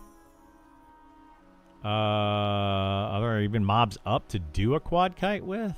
[SPEAKER 1] Are there even mobs up to do a quad kite with?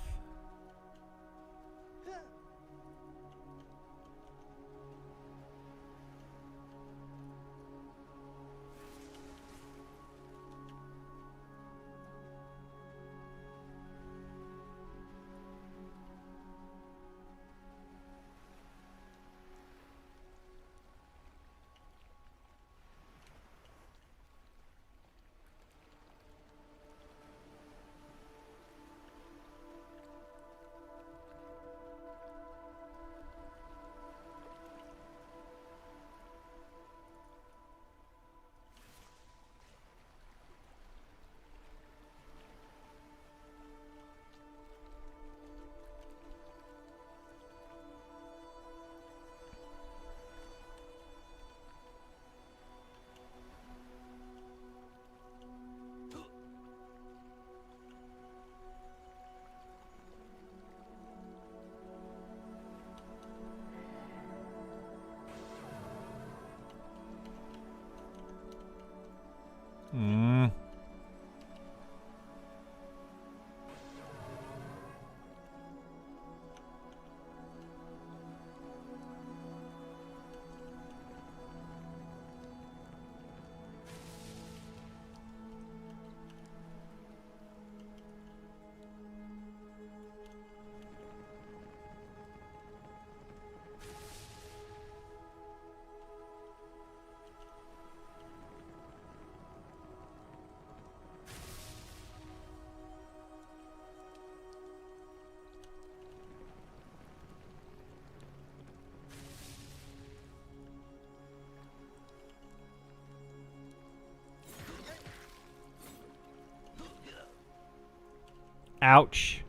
[SPEAKER 1] Ouch.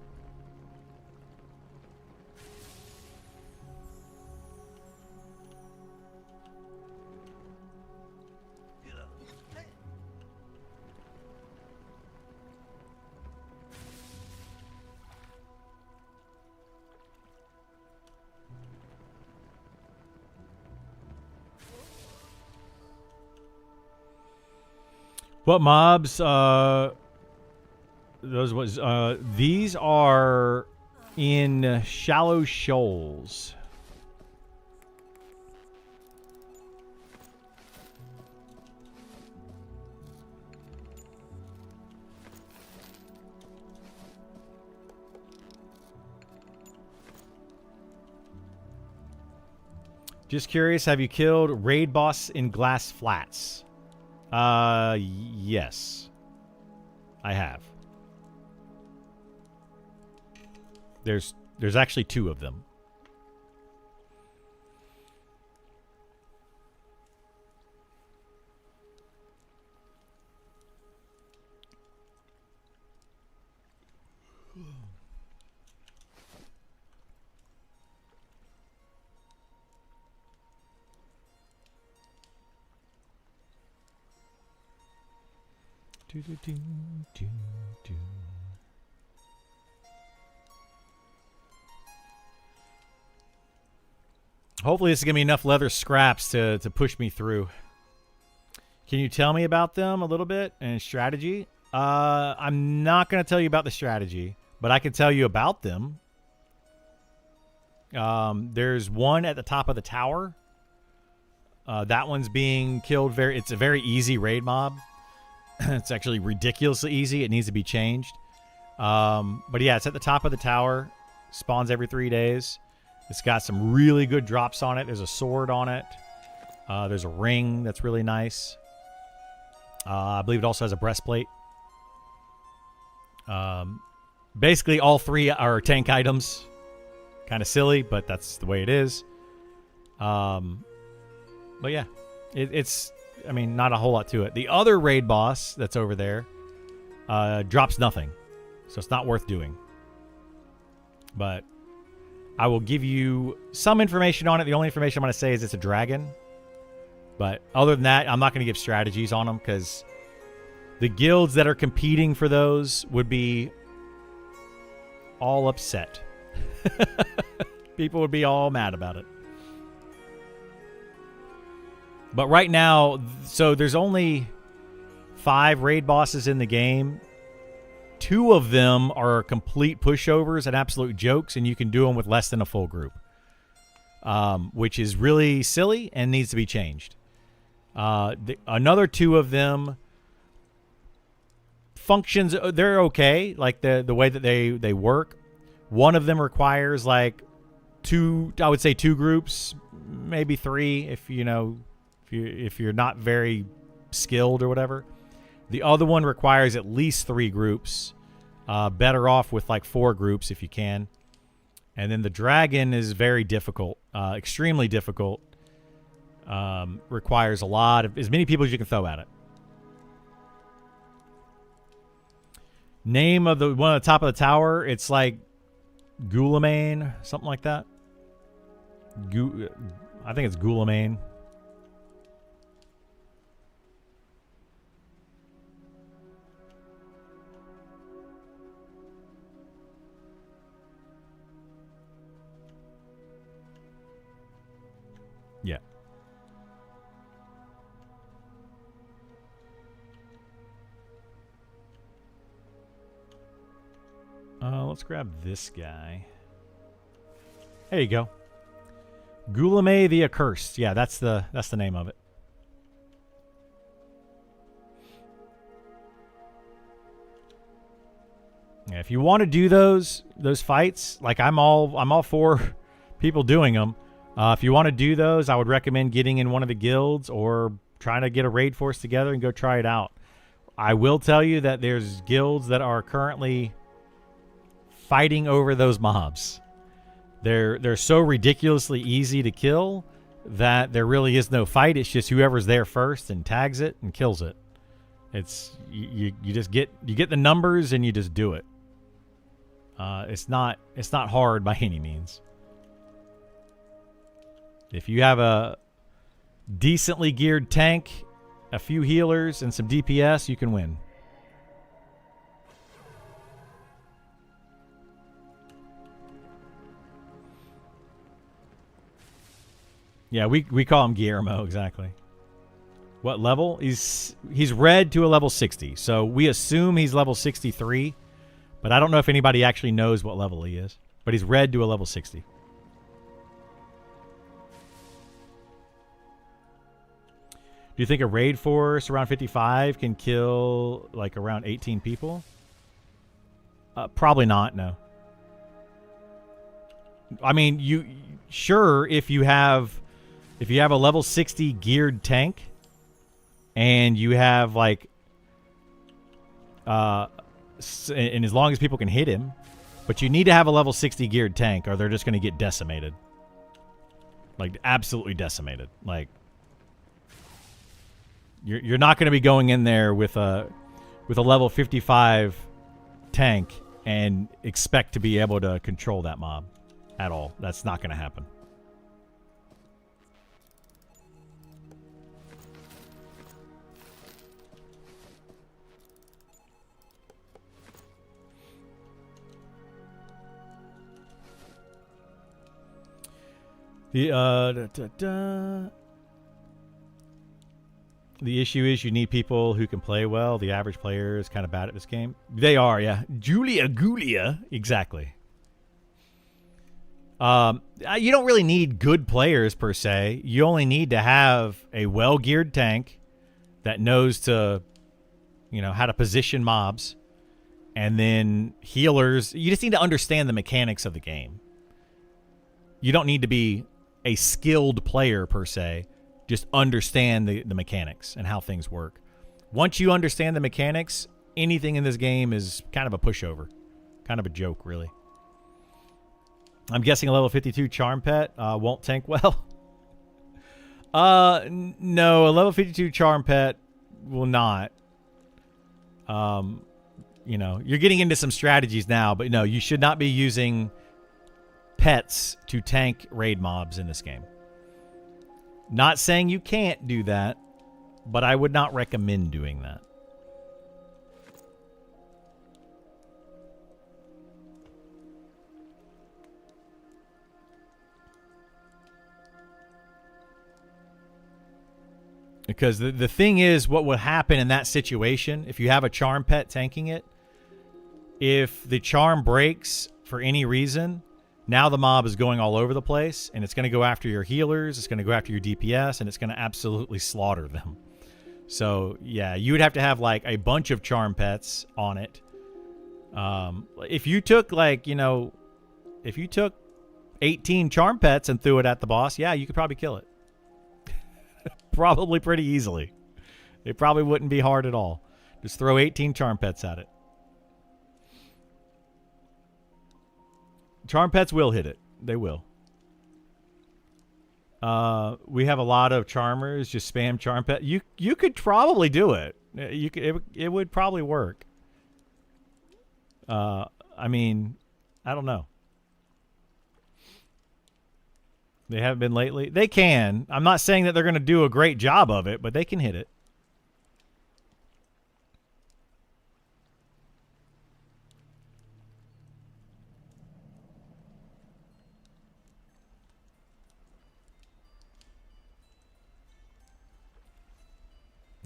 [SPEAKER 1] What mobs? These are in shallow shoals. Just curious, have you killed raid boss in glass flats? Yes. I have. There's actually 2 of them. Do, do, do, do, do. Hopefully this is going to be enough leather scraps to push me through. Can you tell me about them a little bit and strategy? I'm not going to tell you about the strategy, but I can tell you about them. There's one at the top of the tower. That one's being killed it's a very easy raid mob. It's actually ridiculously easy. It needs to be changed. But yeah, it's at the top of the tower. Spawns every 3 days. It's got some really good drops on it. There's a sword on it. There's a ring that's really nice. I believe it also has a breastplate. Basically, all 3 are tank items. Kind of silly, but that's the way it is. But yeah, it's... I mean, not a whole lot to it. The other raid boss that's over there drops nothing. So it's not worth doing. But I will give you some information on it. The only information I'm going to say is it's a dragon. But other than that, I'm not going to give strategies on them because the guilds that are competing for those would be all upset. People would be all mad about it. But right now, so there's only 5 raid bosses in the game. 2 of them are complete pushovers and absolute jokes, and you can do them with less than a full group. Which is really silly and needs to be changed. Another 2 of them functions, they're okay, like the way that they work. One of them requires like 2, I would say 2 groups, maybe 3 if you know... If you're not very skilled or whatever. The other one requires at least 3 groups. Better off with like 4 groups if you can. And then the dragon is very difficult. Extremely difficult. Requires as many people as you can throw at it. Name of the one at the top of the tower, it's like Goulamane, something like that. I think it's Goulamane. Yeah. Let's grab this guy. There you go. Goulamane the Accursed. Yeah, that's the name of it. Yeah, if you want to do those fights, like I'm all for people doing them. If you want to do those, I would recommend getting in one of the guilds or trying to get a raid force together and go try it out. I will tell you that there's guilds that are currently fighting over those mobs. They're so ridiculously easy to kill that there really is no fight. It's just whoever's there first and tags it and kills it. It's you just get the numbers and you just do it. It's not hard by any means. If you have a decently geared tank, a few healers, and some DPS, you can win. Yeah, we call him Guillermo, exactly. What level? He's red to a level 60. So we assume he's level 63, but I don't know if anybody actually knows what level he is. But he's red to a level 60. Do you think a raid force around 55 can kill like around 18 people? Probably not, no. I mean, sure if you have a level 60 geared tank and you have like and as long as people can hit him, but you need to have a level 60 geared tank or they're just going to get decimated. Like absolutely decimated. Like you're not going to be going in there with a level 55 tank and expect to be able to control that mob at all. That's not going to happen. The issue is you need people who can play well. The average player is kind of bad at this game. They are, yeah. Julia, exactly. You don't really need good players per se. You only need to have a well-geared tank that knows to, how to position mobs, and then healers. You just need to understand the mechanics of the game. You don't need to be a skilled player per se. Just understand the mechanics and how things work. Once you understand the mechanics, anything in this game is kind of a pushover. Kind of a joke, really. I'm guessing a level 52 charm pet won't tank well. No, a level 52 charm pet will not. You're getting into some strategies now, but no, you should not be using pets to tank raid mobs in this game. Not saying you can't do that, but I would not recommend doing that. Because the thing is, what would happen in that situation, if you have a charm pet tanking it, if the charm breaks for any reason, now the mob is going all over the place, and it's going to go after your healers, it's going to go after your DPS, and it's going to absolutely slaughter them. So, yeah, you would have to have, like, a bunch of charm pets on it. If you took, if you took 18 charm pets and threw it at the boss, yeah, you could probably kill it. Probably pretty easily. It probably wouldn't be hard at all. Just throw 18 charm pets at it. Charm pets will hit it. They will. We have a lot of charmers. Just spam charm pet. You could probably do it. It would probably work. I mean, I don't know. They haven't been lately. They can. I'm not saying that they're going to do a great job of it, but they can hit it.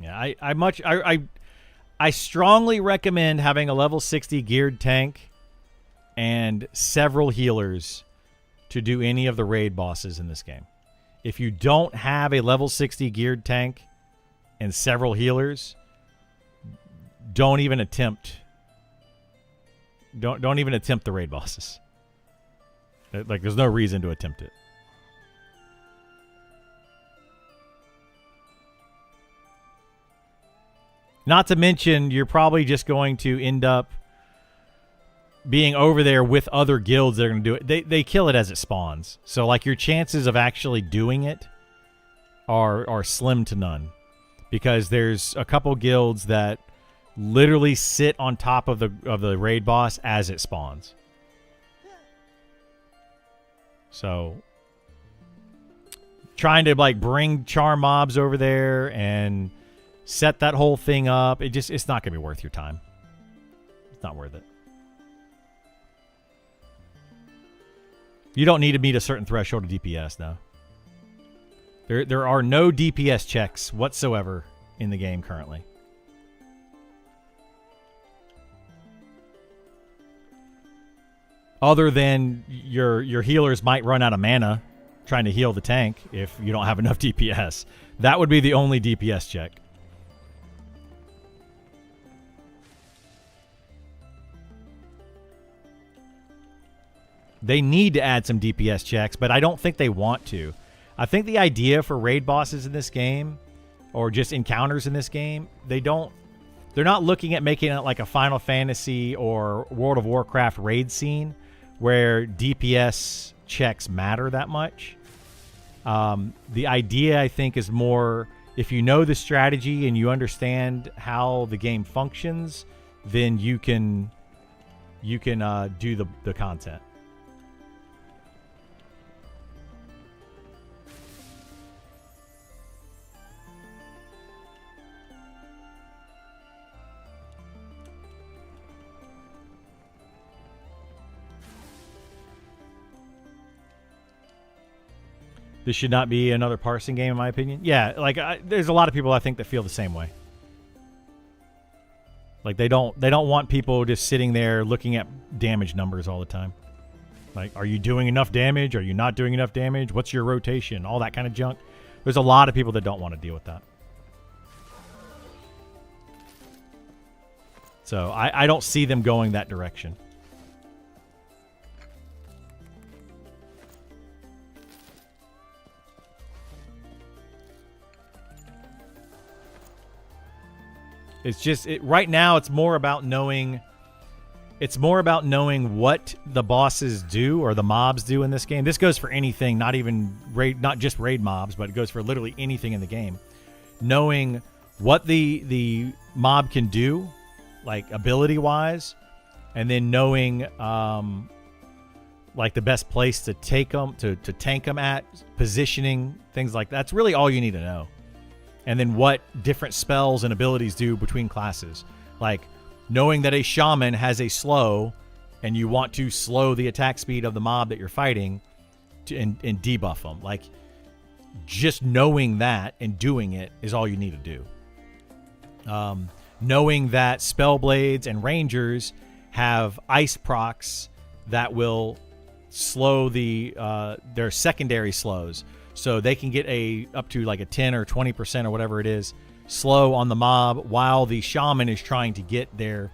[SPEAKER 1] Yeah, I strongly recommend having a level 60 geared tank and several healers to do any of the raid bosses in this game. If you don't have a level 60 geared tank and several healers, don't even attempt the raid bosses. Like, there's no reason to attempt it. Not to mention, you're probably just going to end up being over there with other guilds that are going to do it. They kill it as it spawns. So, like, your chances of actually doing it are slim to none. Because there's a couple guilds that literally sit on top of the raid boss as it spawns. So trying to like bring charm mobs over there and set that whole thing up, it's not gonna be worth your time. It's not worth it. You don't need to meet a certain threshold of DPS now. There are no DPS checks whatsoever in the game currently. Other than your healers might run out of mana trying to heal the tank if you don't have enough DPS. That would be the only DPS check. They need to add some DPS checks, but I don't think they want to. I think the idea for raid bosses in this game, or just encounters in this game, they're not looking at making it like a Final Fantasy or World of Warcraft raid scene where DPS checks matter that much. The idea, I think, is more, if you know the strategy and you understand how the game functions, then you can do the content. This should not be another parsing game, in my opinion. Yeah, like there's a lot of people I think that feel the same way. Like they don't want people just sitting there looking at damage numbers all the time. Like, are you doing enough damage? Are you not doing enough damage? What's your rotation? All that kind of junk. There's a lot of people that don't want to deal with that. So I don't see them going that direction. It's just right now. It's more about knowing. It's more about knowing what the bosses do or the mobs do in this game. This goes for anything, not just raid mobs, but it goes for literally anything in the game. Knowing what the mob can do, like ability wise, and then knowing like the best place to take them to tank them at, positioning, things like that. That's really all you need to know. And then what different spells and abilities do between classes. Like knowing that a shaman has a slow and you want to slow the attack speed of the mob that you're fighting and debuff them. Like just knowing that and doing it is all you need to do. Knowing that spell blades and rangers have ice procs that will slow their secondary slows. So they can get up to like a 10 or 20% or whatever it is slow on the mob while the shaman is trying to get their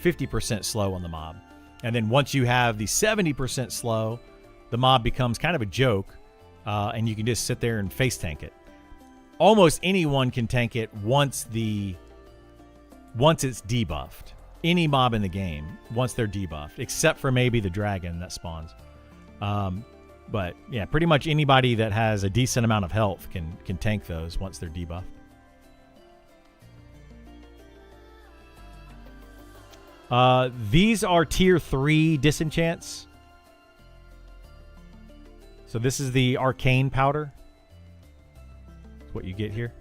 [SPEAKER 1] 50% slow on the mob. And then once you have the 70% slow, the mob becomes kind of a joke, and you can just sit there and face tank it. Almost anyone can tank it once it's debuffed. Any mob in the game, once they're debuffed, except for maybe the dragon that spawns. But yeah, pretty much anybody that has a decent amount of health can tank those once they're debuffed. These are tier 3 disenchants. So this is the arcane powder. That's what you get here.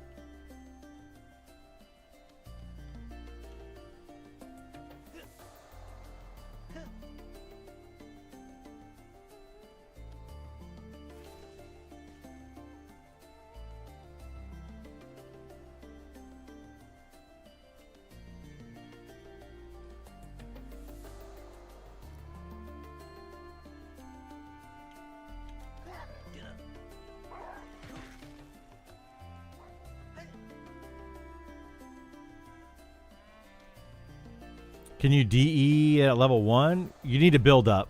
[SPEAKER 1] Can you DE at level 1? You need to build up.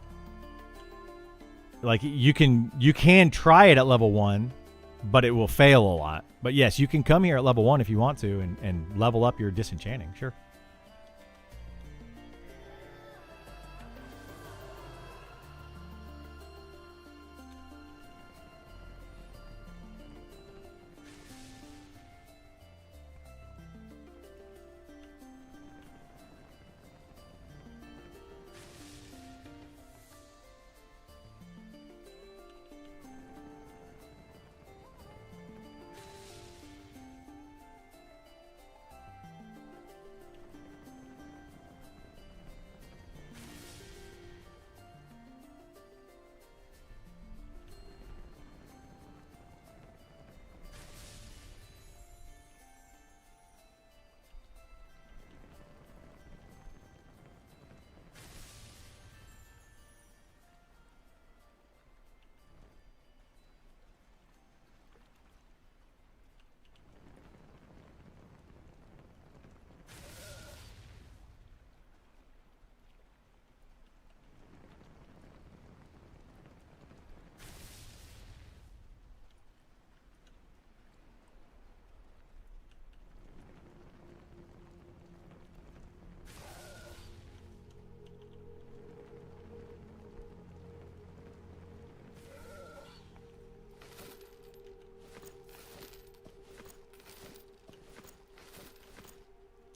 [SPEAKER 1] Like you can try it at level 1, but it will fail a lot. But yes, you can come here at level 1 if you want to and level up your disenchanting. Sure.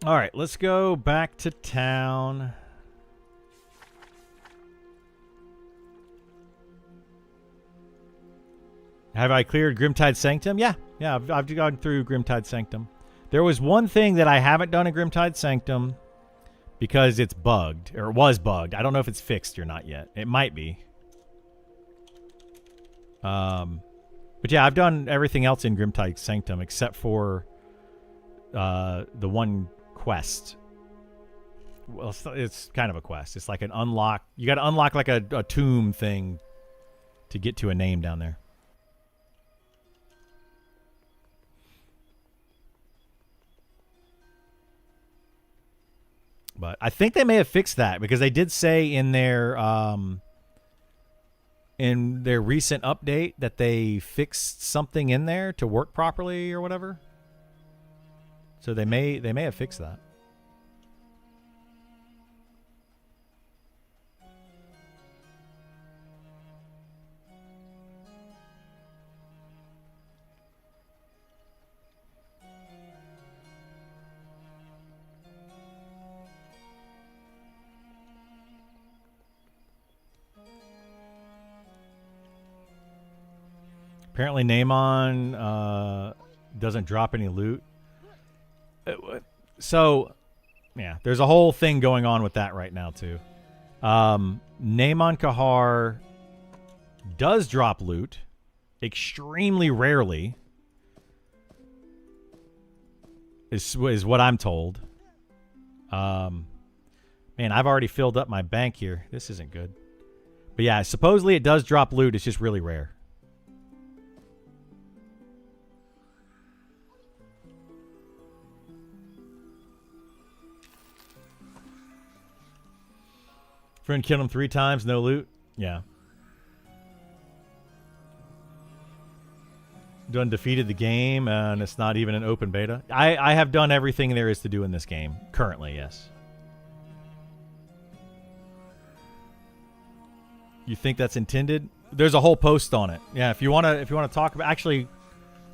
[SPEAKER 1] All right, let's go back to town. Have I cleared Grimtide Sanctum? Yeah, I've gone through Grimtide Sanctum. There was one thing that I haven't done in Grimtide Sanctum because it's bugged, or it was bugged. I don't know if it's fixed or not yet. It might be. But yeah, I've done everything else in Grimtide Sanctum except for the one quest. Well, it's kind of a quest. It's like an unlock. You got to unlock like a tomb thing to get to a name down there. But I think they may have fixed that because they did say in their recent update that they fixed something in there to work properly or whatever. So they may have fixed that. Apparently Namon doesn't drop any loot. So, yeah, there's a whole thing going on with that right now, too. Namon Kahar does drop loot extremely rarely, is what I'm told. Man, I've already filled up my bank here. This isn't good. But yeah, supposedly it does drop loot. It's just really rare. Friend killed him 3 times, no loot. Yeah. Done defeated the game, and it's not even an open beta. I have done everything there is to do in this game currently. Yes. You think that's intended? There's a whole post on it. Yeah. If you wanna talk about, actually,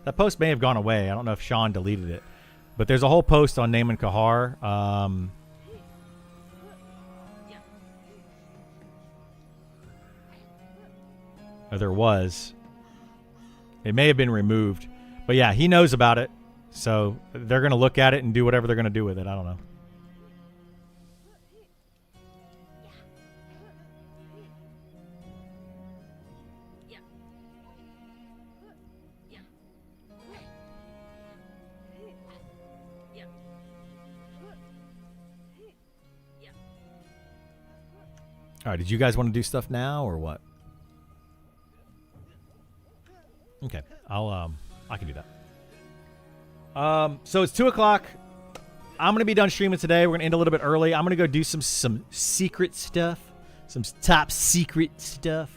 [SPEAKER 1] that post may have gone away. I don't know if Sean deleted it, but there's a whole post on Namon Kahar. There was. It may have been removed. But yeah, he knows about it. So they're going to look at it and do whatever they're going to do with it. I don't know. All right, did you guys want to do stuff now or what? Okay, I can do that. So it's 2 o'clock. I'm gonna be done streaming today. We're gonna end a little bit early. I'm gonna go do some secret stuff, some top secret stuff.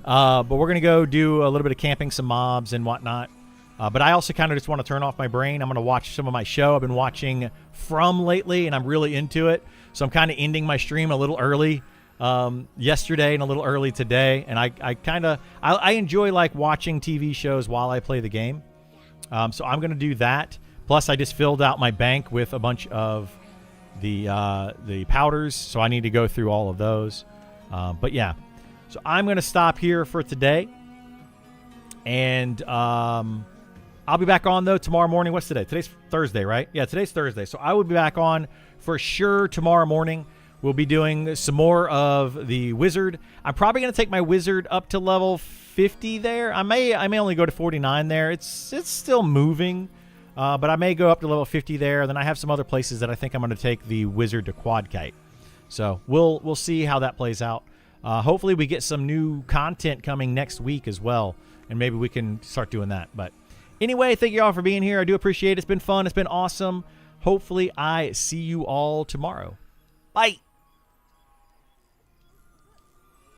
[SPEAKER 1] But we're gonna go do a little bit of camping, some mobs and whatnot. But I also kind of just want to turn off my brain. I'm gonna watch some of my show. I've been watching From lately, and I'm really into it. So I'm kind of ending my stream a little early. Yesterday and a little early today, and I enjoy like watching TV shows while I play the game. So I'm gonna do that. Plus, I just filled out my bank with a bunch of the powders, so I need to go through all of those. But yeah, so I'm gonna stop here for today, and I'll be back on though tomorrow morning. What's today? Today's Thursday, right? Yeah, today's Thursday. So I will be back on for sure tomorrow morning. We'll be doing some more of the wizard. I'm probably going to take my wizard up to level 50 there. I may only go to 49 there. It's still moving, but I may go up to level 50 there. Then I have some other places that I think I'm going to take the wizard to quad kite. So we'll see how that plays out. Hopefully we get some new content coming next week as well, and maybe we can start doing that. But anyway, thank you all for being here. I do appreciate it. It's been fun. It's been awesome. Hopefully I see you all tomorrow. Bye.